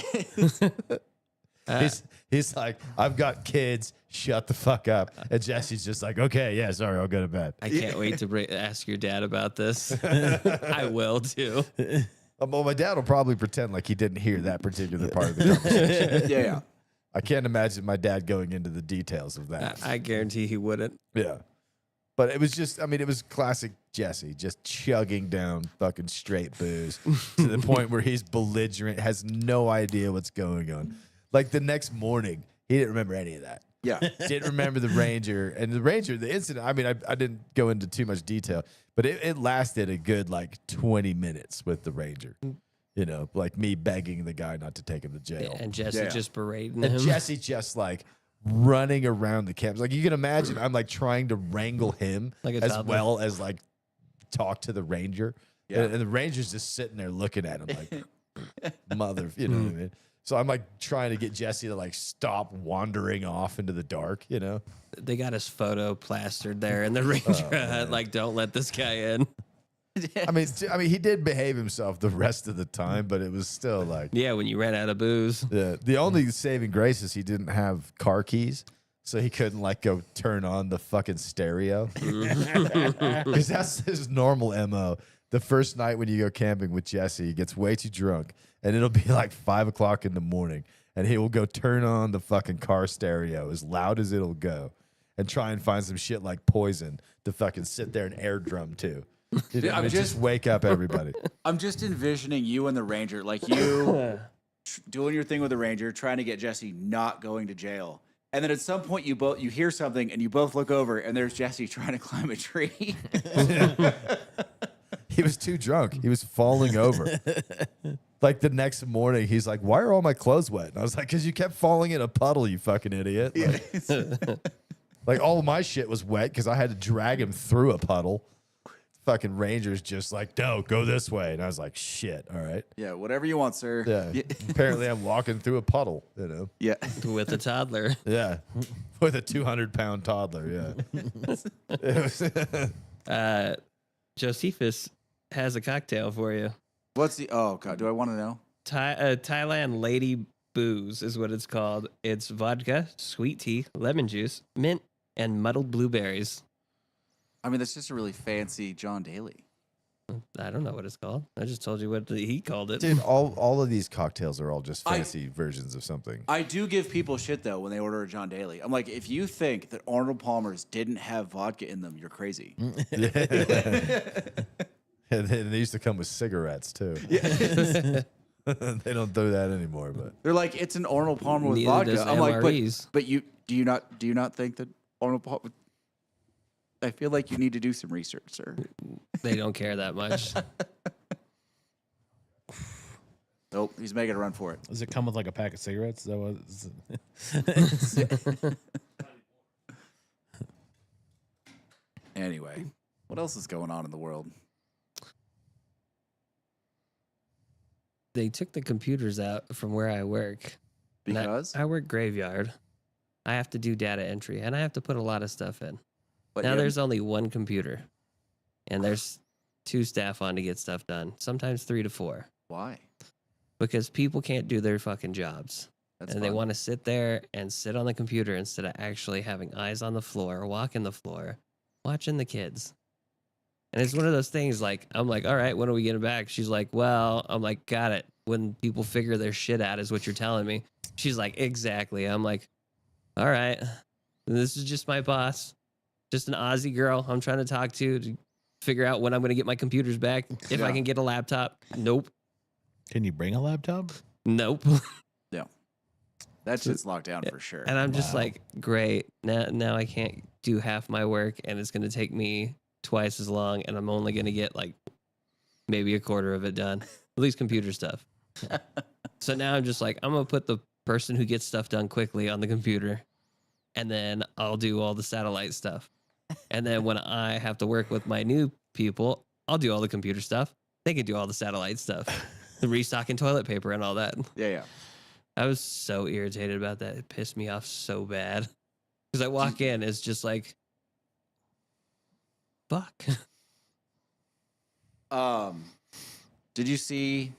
He's like, I've got kids, shut the fuck up. And Jesse's just like, okay, yeah, sorry, I'll go to bed. I can't wait to ask your dad about this. I will too. Well, my dad will probably pretend like he didn't hear that particular part of the conversation. Yeah. I can't imagine my dad going into the details of that. I guarantee he wouldn't. Yeah. But it was just, it was classic Jesse, just chugging down fucking straight booze to the point where he's belligerent, has no idea what's going on. Like the next morning, he didn't remember any of that. Yeah. Didn't remember the Ranger. And the incident, I didn't go into too much detail, but it lasted a good like 20 minutes with the Ranger. Like me begging the guy not to take him to jail. And Jesse just berating And him. Jesse just like running around the camp. Like you can imagine, I'm like trying to wrangle him Like a as toddler. well as like talk to the Ranger. Yeah. And the Ranger's just sitting there looking at him like, mother, you know what I mean? So I'm like trying to get Jesse to like stop wandering off into the dark, They got his photo plastered there in the Ranger hut. Like, don't let this guy in. I mean, he did behave himself the rest of the time, but it was still like, Yeah, when you ran out of booze. the only saving grace is he didn't have car keys. So he couldn't like go turn on the fucking stereo. Because that's his normal MO. The first night when you go camping with Jesse, he gets way too drunk. And it'll be like 5 o'clock in the morning. And he will go turn on the fucking car stereo as loud as it'll go. And try and find some shit like Poison to fucking sit there and air drum to. Just wake up everybody. I'm just envisioning you and the Ranger, like you doing your thing with the Ranger, trying to get Jesse not going to jail. And then at some point you hear something and you both look over and there's Jesse trying to climb a tree. He was too drunk. He was falling over. Like the next morning, he's like, "Why are all my clothes wet?" And I was like, "Because you kept falling in a puddle, you fucking idiot." Like all of my shit was wet because I had to drag him through a puddle. fucking ranger's just like, no, go this way. And I was like, shit, all right. Yeah, whatever you want, sir. Yeah. Apparently I'm walking through a puddle, you know. Yeah. with a toddler. Yeah. With a 200-pound toddler, yeah. Josephus has a cocktail for you. What's the? Oh God, do I want to know? Thailand Lady Booze is what it's called. It's vodka, sweet tea, lemon juice, mint, and muddled blueberries. I mean, that's just a really fancy John Daly. I don't know what it's called. I just told you what he called it. Dude, all of these cocktails are all just fancy versions of something. I do give people shit though when they order a John Daly. I'm like, if you think that Arnold Palmer's didn't have vodka in them, you're crazy. And they used to come with cigarettes too. They don't do that anymore, but They're like, it's an Arnold Palmer with Neither vodka. does I'm like, MREs. but you do you not think that Arnold Palmer? I feel like you need to do some research, sir. They don't care that much. Nope, he's making a run for it. Does it come with like a pack of cigarettes? Is that what? Anyway, what else is going on in the world? They took the computers out from where I work. And Because I work graveyard. I have to do data entry, and I have to put a lot of stuff in. But Now you- there's only one computer, and there's 2 staff on to get stuff done, sometimes 3 to 4, why? because people can't do their fucking jobs. That's and they fun. want to sit there and sit on the computer instead of actually having eyes on the floor, walking the floor, watching the kids. And it's one of those things like, I'm like, all right, when are we getting back? She's like, well, I'm like, got it. When people figure their shit out is what you're telling me. She's like, exactly. I'm like, all right, this is just my boss. Just an Aussie girl I'm trying to talk to figure out when I'm going to get my computers back. If I Yeah. can get a laptop. Nope. Can you bring a laptop? Nope. That shit's locked down for sure. And I'm just Wow. like, great. Now I can't do half my work, and it's going to take me twice as long, and I'm only going to get like maybe a quarter of it done. At least computer stuff. So now I'm just like, I'm going to put the person who gets stuff done quickly on the computer, and then I'll do all the satellite stuff. And then when I have to work with my new people, I'll do all the computer stuff. They can do all the satellite stuff, the restocking toilet paper and all that. Yeah. I was so irritated about that. It pissed me off so bad. Because I walk in, it's just like, fuck. Did you see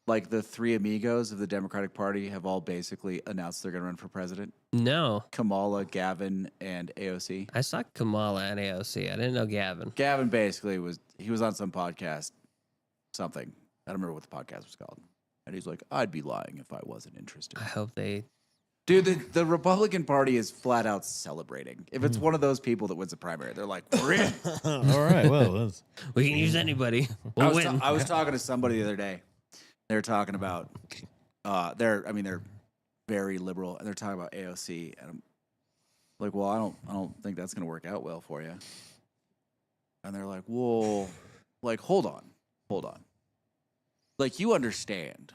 like the 3 amigos of the Democratic Party have all basically announced they're going to run for president? No. Kamala, Gavin, and AOC. I saw Kamala and AOC. I didn't know Gavin. Gavin basically was on some podcast, something. I don't remember what the podcast was called. And he's like, I'd be lying if I wasn't interested. I hope they. Dude, the Republican Party is flat out celebrating. If it's one of those people that wins a primary, they're like, we're in. All right. Well, that's, We can use anybody. I We'll was, win. I was talking to somebody the other day. They were talking about, they're very liberal, and they're talking about AOC, and I'm like, well, I don't think that's gonna work out well for you. And they're like, well, like, hold on. Like, you understand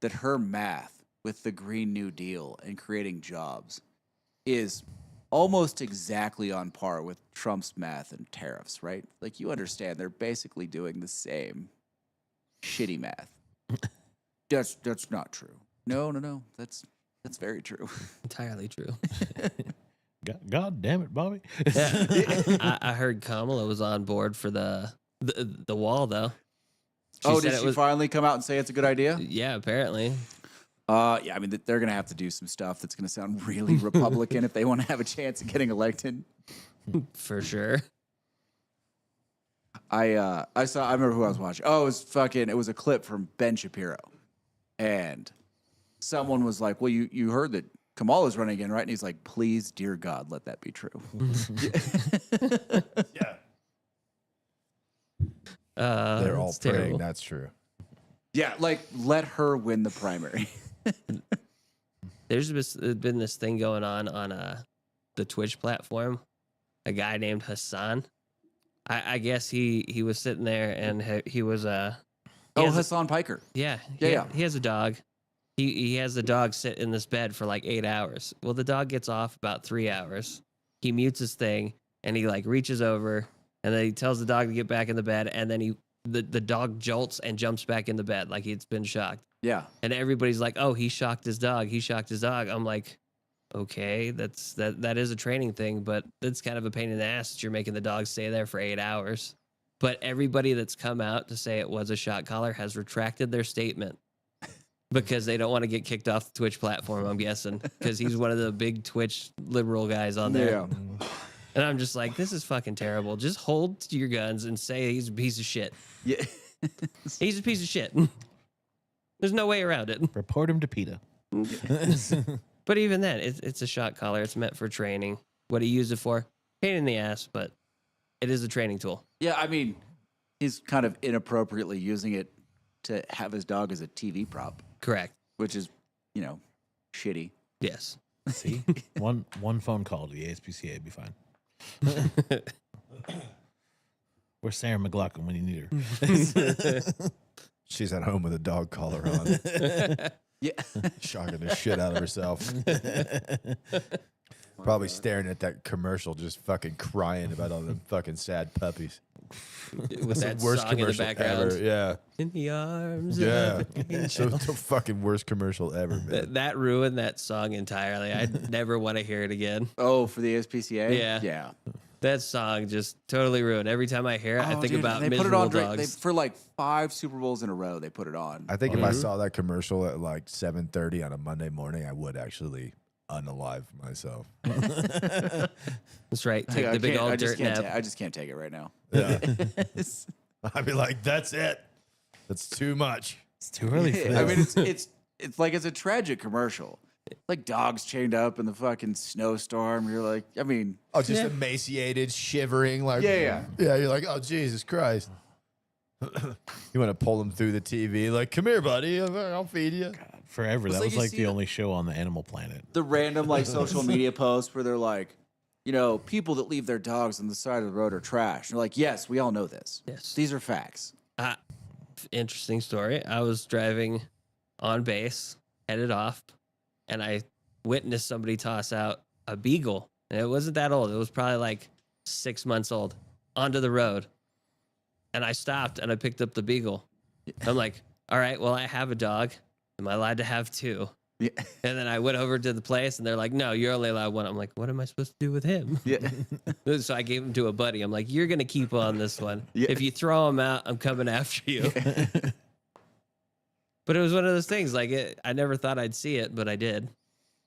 that her math with the Green New Deal and creating jobs is almost exactly on par with Trump's math and tariffs, right? Like, you understand they're basically doing the same shitty math. That's not true. No. That's very true. Entirely true. God damn it, Bobby. I heard Kamala was on board for the wall, though. Did she finally come out and say it's a good idea? Yeah, apparently. Yeah, I mean, they're going to have to do some stuff that's going to sound really Republican if they want to have a chance at getting elected. For sure. I remember who I was watching. Oh, it was a clip from Ben Shapiro. And someone was like, well, you heard that Kamala's running again, right? And he's like, please, dear God, let that be true. yeah, they're all that's praying. terrible. That's true. Yeah, like, let her win the primary. There's been this thing going on the Twitch platform. A guy named Hassan. I guess he was sitting there and he was Hassan Piker. Yeah. Yeah. He has a dog. He has the dog sit in this bed for like 8 hours. Well, the dog gets off about 3 hours. He mutes his thing and he like reaches over And then he tells the dog to get back in the bed, and then the dog jolts and jumps back in the bed like it's been shocked. Yeah. And everybody's like, "Oh, he shocked his dog. He shocked his dog." I'm like, "Okay, that is a training thing, but it's kind of a pain in the ass that you're making the dog stay there for 8 hours." But everybody that's come out to say it was a shock collar has retracted their statement because they don't want to get kicked off the Twitch platform, I'm guessing, because he's one of the big Twitch liberal guys on there. Yeah. And I'm just like, this is fucking terrible. Just hold to your guns and say he's a piece of shit. Yeah. He's a piece of shit. There's no way around it. Report him to PETA. But even then, it's a shock collar. It's meant for training. What he used it for, pain in the ass, but it is a training tool. Yeah, I mean, he's kind of inappropriately using it to have his dog as a TV prop, Correct. which is, shitty. Yes. See, one phone call to the ASPCA, be fine. Where's Sarah McLaughlin when you need her? She's at home with a dog collar on, Yeah. shocking the shit out of herself. Probably staring at that commercial, just fucking crying about all the fucking sad puppies. With that Worst song in the commercial background. ever. Yeah. In the arms Yeah. of an It's angel. the fucking worst commercial ever, man. That ruined that song entirely. I'd never want to hear it again. Oh, for the SPCA? Yeah. Yeah. That song just totally ruined. Every time I hear it, I Oh, think dude, about they put it miserable on dogs. for like 5 Super Bowls in a row. They put it on. I think if I saw that commercial at like 7:30 on a Monday morning, I would actually unalive myself. That's right. Take I the big can't- I old just dirt can't nap. I just can't take it right now. Yeah. I'd be like, that's it. That's too much. It's too early for this. I mean, it's like it's a tragic commercial. Like dogs chained up in the fucking snowstorm. You're like, I mean, Oh, just emaciated, shivering, like Yeah. You're like, oh Jesus Christ! You want to pull them through the TV, like, come here, buddy, I'll feed you. Forever. It's That like was you like see the the- only show on the Animal Planet. the random like social media posts where they're like, people that leave their dogs on the side of the road are trash. And they're like, yes, we all know this. Yes. These are facts. Interesting story. I was driving on base, headed off, and I witnessed somebody toss out a beagle. And it wasn't that old. It was probably like 6 months old onto the road. And I stopped and I picked up the beagle. I'm like, all right, well, I have a dog. Am I allowed to have 2? Yeah. And then I went over to the place and they're like, no, you're only allowed 1. I'm like, what am I supposed to do with him? Yeah. So I gave him to a buddy. I'm like, you're going to keep on this one. Yeah. If you throw him out, I'm coming after you. But it was one of those things. Like, I never thought I'd see it, but I did.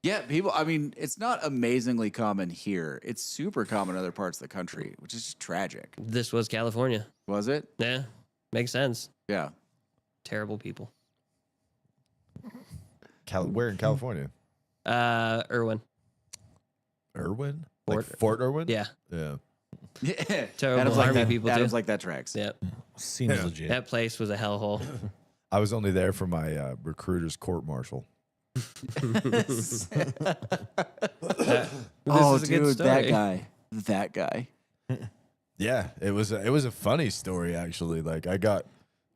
Yeah, people, I mean, it's not amazingly common here. It's super common in other parts of the country, which is just tragic. This was California. Was it? Yeah, makes sense. Yeah. Terrible people. Where in California? Irwin. Irwin? Fort- Like Fort Irwin? Yeah, Yeah. Terrible Adam's like army that, people, Adam's too. like that tracks. yeah. Seems Yeah. legit. That place was a hellhole. I was only there for my recruiter's court martial. This Oh, is a good dude, that story. guy. That guy. Yeah, it was a funny story actually. Like I got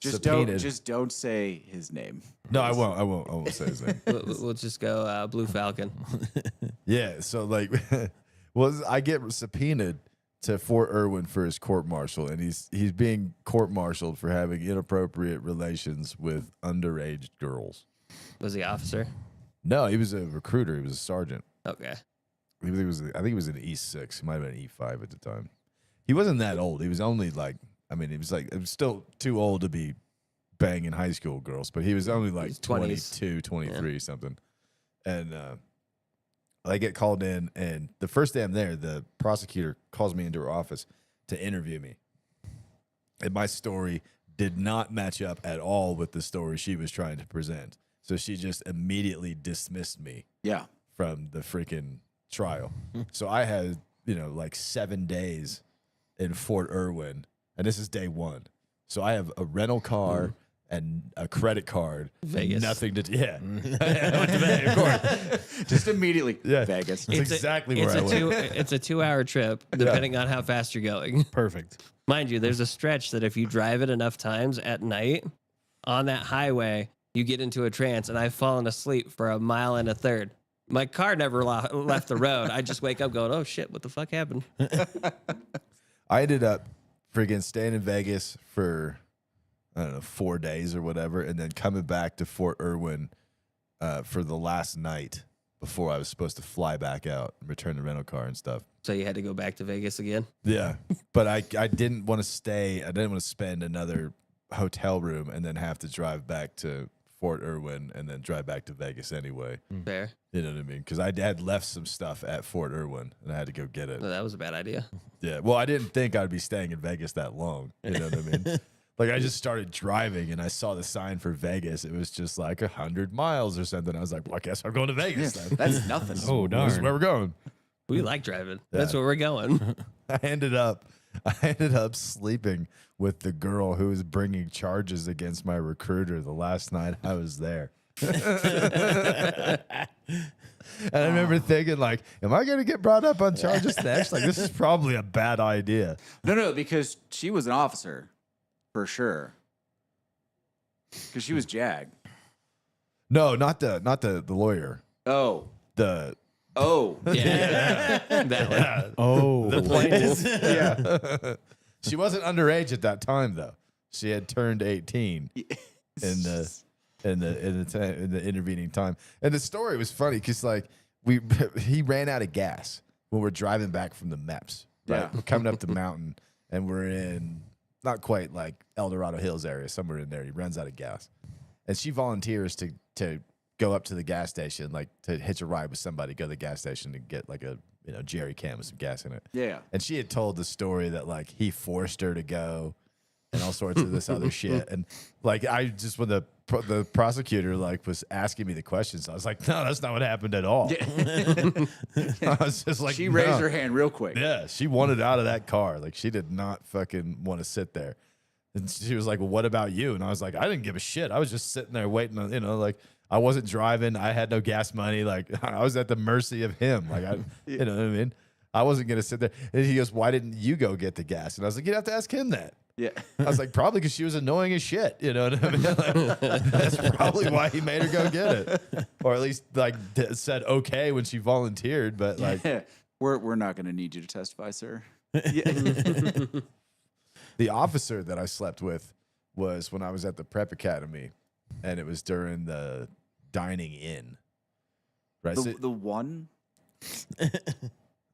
Just subpoenaed. don't say his name. No, I won't say his name. We'll just go Blue Falcon. Yeah, so like, I get subpoenaed to Fort Irwin for his court martial, and he's being court martialed for having inappropriate relations with underage girls. Was the officer? No, he was a recruiter. He was a sergeant. Okay. I think he was an E6. He might have been E5 at the time. He wasn't that old. He was only like, he was still too old to be banging high school girls, but he was only like He's 20s. 22, 23, something. And I get called in, and the first day I'm there, the prosecutor calls me into her office to interview me. And my story did not match up at all with the story she was trying to present. So she just immediately dismissed me Yeah. from the freaking trial. So I had, like 7 days in Fort Irwin, and this is day 1. So I have a rental car and a credit card. Vegas. Nothing to I went to Vegas, of course. Just immediately. Yeah. Vegas. That's exactly where I went. It's a 2-hour trip, depending on how fast you're going. Perfect. Mind you, there's a stretch that if you drive it enough times at night on that highway, you get into a trance, and I've fallen asleep for 1.33 miles. My car never left the road. I just wake up going, oh shit, what the fuck happened? I ended up freaking staying in Vegas for, I don't know, 4 days or whatever, and then coming back to Fort Irwin for the last night before I was supposed to fly back out and return the rental car and stuff. So you had to go back to Vegas again? Yeah. But I didn't want to stay. I didn't want to spend another hotel room and then have to drive back to Fort Irwin and then drive back to Vegas anyway. Fair. You know what I mean? Because I had left some stuff at Fort Irwin and I had to go get it. Well, that was a bad idea. Yeah. Well, I didn't think I'd be staying in Vegas that long. You know what I mean? Like I just started driving and I saw the sign for Vegas. It was just like 100 miles or something. I was like, well, I guess I'm going to Vegas then. That's nothing. Oh, This is darn. where we're going. We like driving. That's where we're going. I ended up sleeping with the girl who was bringing charges against my recruiter the last night I was there. And I remember thinking, like, am I going to get brought up on charges next? Like, this is probably a bad idea. No, because she was an officer, for sure. Because she was JAG. No, not the lawyer. Oh. Yeah. That one. Oh, The plaintiff. Yeah. She wasn't underage at that time, though. She had turned 18 in the intervening time. And the story was funny because like he ran out of gas when we're driving back from the MEPS. Right? Yeah. We're coming up the mountain and we're in not quite like El Dorado Hills area, somewhere in there. He runs out of gas. And she volunteers to go up to the gas station, like to hitch a ride with somebody, go to the gas station and get like a jerry can with some gas in it. Yeah. And she had told the story that like he forced her to go and all sorts of this other shit. And like I just when the prosecutor like was asking me the questions, I was like, no, that's not what happened at all. I was just like, She raised no. her hand real quick. Yeah, she wanted out of that car. Like she did not fucking want to sit there. And she was like, well, what about you? And I was like, I didn't give a shit. I was just sitting there waiting on, like I wasn't driving. I had no gas money. Like I was at the mercy of him. Like you know what I mean? I wasn't going to sit there. And he goes, why didn't you go get the gas? And I was like, you'd have to ask him that. Yeah. I was like, probably because she was annoying as shit. You know what I mean? Like, that's probably why he made her go get it. Or at least like said okay when she volunteered. But like, we're not going to need you to testify, sir. Yeah. the officer that I slept with was when I was at the prep academy, and it was during the dining in. Right. The one?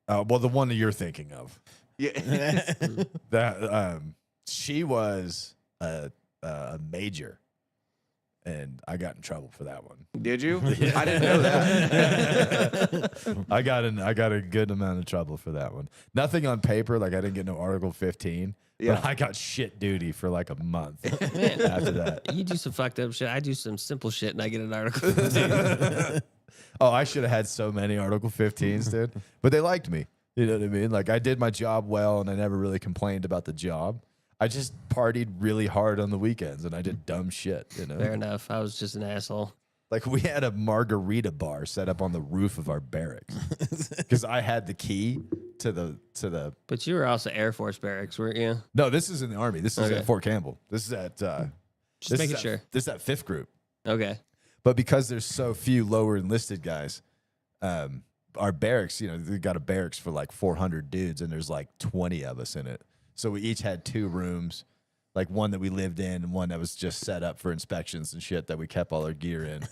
Well, the one that you're thinking of. Yeah. That she was a major, and I got in trouble for that one. Did you? I didn't know that. I got a good amount of trouble for that one. Nothing on paper, like I didn't get no Article 15. Yeah. But I got shit duty for like a month Man, after that. you do some fucked up shit. I do some simple shit, and I get an article. Oh, I should have had so many Article 15s, dude. But they liked me. You know what I mean? Like I did my job well, and I never really complained about the job. I just partied really hard on the weekends, and I did dumb shit. You know, Fair enough. I was just an asshole. like we had a margarita bar set up on the roof of our barracks because I had the key to the. But you were also Air Force barracks, weren't you? No, this is in the Army. This is Okay. at Fort Campbell. This is at. Just making sure. This is at 5th Group. Okay. But because there's so few lower enlisted guys, our barracks, they got a barracks for like 400 dudes, and there's like 20 of us in it. So we each had 2 rooms, like one that we lived in and one that was just set up for inspections and shit that we kept all our gear in.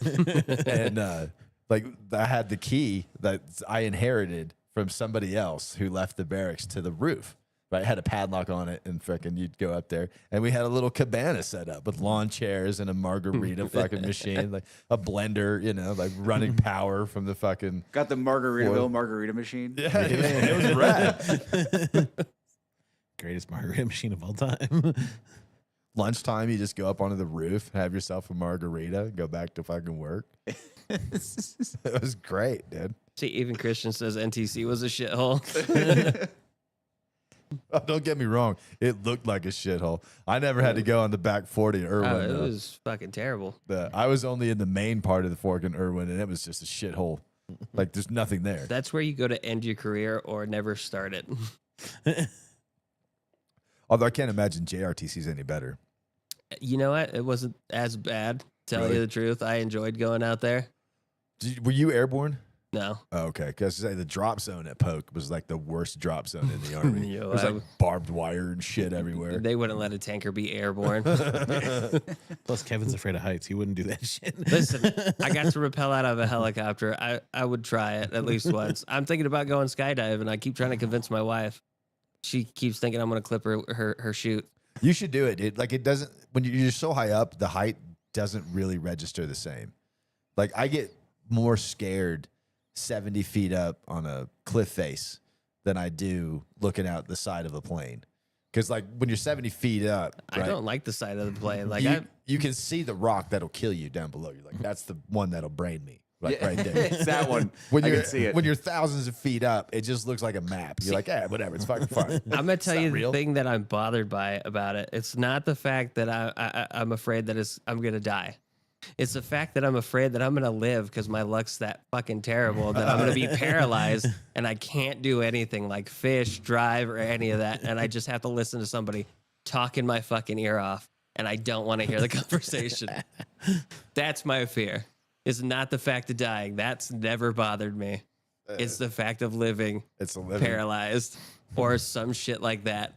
And like I had the key that I inherited from somebody else who left the barracks to the roof. Right, it had a padlock on it, and fucking you'd go up there, and we had a little cabana set up with lawn chairs and a margarita fucking machine, like a blender, like running power from the fucking. Got the Margaritaville margarita machine. Yeah, it was rad. Greatest margarita machine of all time. Lunchtime, you just go up onto the roof, have yourself a margarita, and go back to fucking work. It was great, dude. See, even Christian says NTC was a shithole. Oh, don't get me wrong. It looked like a shithole. I never had to go on the back 40 Irwin. Oh, it was fucking terrible. I was only in the main part of the fork in Irwin, and it was just a shithole. Like, there's nothing there. That's where you go to end your career or never start it. Although I can't imagine JRTC's any better. You know what? It wasn't as bad. Tell Really? you the truth, I enjoyed going out there. Were you airborne? No. Oh, okay, because the drop zone at Polk was like the worst drop zone in the army. Yo, There's like barbed wire and shit everywhere. They wouldn't let a tanker be airborne. Plus, Kevin's afraid of heights. He wouldn't do that shit. Listen, I got to rappel out of a helicopter. I would try it at least once. I'm thinking about going skydiving. I keep trying to convince my wife. She keeps thinking I'm going to clip her chute. You should do it, dude. Like it doesn't when you're so high up, the height doesn't really register the same. Like I get more scared 70 feet up on a cliff face than I do looking out the side of a plane. Because like when you're 70 feet up, I right, don't like the side of the plane. Like you can see the rock that'll kill you down below. You're like, that's the one that'll brain me. Like Yeah. right there. It's that one. When I you're can see it. when you're thousands of feet up, it just looks like a map. You're like, yeah, whatever, it's fucking fun. I'm gonna tell not you real. the thing that I'm bothered by about it. It's not the fact that I'm afraid that I'm gonna die. It's the fact that I'm afraid that I'm gonna live because my luck's that fucking terrible that I'm gonna be paralyzed and I can't do anything like fish, drive, or any of that, and I just have to listen to somebody talking my fucking ear off, and I don't want to hear the conversation. That's my fear. It's not the fact of dying. That's never bothered me. It's the fact of living It's a living. paralyzed or some shit like that.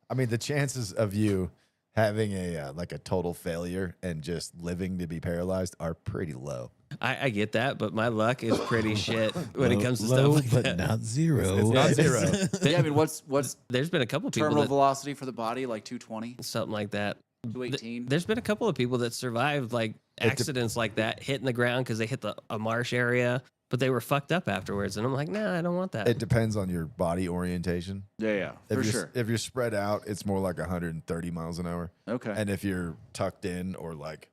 I mean, the chances of you having a like a total failure and just living to be paralyzed are pretty low. I get that, but my luck is pretty shit when it comes to Low, stuff like but that. not zero. It's not zero. Yeah, I mean, what's There's been a couple people terminal that, velocity for the body? Like 220, something like that. 218. There's been a couple of people that survived like accidents like that, hitting the ground because they hit a marsh area, but they were fucked up afterwards. And I'm like, nah, I don't want that. It depends on your body orientation. Yeah, If for you're, sure. If you're spread out, it's more like 130 miles an hour. Okay. And if you're tucked in or like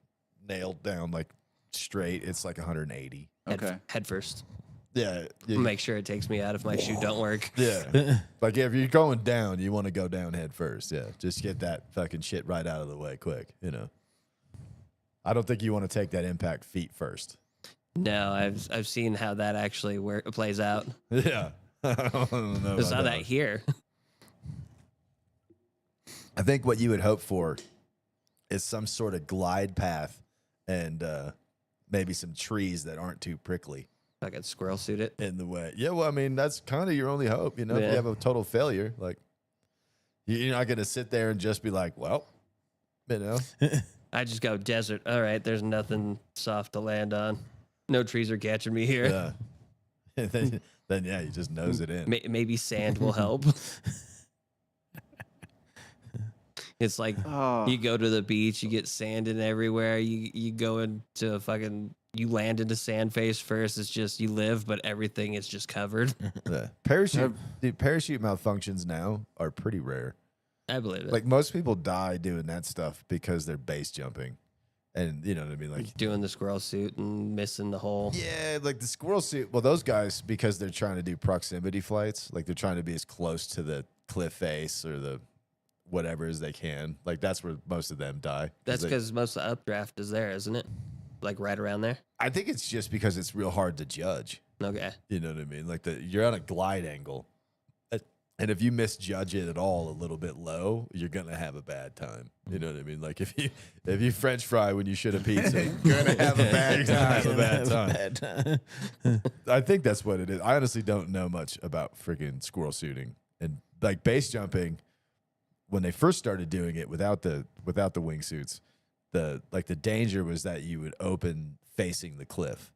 nailed down like straight, it's like 180. Okay. Head first. Yeah. Make sure it takes me out if my shoe don't work. Yeah. Like if you're going down, you want to go down head first. Yeah. Just get that fucking shit right out of the way quick, you know. I don't think you want to take that impact feet first. No, I've seen how that actually plays out. Yeah. I don't know. I about saw that one. here. I think what you would hope for is some sort of glide path and maybe some trees that aren't too prickly I could squirrel suit it. in the way. Yeah, well, I mean, that's kind of your only hope, you know, if Yeah. you have a total failure. Like, you're not going to sit there and just be like, well, you know. I just go desert. All right, there's nothing soft to land on. No trees are catching me here. Yeah. then, yeah, you just nose it in. Maybe sand will help. It's like Oh. you go to the beach, you get sand in everywhere. You go into you land into sand face first. It's just you live, but everything is just covered. Yeah. Parachute malfunctions now are pretty rare. I believe it. Like most people die doing that stuff because they're base jumping. And you know what I mean? Like doing the squirrel suit and missing the hole. yeah, like the squirrel suit. Well, those guys, because they're trying to do proximity flights, like they're trying to be as close to the cliff face or the whatever as they can. Like that's where most of them die. That's they- because most of the updraft is there, isn't it? Like right around there. I think it's just because it's real hard to judge. Okay. You know what I mean? Like you're on a glide angle. And if you misjudge it at all a little bit low, you're gonna have a bad time. You know what I mean? Like if you French fry when you should have pizza, you're gonna have a bad time. Have a bad time. I think that's what it is. I honestly don't know much about freaking squirrel shooting and like base jumping. When they first started doing it without the wingsuits, the danger was that you would open facing the cliff,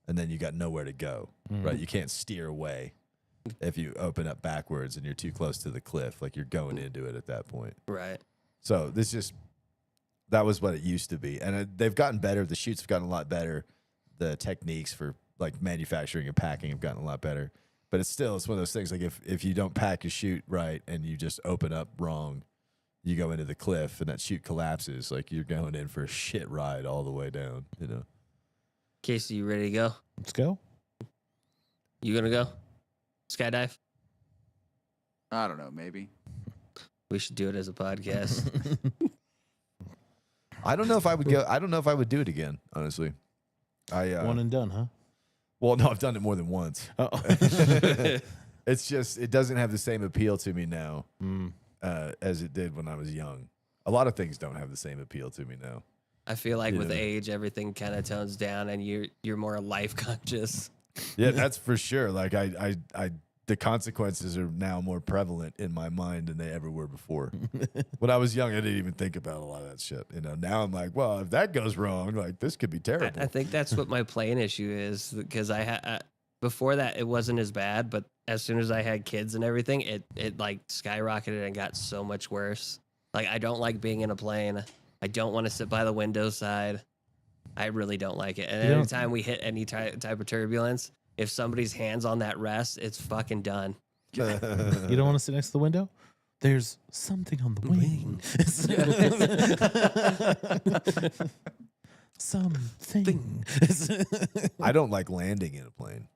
and then you got nowhere to go. Right? You can't steer away if you open up backwards and you're too close to the cliff. Like you're going into it at that point. Right. So that was what it used to be, and they've gotten better. The chutes have gotten a lot better. The techniques for like manufacturing and packing have gotten a lot better. But it's one of those things. Like if you don't pack your chute right and you just open up wrong, you go into the cliff and that chute collapses. Like you're going in for a shit ride all the way down. You know. Casey, you ready to go? Let's go. You gonna go? Skydive? I don't know. Maybe. We should do it as a podcast. I don't know if I would go. I don't know if I would do it again. Honestly, One and done, huh? well, no, I've done it more than once. Oh. It's just it doesn't have the same appeal to me now as it did when I was young. A lot of things don't have the same appeal to me now. I feel like with Yeah. age, everything kind of tones down, and you're more life conscious. Yeah, that's for sure. Like the consequences are now more prevalent in my mind than they ever were before. When I was young, I didn't even think about a lot of that shit. You know, now I'm like, well, if that goes wrong, like this could be terrible. I think that's what my plane issue is because before that it wasn't as bad, but as soon as I had kids and everything, it like skyrocketed and got so much worse. Like I don't like being in a plane. I don't want to sit by the window side. I really don't like it. And every time we hit any type of turbulence, if somebody's hands on that rest, it's fucking done. You don't want to sit next to the window? There's something on the wing. Something. I don't like landing in a plane.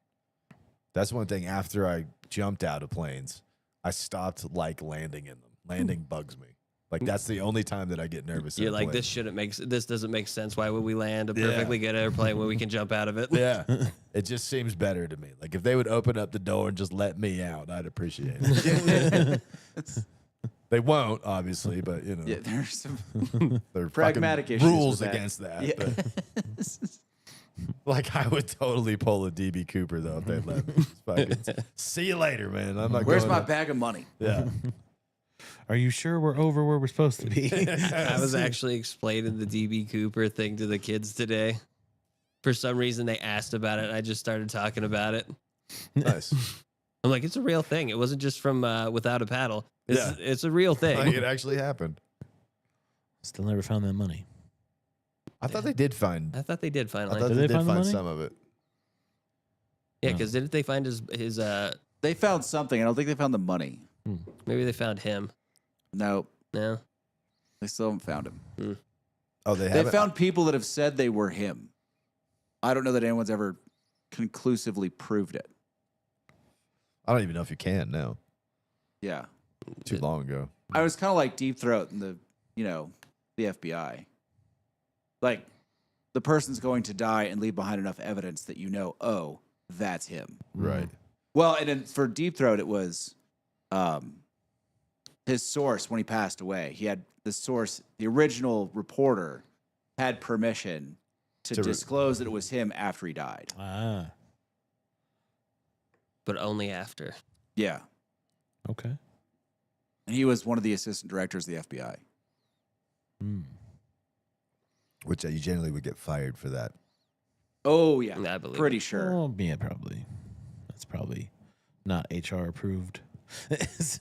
That's one thing. After I jumped out of planes, I stopped like landing in them. Landing bugs me. Like that's the only time that I get nervous. You're in a like, plane. this doesn't make sense. Why would we land a perfectly good airplane when we can jump out of it? Yeah, it just seems better to me. Like if they would open up the door and just let me out, I'd appreciate it. They won't, obviously, but you know, Yeah, there's some there are pragmatic fucking issues rules with that. against that. Yeah. but- like I would totally pull a DB Cooper though if they let me. Just fucking, see you later, man. I'm not. Where's going my to- bag of money? Yeah. Are you sure we're over where we're supposed to be? I was actually explaining the DB Cooper thing to the kids today. For some reason, they asked about it, and I just started talking about it. Nice. I'm like, it's a real thing. It wasn't just from Without a Paddle. Yeah. It's a real thing. Like it actually happened. Still never found that money. I thought they did find. I thought they did I finally. thought Did they they did find the find money? some of it. Yeah, because didn't they find his They found something. I don't think they found the money. maybe they found him. No, No. they still haven't found him. Oh, they They haven't. found people that have said they were him. I don't know that anyone's ever conclusively proved it. I don't even know if you can now. Yeah. Too long ago. I was kind of like Deep Throat in the FBI. Like, the person's going to die and leave behind enough evidence that you know, oh, that's him. Right. Well, and then for Deep Throat, it was his source when he passed away. He had the source, the original reporter had permission to disclose that it was him after he died. Ah, But only after. Yeah. okay. And he was one of the assistant directors of the FBI. Which you generally would get fired for that. Oh, yeah. I believe Pretty it. sure. Well, yeah, probably. That's probably not HR approved.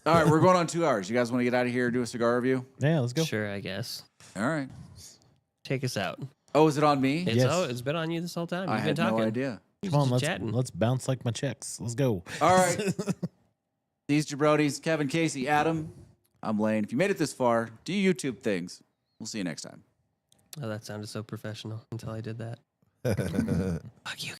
All right, we're going on 2 hours. You guys want to get out of here and do a cigar review? Yeah, let's go. Sure, I guess. All right. Take us out. Oh, is it on me? It's been on you this whole time. I You've had been talking. no idea. You're Come on, just let's chatting. let's bounce like my checks. Let's go. All right. These jabronis, Kevin, Casey, Adam. I'm Lane. If you made it this far, do YouTube things. We'll see you next time. Oh, that sounded so professional until I did that. Fuck you